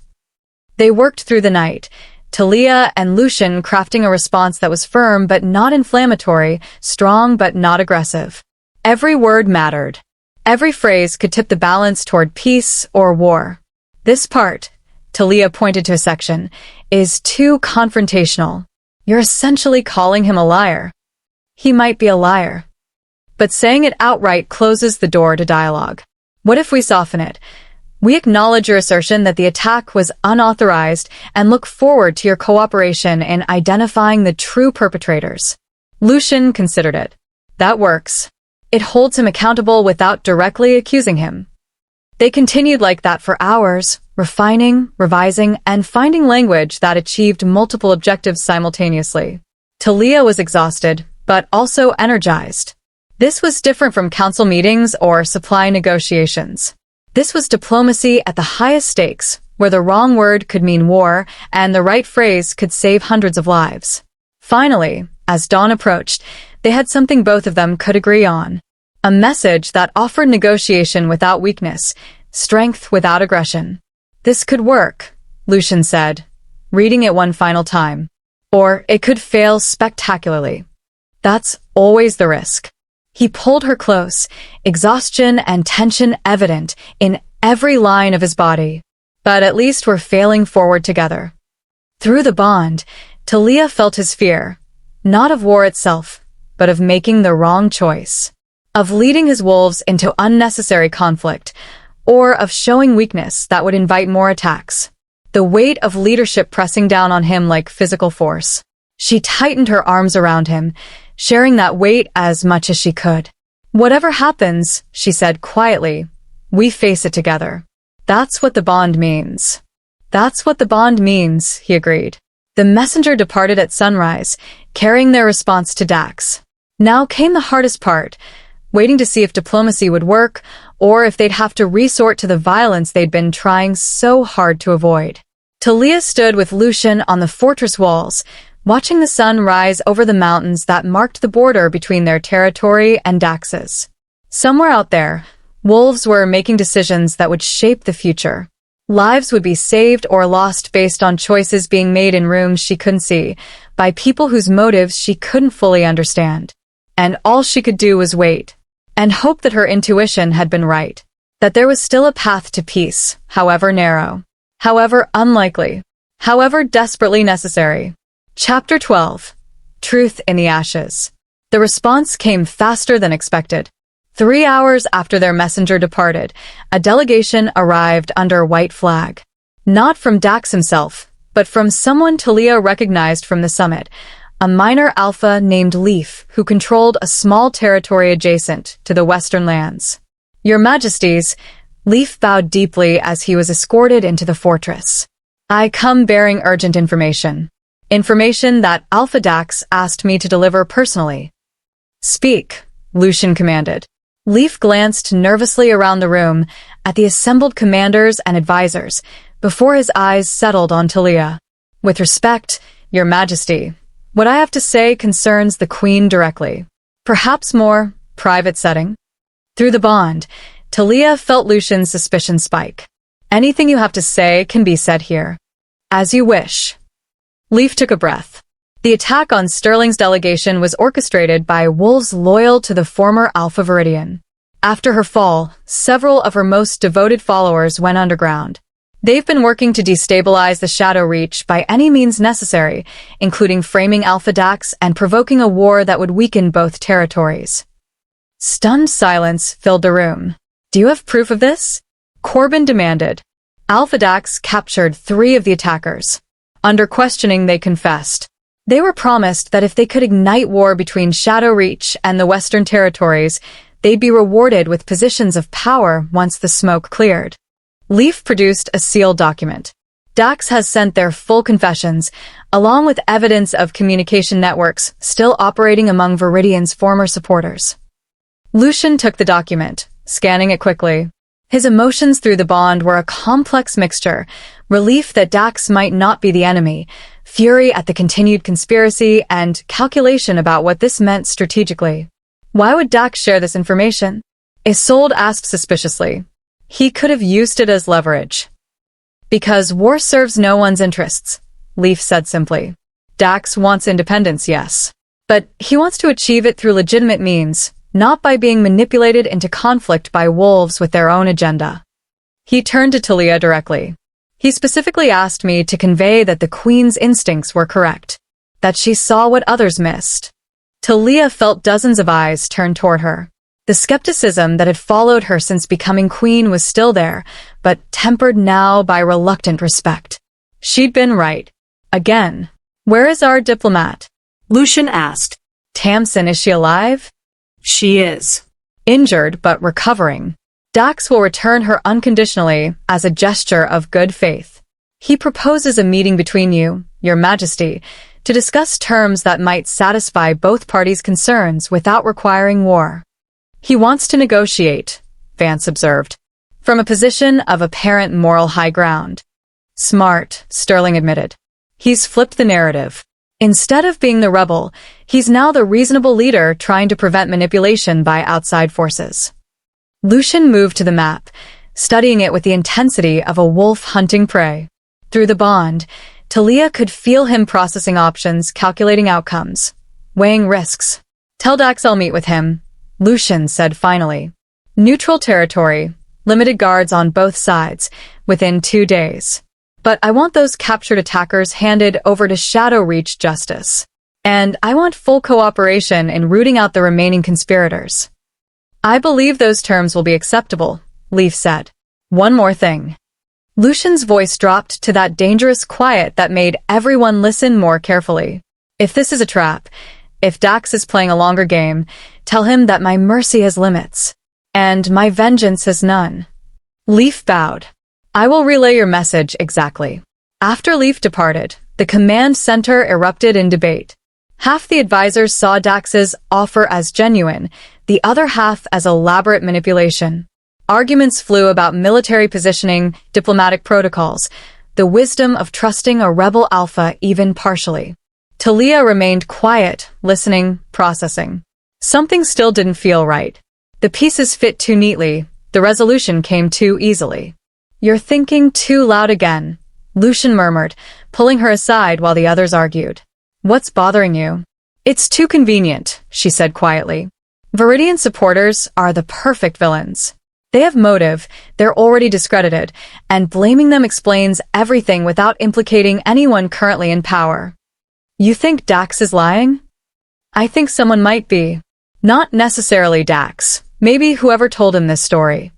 They worked through the night, Thalia and Lucian crafting a response that was firm but not inflammatory, strong but not aggressive. Every word mattered. Every phrase could tip the balance toward peace or war. This part, Thalia pointed to a section, is too confrontational. You're essentially calling him a liar. He might be a liar. But saying it outright closes the door to dialogue. What if we soften it? We acknowledge your assertion that the attack was unauthorized and look forward to your cooperation in identifying the true perpetrators. Lucian considered it. That works. It holds him accountable without directly accusing him. They continued like that for hours, refining, revising, and finding language that achieved multiple objectives simultaneously. Thalia was exhausted, but also energized. This was different from council meetings or supply negotiations. This was diplomacy at the highest stakes, where the wrong word could mean war and the right phrase could save hundreds of lives. Finally, as dawn approached, they had something both of them could agree on. A message that offered negotiation without weakness, strength without aggression. This could work, Lucian said, reading it one final time. Or it could fail spectacularly. That's always the risk. He pulled her close, exhaustion and tension evident in every line of his body. But at least we're failing forward together. Through the bond, Thalia felt his fear, not of war itself, but of making the wrong choice. Of leading his wolves into unnecessary conflict, or of showing weakness that would invite more attacks. The weight of leadership pressing down on him like physical force. She tightened her arms around him, sharing that weight as much as she could. Whatever happens, she said quietly, we face it together. That's what the bond means. That's what the bond means, he agreed. The messenger departed at sunrise, carrying their response to Dax. Now came the hardest part, waiting to see if diplomacy would work, or if they'd have to resort to the violence they'd been trying so hard to avoid. Thalia stood with Lucian on the fortress walls, watching the sun rise over the mountains that marked the border between their territory and Dax's. Somewhere out there, wolves were making decisions that would shape the future. Lives would be saved or lost based on choices being made in rooms she couldn't see, by people whose motives she couldn't fully understand. And all she could do was wait, and hope that her intuition had been right, that there was still a path to peace, however narrow, however unlikely, however desperately necessary. Chapter 12. Truth in the Ashes. The response came faster than expected. 3 hours after their messenger departed, a delegation arrived under a white flag. Not from Dax himself, but from someone Thalia recognized from the summit, a minor alpha named Leaf who controlled a small territory adjacent to the Western lands. Your Majesties, Leaf bowed deeply as he was escorted into the fortress. I come bearing urgent information. Information that Alpha Dax asked me to deliver personally. Speak, Lucian commanded. Leaf glanced nervously around the room at the assembled commanders and advisors before his eyes settled on Thalia. With respect, Your Majesty, what I have to say concerns the Queen directly. Perhaps more private setting? Through the bond, Thalia felt Lucian's suspicion spike. Anything you have to say can be said here. As you wish. Leaf took a breath. The attack on Sterling's delegation was orchestrated by wolves loyal to the former Alpha Viridian. After her fall, several of her most devoted followers went underground. They've been working to destabilize the Shadow Reach by any means necessary, including framing Alpha Dax and provoking a war that would weaken both territories. Stunned silence filled the room. Do you have proof of this? Corbin demanded. Alpha Dax captured 3 of the attackers. Under questioning, they confessed. They were promised that if they could ignite war between Shadow Reach and the Western Territories, they'd be rewarded with positions of power once the smoke cleared. Leaf produced a sealed document. Dax has sent their full confessions, along with evidence of communication networks still operating among Viridian's former supporters. Lucian took the document, scanning it quickly. His emotions through the bond were a complex mixture: relief that Dax might not be the enemy, fury at the continued conspiracy, and calculation about what this meant strategically. Why would Dax share this information? Isolde asked suspiciously. He could have used it as leverage. Because war serves no one's interests, Leaf said simply. Dax wants independence, yes. But he wants to achieve it through legitimate means, not by being manipulated into conflict by wolves with their own agenda. He turned to Thalia directly. He specifically asked me to convey that the Queen's instincts were correct, that she saw what others missed. Thalia felt dozens of eyes turned toward her. The skepticism that had followed her since becoming queen was still there, but tempered now by reluctant respect. She'd been right. Again. Where is our diplomat? Lucian asked. Tamsin, is she alive? She is. Injured, but recovering. Dax will return her unconditionally as a gesture of good faith. He proposes a meeting between you, Your Majesty, to discuss terms that might satisfy both parties' concerns without requiring war. He wants to negotiate, Vance observed, from a position of apparent moral high ground. Smart, Sterling admitted. He's flipped the narrative. Instead of being the rebel, he's now the reasonable leader trying to prevent manipulation by outside forces. Lucian moved to the map, studying it with the intensity of a wolf hunting prey. Through the bond, Thalia could feel him processing options, calculating outcomes, weighing risks. Tell Dax I'll meet with him, Lucian said finally. Neutral territory, limited guards on both sides, within 2 days. But I want those captured attackers handed over to Shadow Reach justice. And I want full cooperation in rooting out the remaining conspirators. I believe those terms will be acceptable, Leaf said. One more thing. Lucian's voice dropped to that dangerous quiet that made everyone listen more carefully. If this is a trap, if Dax is playing a longer game, tell him that my mercy has limits, and my vengeance has none. Leaf bowed. I will relay your message exactly. After Leaf departed, the command center erupted in debate. Half the advisors saw Dax's offer as genuine, the other half as elaborate manipulation. Arguments flew about military positioning, diplomatic protocols, the wisdom of trusting a rebel alpha even partially. Thalia remained quiet, listening, processing. Something still didn't feel right. The pieces fit too neatly, the resolution came too easily. You're thinking too loud again, Lucian murmured, pulling her aside while the others argued. What's bothering you? It's too convenient, she said quietly. Viridian supporters are the perfect villains. They have motive, they're already discredited, and blaming them explains everything without implicating anyone currently in power. You think Dax is lying? I think someone might be. Not necessarily Dax, maybe whoever told him this story.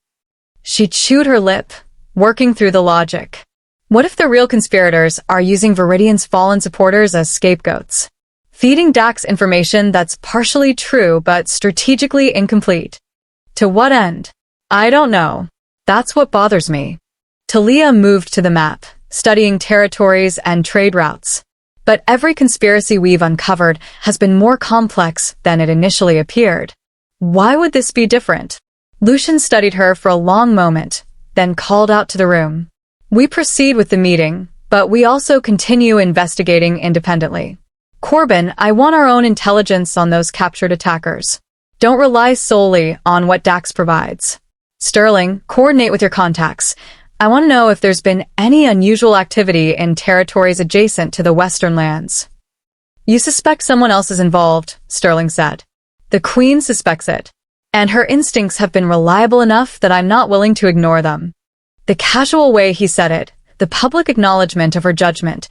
She chewed her lip, working through the logic. What if the real conspirators are using Viridian's fallen supporters as scapegoats? Feeding Dax information that's partially true but strategically incomplete. To what end? I don't know. That's what bothers me. Thalia moved to the map, studying territories and trade routes. But every conspiracy we've uncovered has been more complex than it initially appeared. Why would this be different? Lucian studied her for a long moment, then called out to the room. We proceed with the meeting, but we also continue investigating independently. Corbin, I want our own intelligence on those captured attackers. Don't rely solely on what Dax provides. Sterling, coordinate with your contacts. I want to know if there's been any unusual activity in territories adjacent to the Western lands. You suspect someone else is involved, Sterling said. The Queen suspects it, and her instincts have been reliable enough that I'm not willing to ignore them. The casual way he said it, the public acknowledgement of her judgment,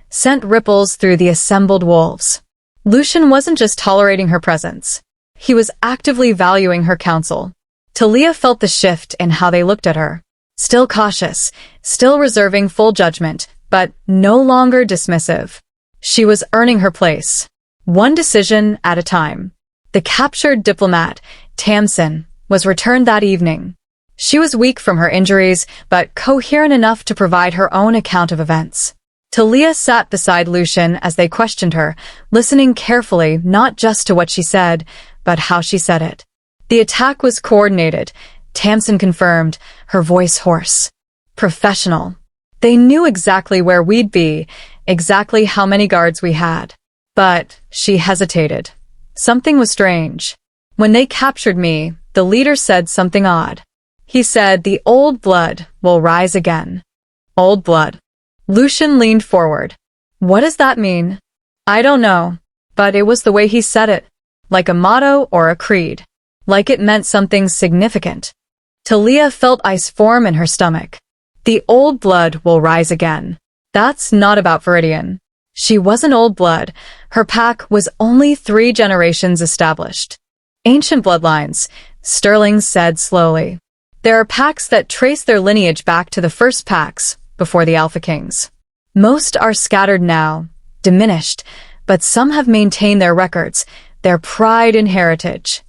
sent ripples through the assembled wolves. Lucian wasn't just tolerating her presence. He was actively valuing her counsel. Thalia felt the shift in how they looked at her. Still cautious, still reserving full judgment, but no longer dismissive. She was earning her place. One decision at a time. The captured diplomat, Tamsin, was returned that evening. She was weak from her injuries, but coherent enough to provide her own account of events. Thalia sat beside Lucian as they questioned her, listening carefully not just to what she said, but how she said it. The attack was coordinated, Tamsin confirmed, her voice hoarse. Professional. They knew exactly where we'd be, exactly how many guards we had. But she hesitated. Something was strange. When they captured me, the leader said something odd. He said the old blood will rise again. Old blood. Lucian leaned forward. What does that mean? I don't know, but it was the way he said it, like a motto or a creed, like it meant something significant. Thalia felt ice form in her stomach. The old blood will rise again. That's not about Viridian. She wasn't old blood. Her pack was only 3 generations established. Ancient bloodlines, Sterling said slowly. There are packs that trace their lineage back to the first packs, before the Alpha Kings. Most are scattered now, diminished, but some have maintained their records, their pride and heritage.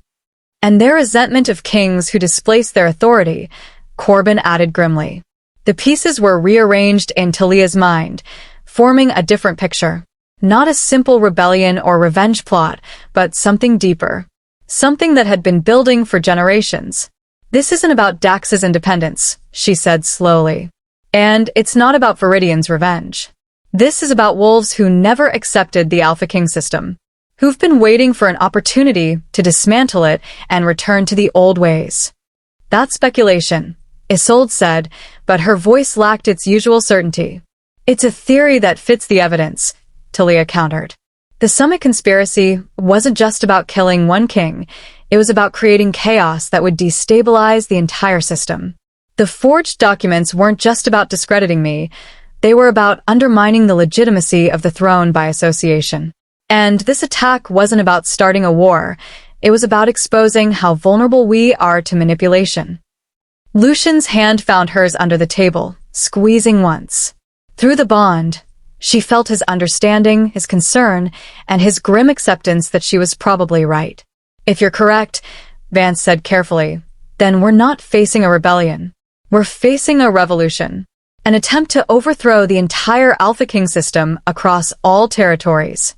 And their resentment of kings who displaced their authority, Corbin added grimly. The pieces were rearranged in Thalia's mind, forming a different picture. Not a simple rebellion or revenge plot, but something deeper. Something that had been building for generations. This isn't about Dax's independence, she said slowly. And it's not about Viridian's revenge. This is about wolves who never accepted the Alpha King system, who've been waiting for an opportunity to dismantle it and return to the old ways. That's speculation, Isolde said, but her voice lacked its usual certainty. It's a theory that fits the evidence, Thalia countered. The Summit conspiracy wasn't just about killing one king, it was about creating chaos that would destabilize the entire system. The forged documents weren't just about discrediting me, they were about undermining the legitimacy of the throne by association. And this attack wasn't about starting a war, it was about exposing how vulnerable we are to manipulation. Lucian's hand found hers under the table, squeezing once. Through the bond, she felt his understanding, his concern, and his grim acceptance that she was probably right. If you're correct, Vance said carefully, then we're not facing a rebellion. We're facing a revolution. An attempt to overthrow the entire Alpha King system across all territories.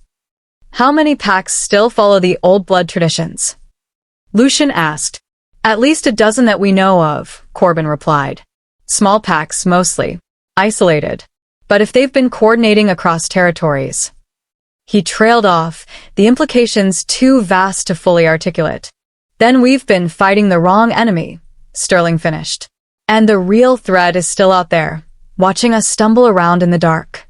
How many packs still follow the old blood traditions? Lucian asked. At least a dozen that we know of, Corbin replied. Small packs, mostly. Isolated. But if they've been coordinating across territories. He trailed off, the implications too vast to fully articulate. Then we've been fighting the wrong enemy, Sterling finished. And the real threat is still out there, watching us stumble around in the dark.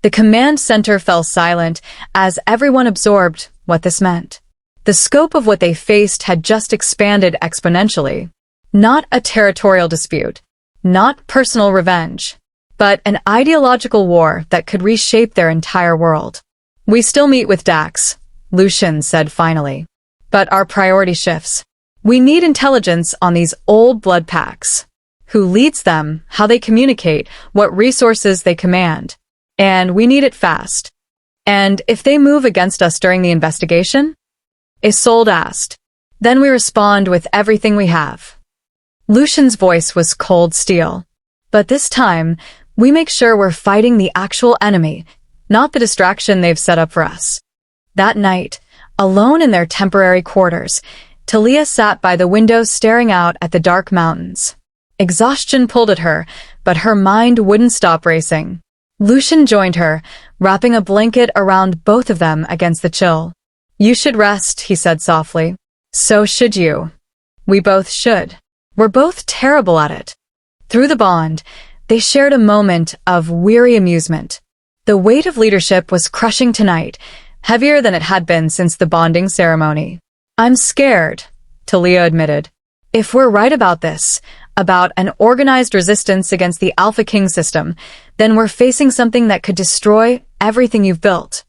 The command center fell silent as everyone absorbed what this meant. The scope of what they faced had just expanded exponentially. Not a territorial dispute, not personal revenge, but an ideological war that could reshape their entire world. We still meet with Dax, Lucian said finally. But our priority shifts. We need intelligence on these old blood packs. Who leads them, how they communicate, what resources they command. And we need it fast. And if they move against us during the investigation? Isolde asked. Then we respond with everything we have. Lucian's voice was cold steel. But this time, we make sure we're fighting the actual enemy, not the distraction they've set up for us. That night, alone in their temporary quarters, Thalia sat by the window staring out at the dark mountains. Exhaustion pulled at her, but her mind wouldn't stop racing. Lucian joined her, wrapping a blanket around both of them against the chill. You should rest, he said softly. So should you. We both should. We're both terrible at it. Through the bond, they shared a moment of weary amusement. The weight of leadership was crushing tonight, heavier than it had been since the bonding ceremony. I'm scared, Thalia admitted. If we're right about this, about an organized resistance against the Alpha King system, then we're facing something that could destroy everything you've built.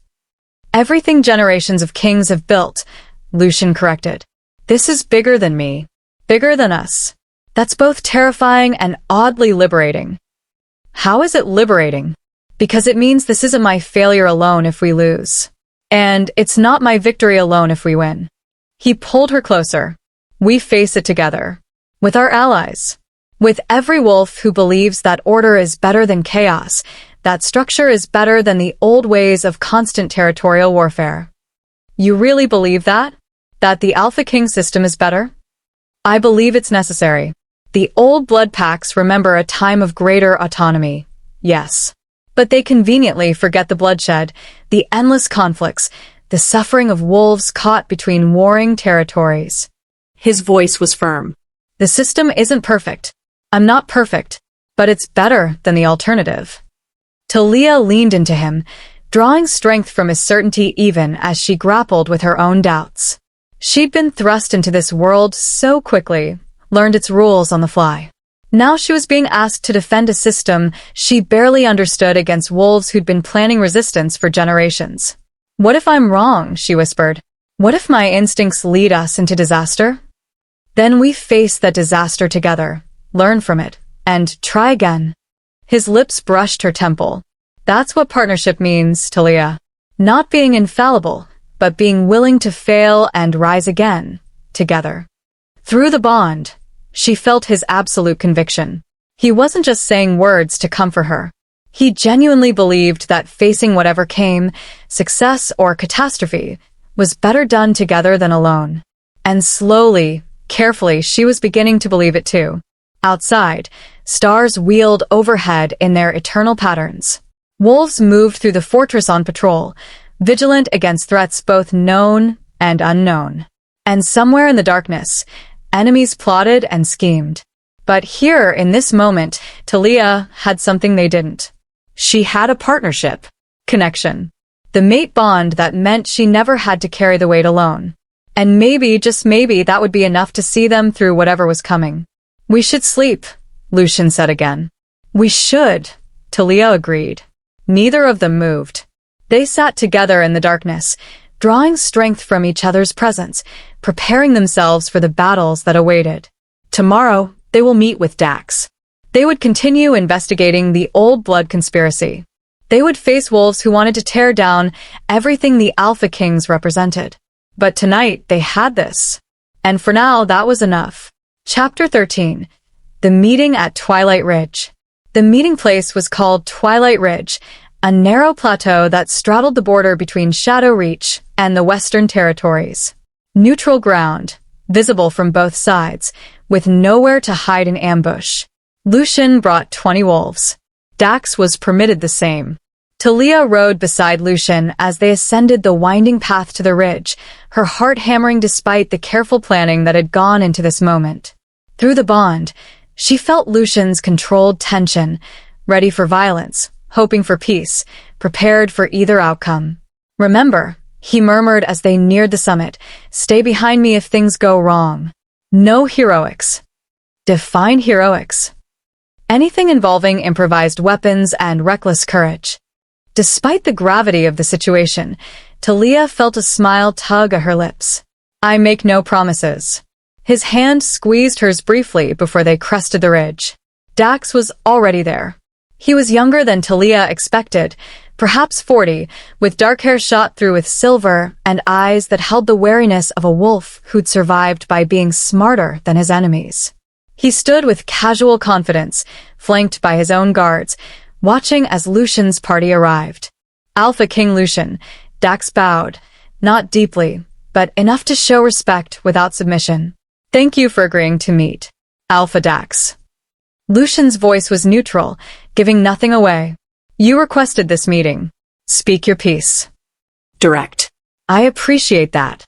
Everything generations of kings have built, Lucian corrected. This is bigger than me. Bigger than us. That's both terrifying and oddly liberating. How is it liberating? Because it means this isn't my failure alone if we lose. And it's not my victory alone if we win. He pulled her closer. We face it together. With our allies. With every wolf who believes that order is better than chaos, That structure is better than the old ways of constant territorial warfare. You really believe that? That the Alpha King system is better? I believe it's necessary. The old blood packs remember a time of greater autonomy. Yes. But they conveniently forget the bloodshed, the endless conflicts, the suffering of wolves caught between warring territories. His voice was firm. The system isn't perfect. I'm not perfect, but it's better than the alternative. Thalia leaned into him, drawing strength from his certainty even as she grappled with her own doubts. She'd been thrust into this world so quickly, learned its rules on the fly. Now she was being asked to defend a system she barely understood against wolves who'd been planning resistance for generations. What if I'm wrong? She whispered. What if my instincts lead us into disaster? Then we face that disaster together, learn from it, and try again. His lips brushed her temple. That's what partnership means, Thalia. Not being infallible, but being willing to fail and rise again, together. Through the bond, she felt his absolute conviction. He wasn't just saying words to comfort her. He genuinely believed that facing whatever came, success or catastrophe, was better done together than alone. And slowly, carefully, she was beginning to believe it too. Outside, stars wheeled overhead in their eternal patterns. Wolves moved through the fortress on patrol, vigilant against threats both known and unknown. And somewhere in the darkness, enemies plotted and schemed. But here, in this moment, Thalia had something they didn't. She had a partnership. Connection. The mate bond that meant she never had to carry the weight alone. And maybe, just maybe, that would be enough to see them through whatever was coming. We should sleep, Lucian said again. We should, Thalia agreed. Neither of them moved. They sat together in the darkness, drawing strength from each other's presence, preparing themselves for the battles that awaited. Tomorrow, they will meet with Dax. They would continue investigating the old blood conspiracy. They would face wolves who wanted to tear down everything the Alpha Kings represented. But tonight, they had this. And for now, that was enough. Chapter 13. The Meeting at Twilight Ridge. The meeting place was called Twilight Ridge, a narrow plateau that straddled the border between Shadow Reach and the Western Territories. Neutral ground, visible from both sides, with nowhere to hide in ambush. Lucian brought 20 wolves. Dax was permitted the same. Thalia rode beside Lucian as they ascended the winding path to the ridge, her heart hammering despite the careful planning that had gone into this moment. Through the bond, she felt Lucian's controlled tension, ready for violence, hoping for peace, prepared for either outcome. Remember, he murmured as they neared the summit, stay behind me if things go wrong. No heroics. Define heroics. Anything involving improvised weapons and reckless courage. Despite the gravity of the situation, Thalia felt a smile tug at her lips. I make no promises. His hand squeezed hers briefly before they crested the ridge. Dax was already there. He was younger than Thalia expected, perhaps 40, with dark hair shot through with silver and eyes that held the wariness of a wolf who'd survived by being smarter than his enemies. He stood with casual confidence, flanked by his own guards, watching as Lucian's party arrived. Alpha King Lucian, Dax bowed, not deeply, but enough to show respect without submission. Thank you for agreeing to meet, Alpha Dax. Lucian's voice was neutral, giving nothing away. You requested this meeting. Speak your piece. Direct. I appreciate that.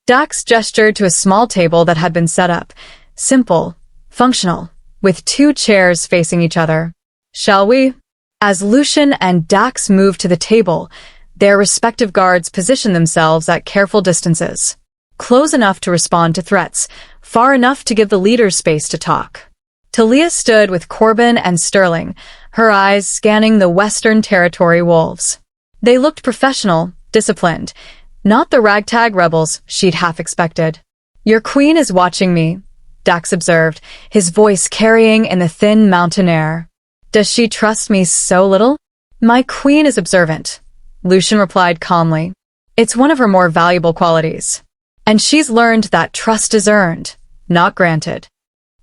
Dax gestured to a small table that had been set up, simple, functional, with 2 chairs facing each other. Shall we? As Lucian and Dax moved to the table, their respective guards positioned themselves at careful distances. Close enough to respond to threats, far enough to give the leaders space to talk. Thalia stood with Corbin and Sterling, her eyes scanning the Western Territory wolves. They looked professional, disciplined, not the ragtag rebels she'd half expected. Your queen is watching me, Dax observed, his voice carrying in the thin mountain air. Does she trust me so little? My queen is observant, Lucian replied calmly. It's one of her more valuable qualities. And she's learned that trust is earned, not granted.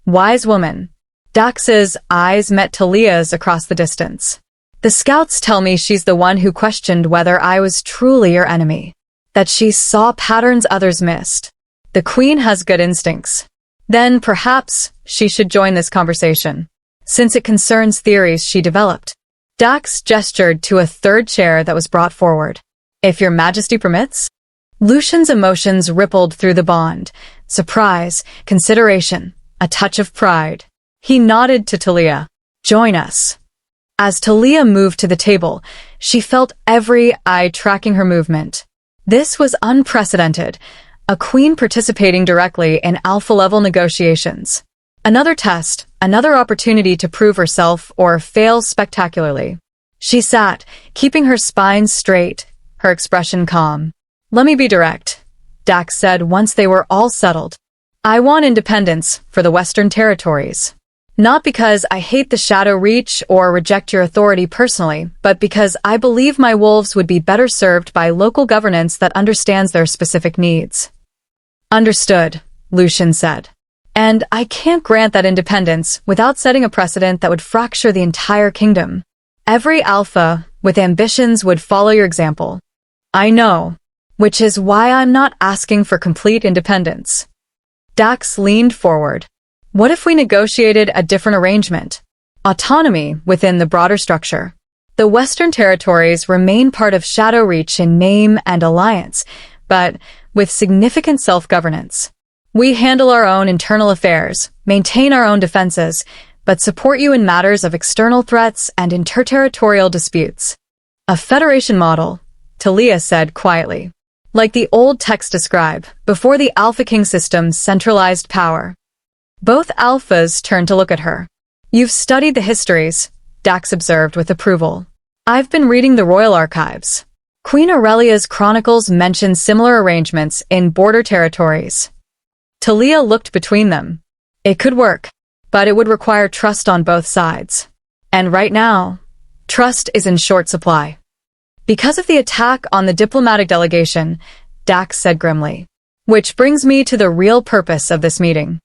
Wise woman. Dax's eyes met Thalia's across the distance. The scouts tell me she's the one who questioned whether I was truly your enemy. That she saw patterns others missed. The Queen has good instincts. Then, perhaps, she should join this conversation, since it concerns theories she developed. Dax gestured to a third chair that was brought forward. If your majesty permits? Lucian's emotions rippled through the bond. Surprise, consideration, a touch of pride. He nodded to Thalia. Join us. As Thalia moved to the table, she felt every eye tracking her movement. This was unprecedented, a queen participating directly in alpha-level negotiations. Another test, another opportunity to prove herself or fail spectacularly. She sat, keeping her spine straight, her expression calm. Let me be direct, Dax said once they were all settled. I want independence for the Western Territories. Not because I hate the Shadow Reach or reject your authority personally, but because I believe my wolves would be better served by local governance that understands their specific needs. Understood, Lucian said. And I can't grant that independence without setting a precedent that would fracture the entire kingdom. Every alpha with ambitions would follow your example. I know, which is why I'm not asking for complete independence. Dax leaned forward. What if we negotiated a different arrangement? Autonomy within the broader structure. The Western Territories remain part of Shadow Reach in name and alliance, but with significant self-governance. We handle our own internal affairs, maintain our own defenses, but support you in matters of external threats and interterritorial disputes. A federation model, Thalia said quietly. Like the old text describe, before the Alpha King system's centralized power. Both alphas turned to look at her. You've studied the histories, Dax observed with approval. I've been reading the royal archives. Queen Aurelia's chronicles mention similar arrangements in border territories. Thalia looked between them. It could work, but it would require trust on both sides. And right now, trust is in short supply. Because of the attack on the diplomatic delegation, Dax said grimly. Which brings me to the real purpose of this meeting.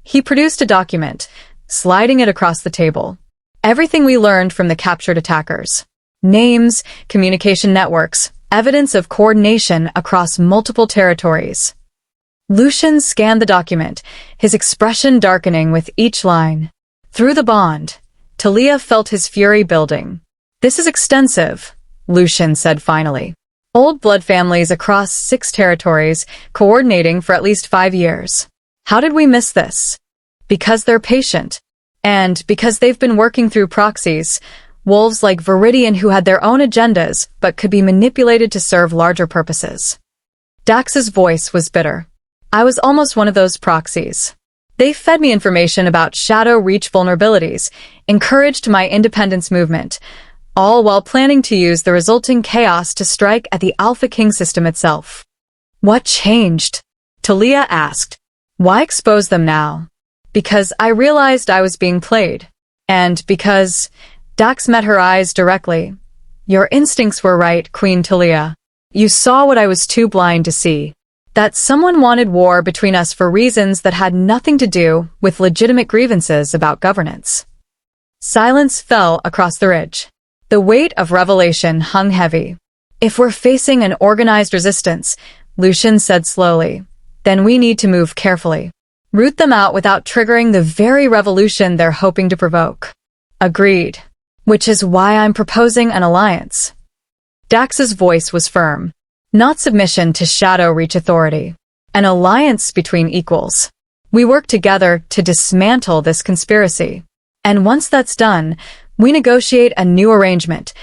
He produced a document, sliding it across the table. Everything we learned from the captured attackers. Names, communication networks, evidence of coordination across multiple territories. Lucian scanned the document, his expression darkening with each line. Through the bond, Thalia felt his fury building. This is extensive, Lucian said finally. Old blood families across 6 territories, coordinating for at least 5 years. How did we miss this? Because they're patient. And because they've been working through proxies, wolves like Viridian who had their own agendas but could be manipulated to serve larger purposes. Dax's voice was bitter. I was almost one of those proxies. They fed me information about Shadow Reach vulnerabilities, encouraged my independence movement, all while planning to use the resulting chaos to strike at the Alpha King system itself. What changed? Thalia asked. Why expose them now? Because I realized I was being played. And because Dax met her eyes directly. Your instincts were right, Queen Thalia. You saw what I was too blind to see. That someone wanted war between us for reasons that had nothing to do with legitimate grievances about governance. Silence fell across the ridge. The weight of revelation hung heavy. If we're facing an organized resistance, Lucian said slowly, then we need to move carefully. Root them out without triggering the very revolution they're hoping to provoke. Agreed. Which is why I'm proposing an alliance. Dax's voice was firm. Not submission to Shadow Reach authority. An alliance between equals. We work together to dismantle this conspiracy. And once that's done, we negotiate a new arrangement,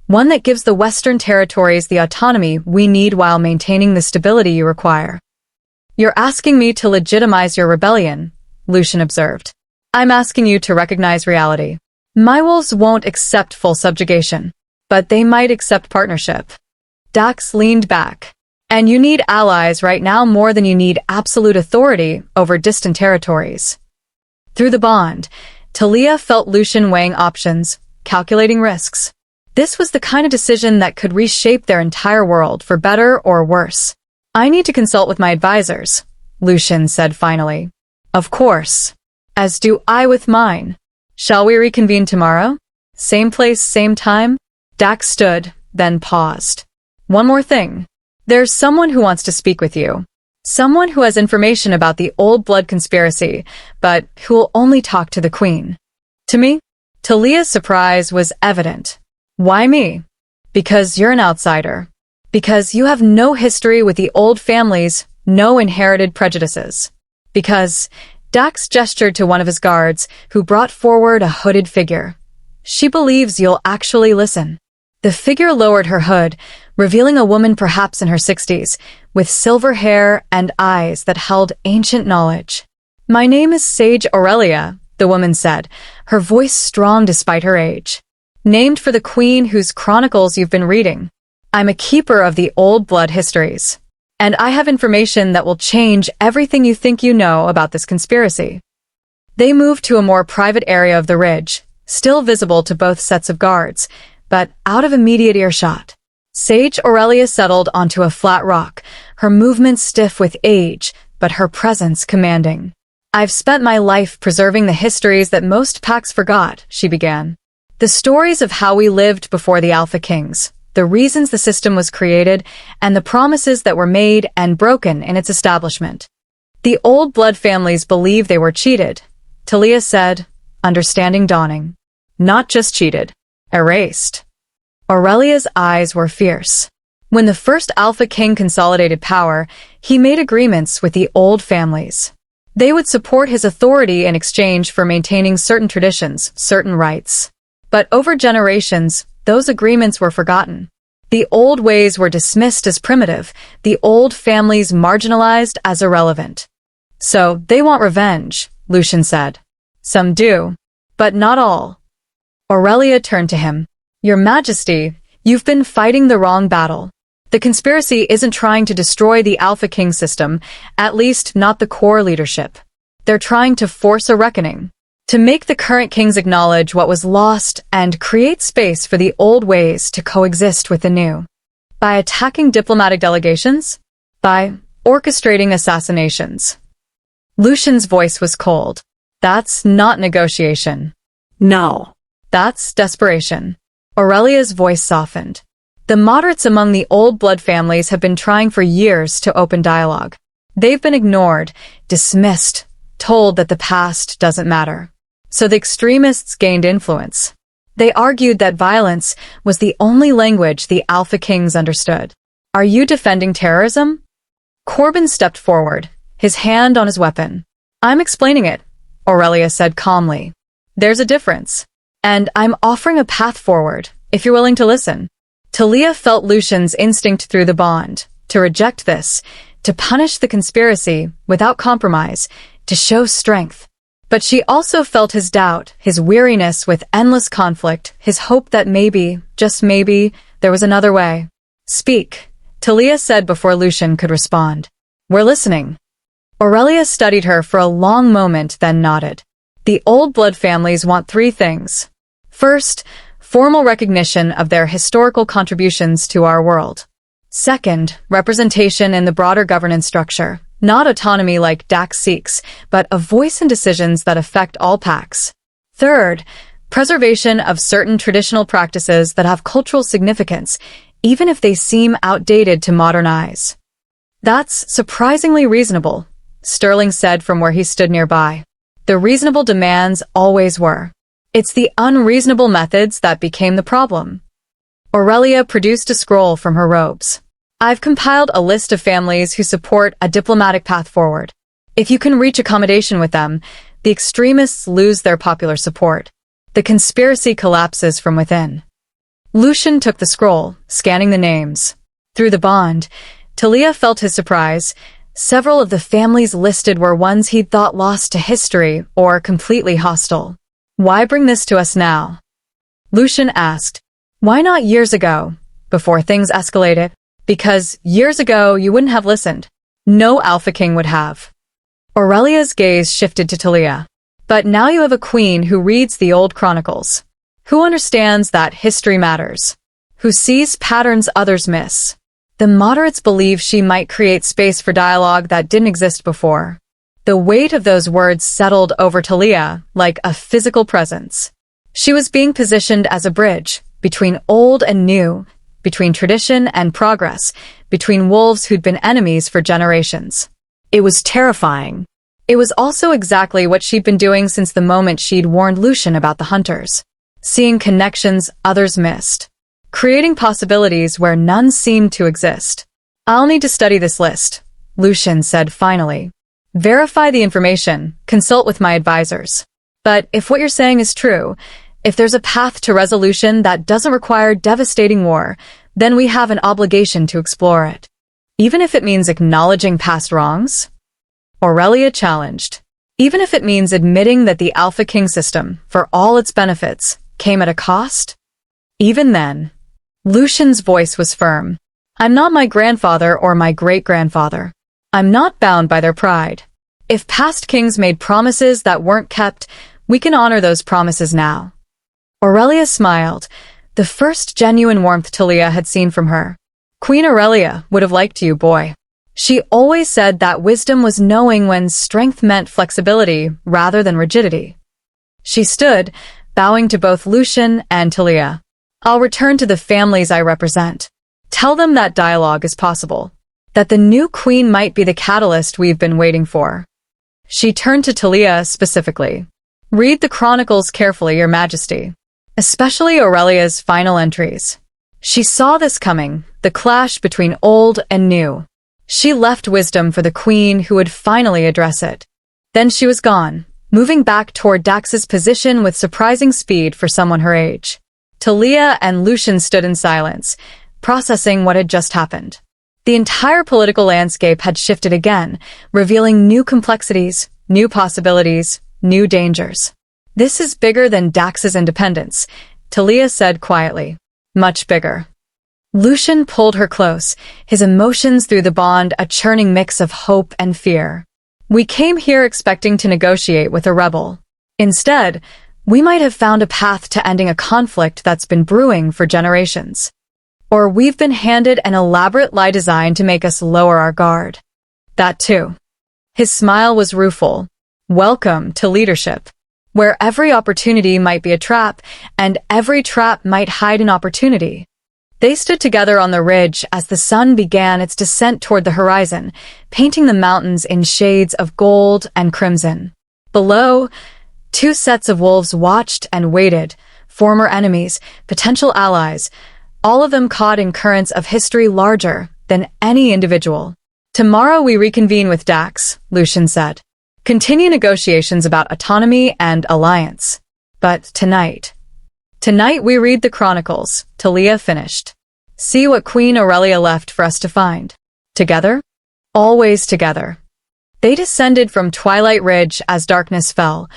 one that gives the Western Territories the autonomy we need while maintaining the stability you require. You're asking me to legitimize your rebellion, Lucian observed. I'm asking you to recognize reality. My wolves won't accept full subjugation, but they might accept partnership. Dax leaned back. And you need allies right now more than you need absolute authority over distant territories. Through the bond, Thalia felt Lucian weighing options, calculating risks. This was the kind of decision that could reshape their entire world for better or worse. I need to consult with my advisors, Lucian said finally. Of course. As do I with mine. Shall we reconvene tomorrow? Same place, same time? Dax stood, then paused. One more thing. There's someone who wants to speak with you. Someone who has information about the old blood conspiracy, but who will only talk to the queen. To me, Thalia's surprise was evident. Why me? Because you're an outsider. Because you have no history with the old families, no inherited prejudices. Because Dax gestured to one of his guards, who brought forward a hooded figure. She believes you'll actually listen. The figure lowered her hood, revealing a woman perhaps in her 60s, with silver hair and eyes that held ancient knowledge. My name is Sage Aurelia, the woman said, her voice strong despite her age. Named for the queen whose chronicles you've been reading. I'm a keeper of the old blood histories. And I have information that will change everything you think you know about this conspiracy. They moved to a more private area of the ridge, still visible to both sets of guards, but out of immediate earshot. Sage Aurelia settled onto a flat rock, her movements stiff with age, but her presence commanding. I've spent my life preserving the histories that most packs forgot, she began. The stories of how we lived before the Alpha Kings, the reasons the system was created, and the promises that were made and broken in its establishment. The old blood families believe they were cheated, Thalia said, understanding dawning. Not just cheated, erased. Aurelia's eyes were fierce. When the first Alpha King consolidated power, he made agreements with the old families. They would support his authority in exchange for maintaining certain traditions, certain rights. But over generations, those agreements were forgotten. The old ways were dismissed as primitive, the old families marginalized as irrelevant. So they want revenge, Lucian said. Some do, but not all. Aurelia turned to him. Your Majesty, you've been fighting the wrong battle. The conspiracy isn't trying to destroy the Alpha King system, at least not the core leadership. They're trying to force a reckoning. To make the current kings acknowledge what was lost and create space for the old ways to coexist with the new. By attacking diplomatic delegations? By orchestrating assassinations. Lucian's voice was cold. That's not negotiation. No. That's desperation. Aurelia's voice softened. The moderates among the old blood families have been trying for years to open dialogue. They've been ignored, dismissed, told that the past doesn't matter. So the extremists gained influence. They argued that violence was the only language the Alpha Kings understood. Are you defending terrorism? Corbin stepped forward, his hand on his weapon. I'm explaining it, Aurelia said calmly. There's a difference. And I'm offering a path forward, if you're willing to listen. Thalia felt Lucian's instinct through the bond, to reject this, to punish the conspiracy without compromise, to show strength. But she also felt his doubt, his weariness with endless conflict, his hope that maybe, just maybe, there was another way. Speak, Thalia said before Lucian could respond. We're listening. Aurelia studied her for a long moment, then nodded. The old blood families want three things. First, formal recognition of their historical contributions to our world. Second, representation in the broader governance structure. Not autonomy like Dax seeks, but a voice in decisions that affect all packs. Third, preservation of certain traditional practices that have cultural significance, even if they seem outdated to modern eyes. That's surprisingly reasonable, Sterling said from where he stood nearby. The reasonable demands always were. It's the unreasonable methods that became the problem. Aurelia produced a scroll from her robes. I've compiled a list of families who support a diplomatic path forward. If you can reach accommodation with them, the extremists lose their popular support. The conspiracy collapses from within. Lucian took the scroll, scanning the names. Through the bond, Thalia felt his surprise. Several of the families listed were ones he'd thought lost to history or completely hostile. Why bring this to us now? Lucian asked. Why not years ago, before things escalated? Because years ago you wouldn't have listened. No Alpha King would have. Aurelia's gaze shifted to Thalia. But now you have a queen who reads the old chronicles. Who understands that history matters. Who sees patterns others miss. The moderates believe she might create space for dialogue that didn't exist before. The weight of those words settled over Thalia like a physical presence. She was being positioned as a bridge between old and new, between tradition and progress, between wolves who'd been enemies for generations. It was terrifying. It was also exactly what she'd been doing since the moment she'd warned Lucian about the hunters. Seeing connections others missed. Creating possibilities where none seemed to exist. "I'll need to study this list," Lucian said finally. "Verify the information, consult with my advisors. But if what you're saying is true, if there's a path to resolution that doesn't require devastating war, then we have an obligation to explore it. Even if it means acknowledging past wrongs?" Aurelia challenged. "Even if it means admitting that the Alpha King system, for all its benefits, came at a cost?" Even then, Lucian's voice was firm. "I'm not my grandfather or my great-grandfather. I'm not bound by their pride. If past kings made promises that weren't kept, we can honor those promises now." Aurelia smiled, the first genuine warmth Thalia had seen from her. "Queen Aurelia would have liked you, boy." She always said that wisdom was knowing when strength meant flexibility rather than rigidity. She stood, bowing to both Lucian and Thalia. "I'll return to the families I represent. Tell them that dialogue is possible. That the new queen might be the catalyst we've been waiting for." She turned to Thalia specifically. "Read the chronicles carefully, Your Majesty. Especially Aurelia's final entries." She saw this coming, the clash between old and new. She left wisdom for the queen who would finally address it. Then she was gone, moving back toward Dax's position with surprising speed for someone her age. Thalia and Lucian stood in silence, processing what had just happened. The entire political landscape had shifted again, revealing new complexities, new possibilities, new dangers. "This is bigger than Dax's independence," Thalia said quietly. "Much bigger." Lucian pulled her close, his emotions through the bond a churning mix of hope and fear. "We came here expecting to negotiate with a rebel. Instead, we might have found a path to ending a conflict that's been brewing for generations. Or we've been handed an elaborate lie designed to make us lower our guard. That too." His smile was rueful. "Welcome to leadership, where every opportunity might be a trap, and every trap might hide an opportunity." They stood together on the ridge as the sun began its descent toward the horizon, painting the mountains in shades of gold and crimson. Below, two sets of wolves watched and waited, former enemies, potential allies, all of them caught in currents of history larger than any individual. "Tomorrow we reconvene with Dax," Lucian said. "Continue negotiations about autonomy and alliance. But tonight we read the chronicles," Thalia finished. "See what Queen Aurelia left for us to find. Together? Always together." They descended from Twilight Ridge as darkness fell,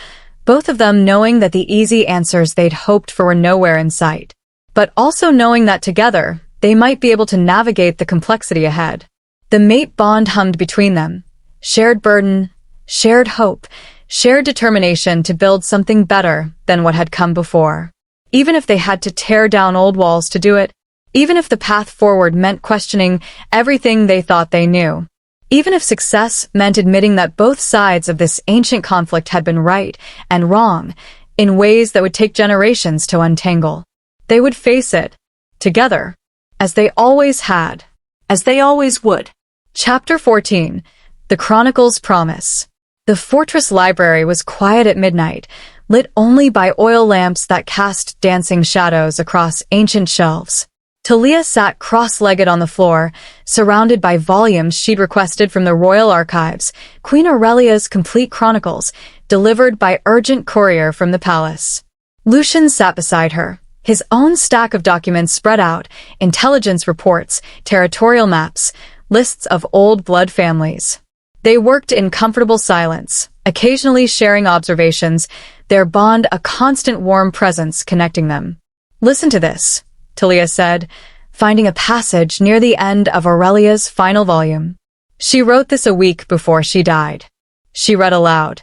both of them knowing that the easy answers they'd hoped for were nowhere in sight, but also knowing that together they might be able to navigate the complexity ahead. The mate bond hummed between them. Shared burden, shared hope, shared determination to build something better than what had come before. Even if they had to tear down old walls to do it, even if the path forward meant questioning everything they thought they knew, even if success meant admitting that both sides of this ancient conflict had been right and wrong in ways that would take generations to untangle, they would face it, together, as they always had, as they always would. Chapter 14. The Chronicles Promise. The fortress library was quiet at midnight, lit only by oil lamps that cast dancing shadows across ancient shelves. Thalia sat cross-legged on the floor, surrounded by volumes she'd requested from the Royal Archives, Queen Aurelia's complete chronicles, delivered by urgent courier from the palace. Lucian sat beside her, his own stack of documents spread out, intelligence reports, territorial maps, lists of old blood families. They worked in comfortable silence, occasionally sharing observations, their bond a constant warm presence connecting them. "Listen to this," Thalia said, finding a passage near the end of Aurelia's final volume. She wrote this a week before she died. She read aloud,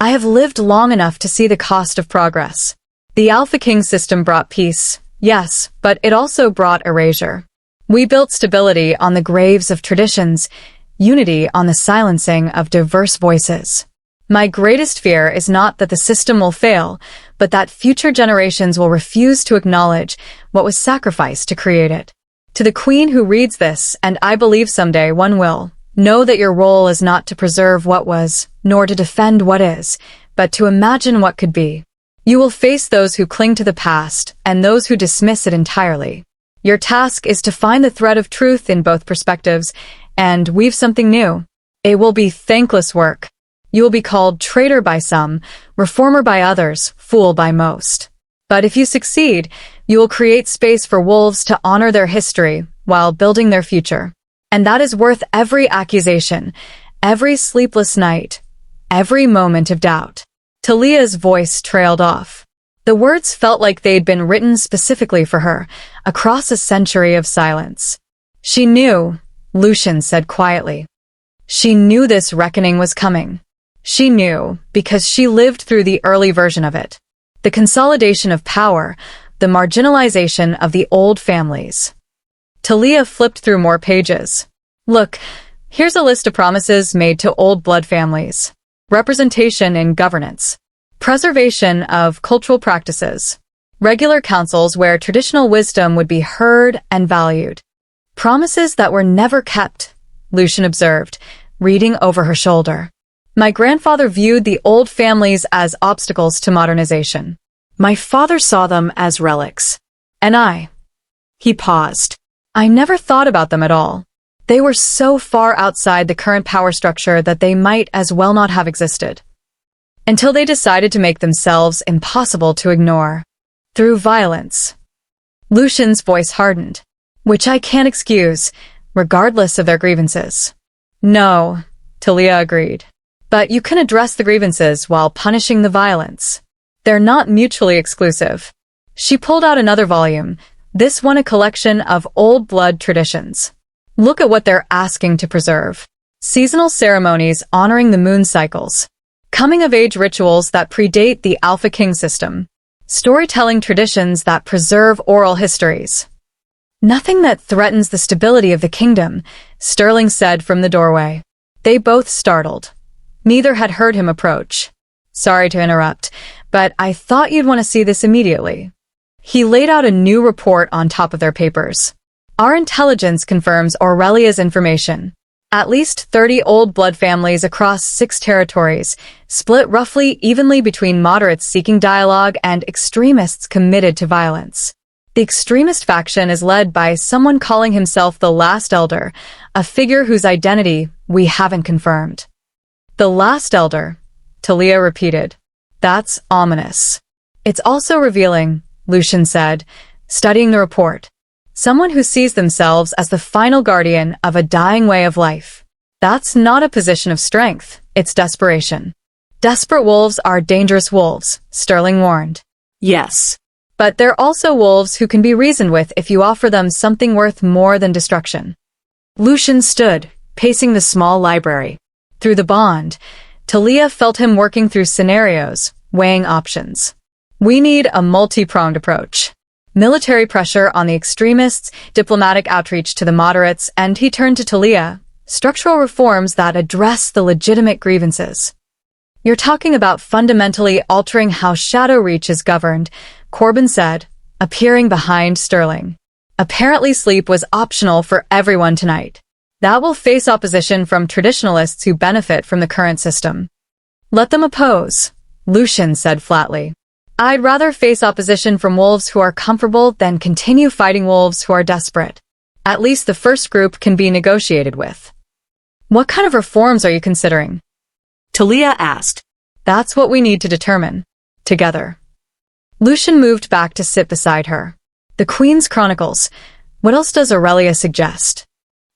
"I have lived long enough to see the cost of progress. The Alpha King system brought peace, yes, but it also brought erasure. We built stability on the graves of traditions, unity on the silencing of diverse voices. My greatest fear is not that the system will fail, but that future generations will refuse to acknowledge what was sacrificed to create it. To the queen who reads this, and I believe someday one will, know that your role is not to preserve what was, nor to defend what is, but to imagine what could be. You will face those who cling to the past and those who dismiss it entirely. Your task is to find the thread of truth in both perspectives and weave something new. It will be thankless work. You will be called traitor by some, reformer by others, fool by most. But if you succeed, you will create space for wolves to honor their history while building their future. And that is worth every accusation, every sleepless night, every moment of doubt. Thalia's voice trailed off. The words felt like they'd been written specifically for her, across a century of silence. She knew, Lucian said quietly. She knew this reckoning was coming. She knew, because she lived through the early version of it. The consolidation of power, the marginalization of the old families. Thalia flipped through more pages. Look, here's a list of promises made to old blood families. Representation in governance. Preservation of cultural practices. Regular councils where traditional wisdom would be heard and valued. Promises that were never kept, Lucian observed, reading over her shoulder. My grandfather viewed the old families as obstacles to modernization. My father saw them as relics. And I. He paused. I never thought about them at all. They were so far outside the current power structure that they might as well not have existed. Until they decided to make themselves impossible to ignore. Through violence. Lucian's voice hardened. Which I can't excuse, regardless of their grievances. No, Thalia agreed. But you can address the grievances while punishing the violence. They're not mutually exclusive. She pulled out another volume, this one a collection of old blood traditions. Look at what they're asking to preserve. Seasonal ceremonies honoring the moon cycles. Coming-of-age rituals that predate the Alpha King system. Storytelling traditions that preserve oral histories. Nothing that threatens the stability of the kingdom, Sterling said from the doorway. They both startled. Neither had heard him approach. Sorry to interrupt, but I thought you'd want to see this immediately. He laid out a new report on top of their papers. Our intelligence confirms Aurelia's information. At least 30 old blood families across 6 territories, split roughly evenly between moderates seeking dialogue and extremists committed to violence. The extremist faction is led by someone calling himself the Last Elder, a figure whose identity we haven't confirmed. The Last Elder, Thalia repeated. That's ominous. It's also revealing, Lucian said, studying the report. Someone who sees themselves as the final guardian of a dying way of life. That's not a position of strength, it's desperation. Desperate wolves are dangerous wolves, Sterling warned. Yes. But they're also wolves who can be reasoned with if you offer them something worth more than destruction. Lucian stood, pacing the small library. Through the bond, Thalia felt him working through scenarios, weighing options. We need a multi-pronged approach. Military pressure on the extremists, diplomatic outreach to the moderates, and he turned to Thalia, structural reforms that address the legitimate grievances. You're talking about fundamentally altering how Shadow Reach is governed, Corbin said, appearing behind Sterling. Apparently sleep was optional for everyone tonight. That will face opposition from traditionalists who benefit from the current system. Let them oppose, Lucian said flatly. I'd rather face opposition from wolves who are comfortable than continue fighting wolves who are desperate. At least the first group can be negotiated with. What kind of reforms are you considering? Thalia asked. That's what we need to determine. Together. Lucian moved back to sit beside her. The Queen's Chronicles. What else does Aurelia suggest?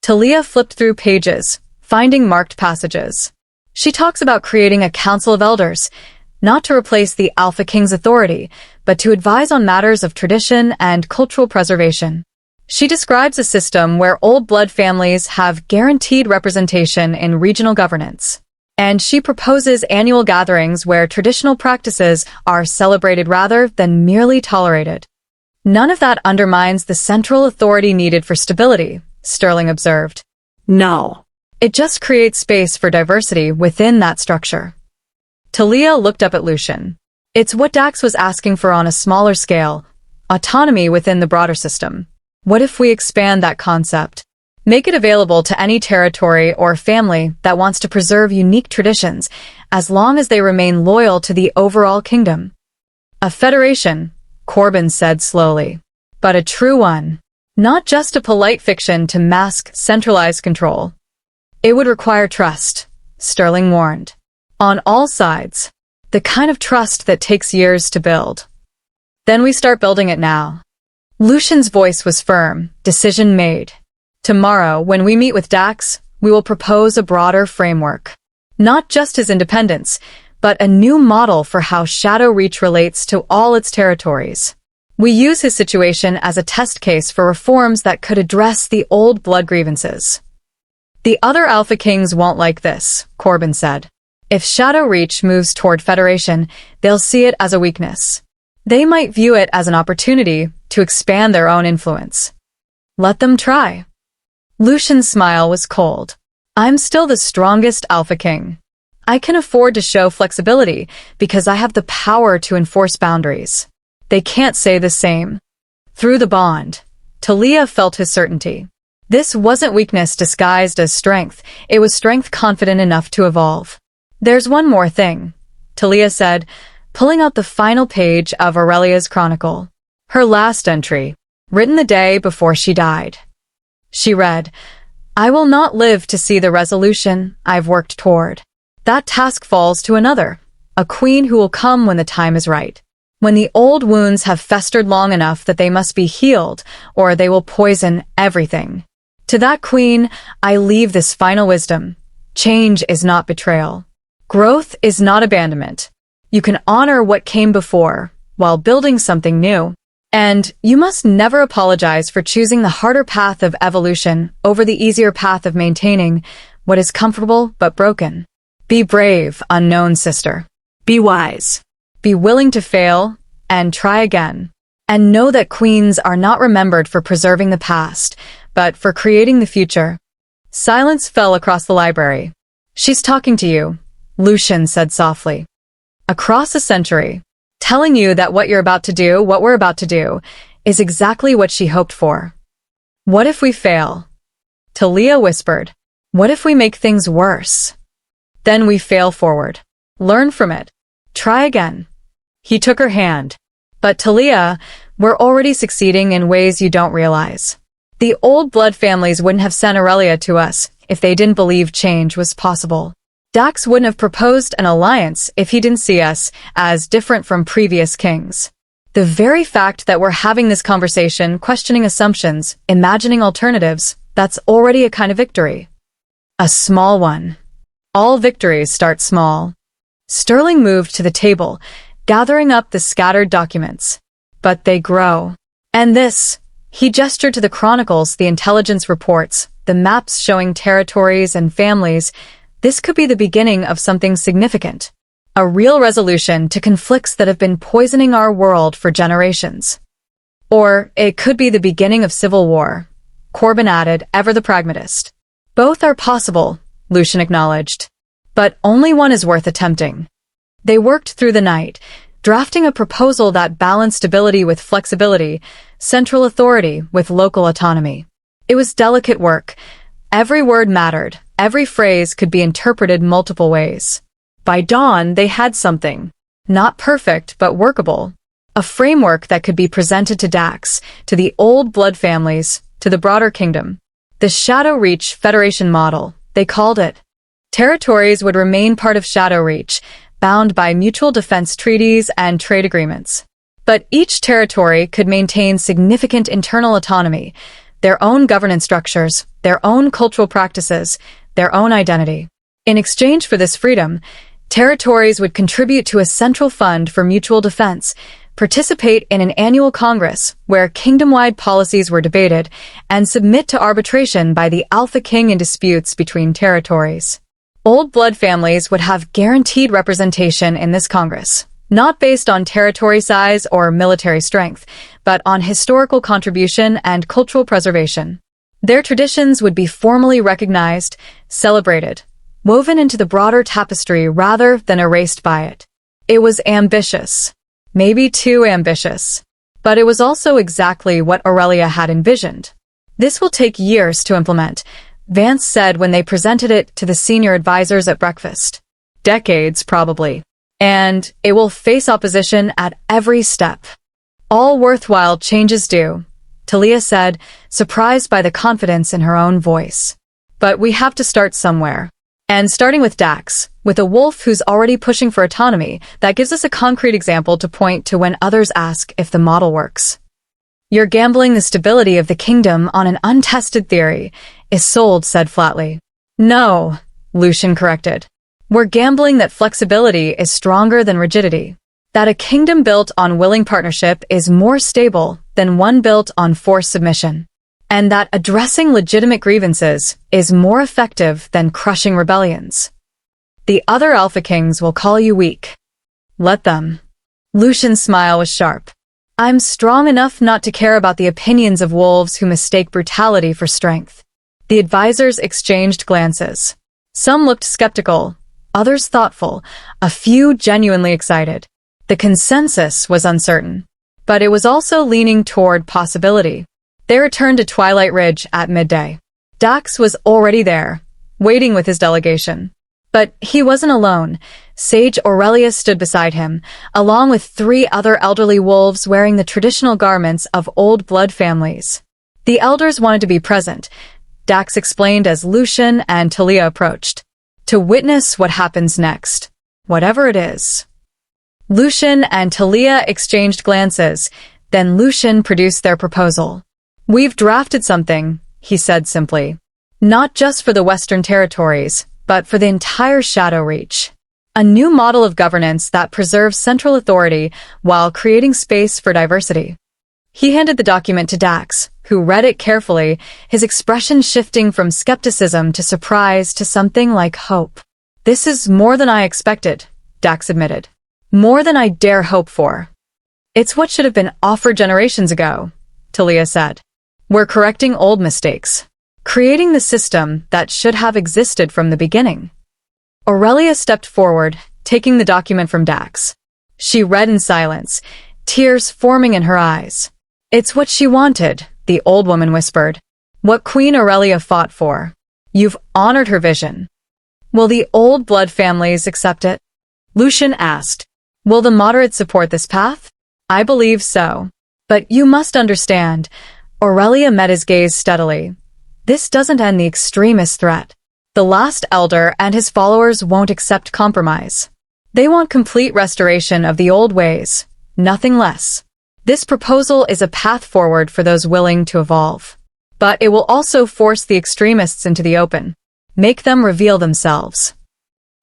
Thalia flipped through pages, finding marked passages. She talks about creating a council of elders, not to replace the Alpha King's authority, but to advise on matters of tradition and cultural preservation. She describes a system where old blood families have guaranteed representation in regional governance. And she proposes annual gatherings where traditional practices are celebrated rather than merely tolerated. None of that undermines the central authority needed for stability, Sterling observed. No. It just creates space for diversity within that structure. Thalia looked up at Lucian. It's what Dax was asking for on a smaller scale, autonomy within the broader system. What if we expand that concept? Make it available to any territory or family that wants to preserve unique traditions, as long as they remain loyal to the overall kingdom. A federation, Corbin said slowly, but a true one. Not just a polite fiction to mask centralized control. It would require trust, Sterling warned. On all sides. The kind of trust that takes years to build. Then we start building it now. Lucian's voice was firm, decision made. Tomorrow, when we meet with Dax, we will propose a broader framework. Not just his independence, but a new model for how Shadow Reach relates to all its territories. We use his situation as a test case for reforms that could address the old blood grievances. The other Alpha Kings won't like this, Corbin said. If Shadow Reach moves toward Federation, they'll see it as a weakness. They might view it as an opportunity to expand their own influence. Let them try. Lucian's smile was cold. I'm still the strongest Alpha King. I can afford to show flexibility because I have the power to enforce boundaries. They can't say the same. Through the bond, Thalia felt his certainty. This wasn't weakness disguised as strength, it was strength confident enough to evolve. There's one more thing, Thalia said, pulling out the final page of Aurelia's chronicle. Her last entry, written the day before she died. She read, I will not live to see the resolution I've worked toward. That task falls to another, a queen who will come when the time is right. When the old wounds have festered long enough that they must be healed, or they will poison everything. To that queen, I leave this final wisdom. Change is not betrayal. Growth is not abandonment. You can honor what came before, while building something new. And you must never apologize for choosing the harder path of evolution over the easier path of maintaining what is comfortable but broken. Be brave, unknown sister. Be wise. Be willing to fail and try again. And know that queens are not remembered for preserving the past, but for creating the future. Silence fell across the library. She's talking to you, Lucian said softly. Across a century, telling you that what we're about to do, is exactly what she hoped for. What if we fail? Thalia whispered. What if we make things worse? Then we fail forward. Learn from it. Try again. He took her hand. But Thalia, we're already succeeding in ways you don't realize. The old blood families wouldn't have sent Aurelia to us if they didn't believe change was possible. Dax wouldn't have proposed an alliance if he didn't see us as different from previous kings. The very fact that we're having this conversation, questioning assumptions, imagining alternatives, that's already a kind of victory. A small one. All victories start small. Sterling moved to the table, gathering up the scattered documents. But they grow. And this, he gestured to the chronicles, the intelligence reports, the maps showing territories and families. This could be the beginning of something significant. A real resolution to conflicts that have been poisoning our world for generations. Or it could be the beginning of civil war, Corbin added, ever the pragmatist. Both are possible, Lucian acknowledged. But only one is worth attempting. They worked through the night, drafting a proposal that balanced stability with flexibility, central authority with local autonomy. It was delicate work. Every word mattered. Every phrase could be interpreted multiple ways. By dawn, they had something. Not perfect, but workable. A framework that could be presented to Dax, to the old blood families, to the broader kingdom. The Shadow Reach Federation model, they called it. Territories would remain part of Shadow Reach, bound by mutual defense treaties and trade agreements. But each territory could maintain significant internal autonomy, their own governance structures, their own cultural practices, their own identity. In exchange for this freedom, territories would contribute to a central fund for mutual defense, participate in an annual congress where kingdom-wide policies were debated, and submit to arbitration by the Alpha King in disputes between territories. Old blood families would have guaranteed representation in this congress, not based on territory size or military strength, but on historical contribution and cultural preservation. Their traditions would be formally recognized, celebrated, woven into the broader tapestry rather than erased by it. It was ambitious. Maybe too ambitious. But it was also exactly what Aurelia had envisioned. This will take years to implement, Vance said when they presented it to the senior advisors at breakfast. Decades, probably. And it will face opposition at every step. All worthwhile changes do, Thalia said, surprised by the confidence in her own voice. But we have to start somewhere. And starting with Dax, with a wolf who's already pushing for autonomy, that gives us a concrete example to point to when others ask if the model works. You're gambling the stability of the kingdom on an untested theory, Isolde said flatly. No, Lucian corrected. We're gambling that flexibility is stronger than rigidity. That a kingdom built on willing partnership is more stable than one built on forced submission. And that addressing legitimate grievances is more effective than crushing rebellions. The other Alpha Kings will call you weak. Let them. Lucian's smile was sharp. I'm strong enough not to care about the opinions of wolves who mistake brutality for strength. The advisors exchanged glances. Some looked skeptical, others thoughtful, a few genuinely excited. The consensus was uncertain, but it was also leaning toward possibility. They returned to Twilight Ridge at midday. Dax was already there, waiting with his delegation. But he wasn't alone. Sage Aurelia stood beside him, along with 3 other elderly wolves wearing the traditional garments of old blood families. The elders wanted to be present, Dax explained as Lucian and Thalia approached, to witness what happens next, whatever it is. Lucian and Thalia exchanged glances, then Lucian produced their proposal. We've drafted something, he said simply. Not just for the Western Territories, but for the entire Shadow Reach. A new model of governance that preserves central authority while creating space for diversity. He handed the document to Dax, who read it carefully, his expression shifting from skepticism to surprise to something like hope. This is more than I expected, Dax admitted. More than I dare hope for. It's what should have been offered generations ago, Thalia said. We're correcting old mistakes. Creating the system that should have existed from the beginning. Aurelia stepped forward, taking the document from Dax. She read in silence, tears forming in her eyes. It's what she wanted, the old woman whispered. What Queen Aurelia fought for. You've honored her vision. Will the old blood families accept it? Lucian asked. Will the moderates support this path? I believe so. But you must understand, Aurelia met his gaze steadily. This doesn't end the extremist threat. The last elder and his followers won't accept compromise. They want complete restoration of the old ways, nothing less. This proposal is a path forward for those willing to evolve. But it will also force the extremists into the open. Make them reveal themselves.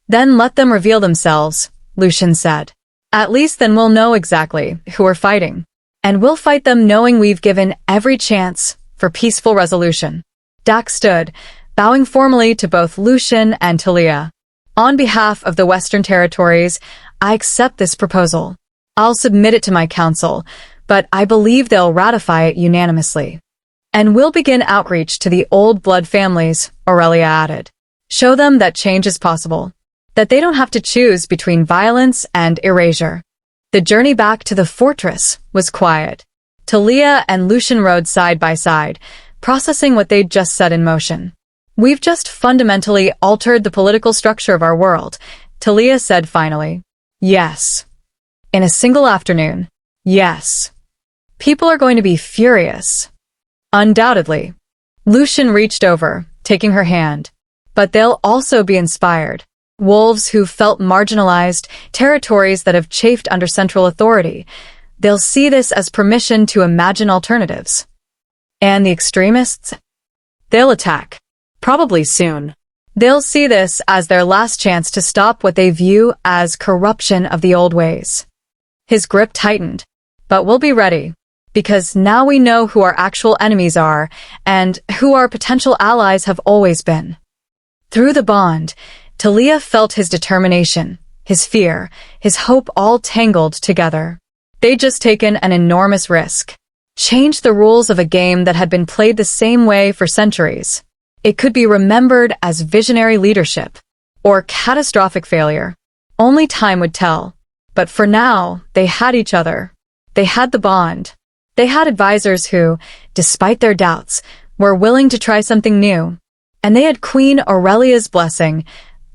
Then let them reveal themselves, Lucian said. At least then we'll know exactly who we're fighting. And we'll fight them knowing we've given every chance for peaceful resolution. Dax stood, bowing formally to both Lucian and Thalia. On behalf of the Western Territories, I accept this proposal. I'll submit it to my council, but I believe they'll ratify it unanimously. And we'll begin outreach to the old blood families, Aurelia added. Show them that change is possible, that they don't have to choose between violence and erasure. The journey back to the fortress was quiet. Thalia and Lucian rode side by side, processing what they'd just set in motion. We've just fundamentally altered the political structure of our world, Thalia said finally. Yes. In a single afternoon. Yes. People are going to be furious. Undoubtedly. Lucian reached over, taking her hand. But they'll also be inspired. Wolves who felt marginalized, territories that have chafed under central authority. They'll see this as permission to imagine alternatives. And the extremists? They'll attack. Probably soon. They'll see this as their last chance to stop what they view as corruption of the old ways. His grip tightened. But we'll be ready. Because now we know who our actual enemies are, and who our potential allies have always been. Through the bond, Thalia felt his determination, his fear, his hope all tangled together. They'd just taken an enormous risk. Changed the rules of a game that had been played the same way for centuries. It could be remembered as visionary leadership. or catastrophic failure. Only time would tell. But for now, they had each other. They had the bond. They had advisors who, despite their doubts, were willing to try something new. And they had Queen Aurelia's blessing,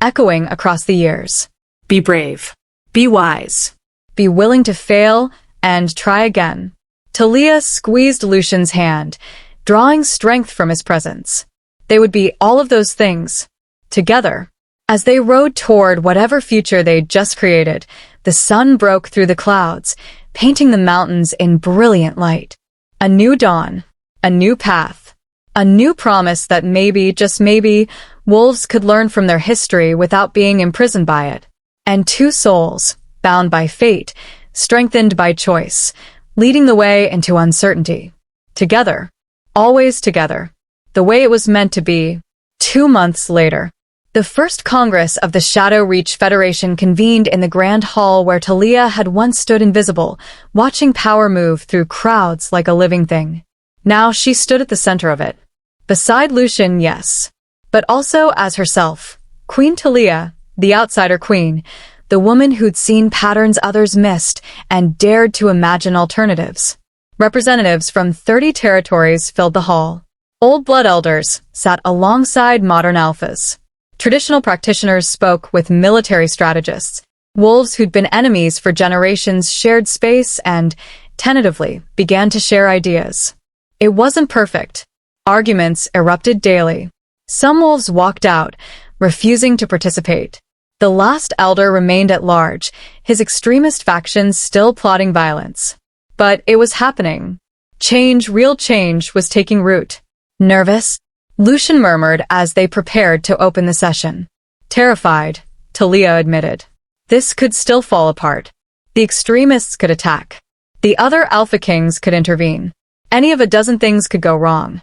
echoing across the years. Be brave. Be wise. Be willing to fail and try again. Thalia squeezed Lucian's hand, drawing strength from his presence. They would be all of those things, together. As they rode toward whatever future they'd just created, the sun broke through the clouds, painting the mountains in brilliant light. A new dawn, a new path, a new promise that maybe, just maybe, wolves could learn from their history without being imprisoned by it. And two souls, bound by fate, strengthened by choice, leading the way into uncertainty. Together. Always together. The way it was meant to be. 2 months later. The first Congress of the Shadow Reach Federation convened in the Grand Hall where Thalia had once stood invisible, watching power move through crowds like a living thing. Now she stood at the center of it. Beside Lucian, yes. But also as herself. Queen Thalia, the outsider queen, the woman who'd seen patterns others missed and dared to imagine alternatives. Representatives from 30 territories filled the hall. Old blood elders sat alongside modern alphas. Traditional practitioners spoke with military strategists. Wolves who'd been enemies for generations shared space and, tentatively, began to share ideas. It wasn't perfect. Arguments erupted daily. Some wolves walked out, refusing to participate. The last elder remained at large, his extremist factions still plotting violence. But it was happening. Change, real change, was taking root. Nervous? Lucian murmured as they prepared to open the session. Terrified, Thalia admitted. This could still fall apart. The extremists could attack. The other Alpha Kings could intervene. Any of a dozen things could go wrong.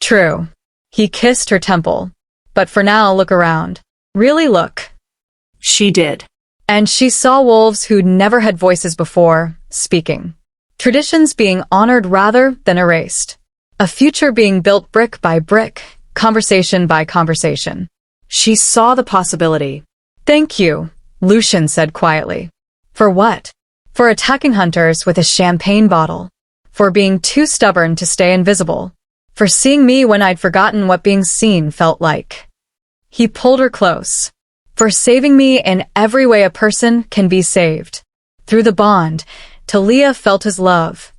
True. He kissed her temple. But for now, look around. Really look. She did. And she saw wolves who'd never had voices before, speaking. Traditions being honored rather than erased. A future being built brick by brick, conversation by conversation. She saw the possibility. Thank you, Lucian said quietly. For what? For attacking hunters with a champagne bottle. For being too stubborn to stay invisible. For seeing me when I'd forgotten what being seen felt like. He pulled her close. For saving me in every way a person can be saved. Through the bond, Thalia felt his love.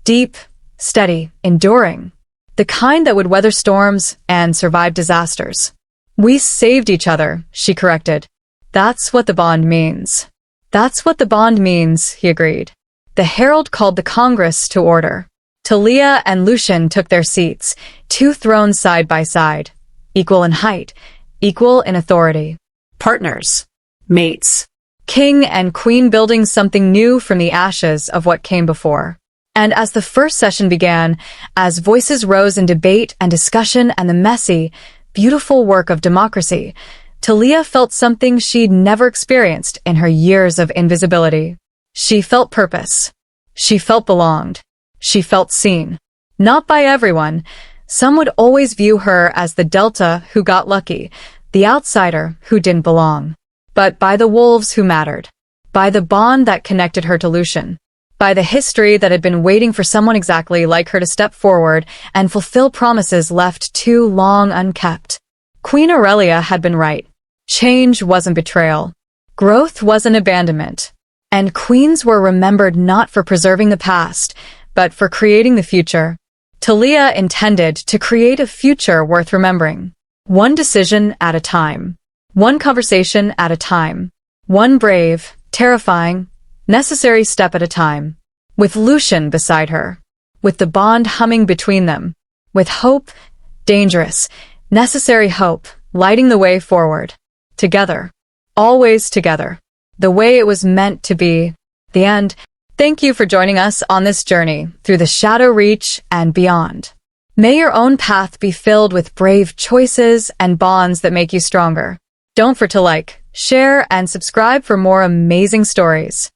Deep, steady, enduring. The kind that would weather storms and survive disasters. We saved each other, she corrected. That's what the bond means. That's what the bond means, he agreed. The herald called the Congress to order. Thalia and Lucian took their seats, 2 thrones side by side. Equal in height, equal in authority. Partners. Mates. King and queen building something new from the ashes of what came before. And as the first session began, as voices rose in debate and discussion and the messy, beautiful work of democracy, Thalia felt something she'd never experienced in her years of invisibility. She felt purpose. She felt belonged. She felt seen. Not by everyone. Some would always view her as the Delta who got lucky, the outsider who didn't belong. But by the wolves who mattered. By the bond that connected her to Lucian. By the history that had been waiting for someone exactly like her to step forward and fulfill promises left too long unkept. Queen Aurelia had been right. Change wasn't betrayal. Growth wasn't abandonment. And queens were remembered not for preserving the past, but for creating the future. Thalia intended to create a future worth remembering. One decision at a time. One conversation at a time. One brave, terrifying, necessary step at a time. With Lucian beside her. With the bond humming between them. With hope, dangerous, necessary hope, lighting the way forward. Together. Always together. The way it was meant to be. The end. Thank you for joining us on this journey through the Shadow Reach and beyond. May your own path be filled with brave choices and bonds that make you stronger. Don't forget to like, share, and subscribe for more amazing stories.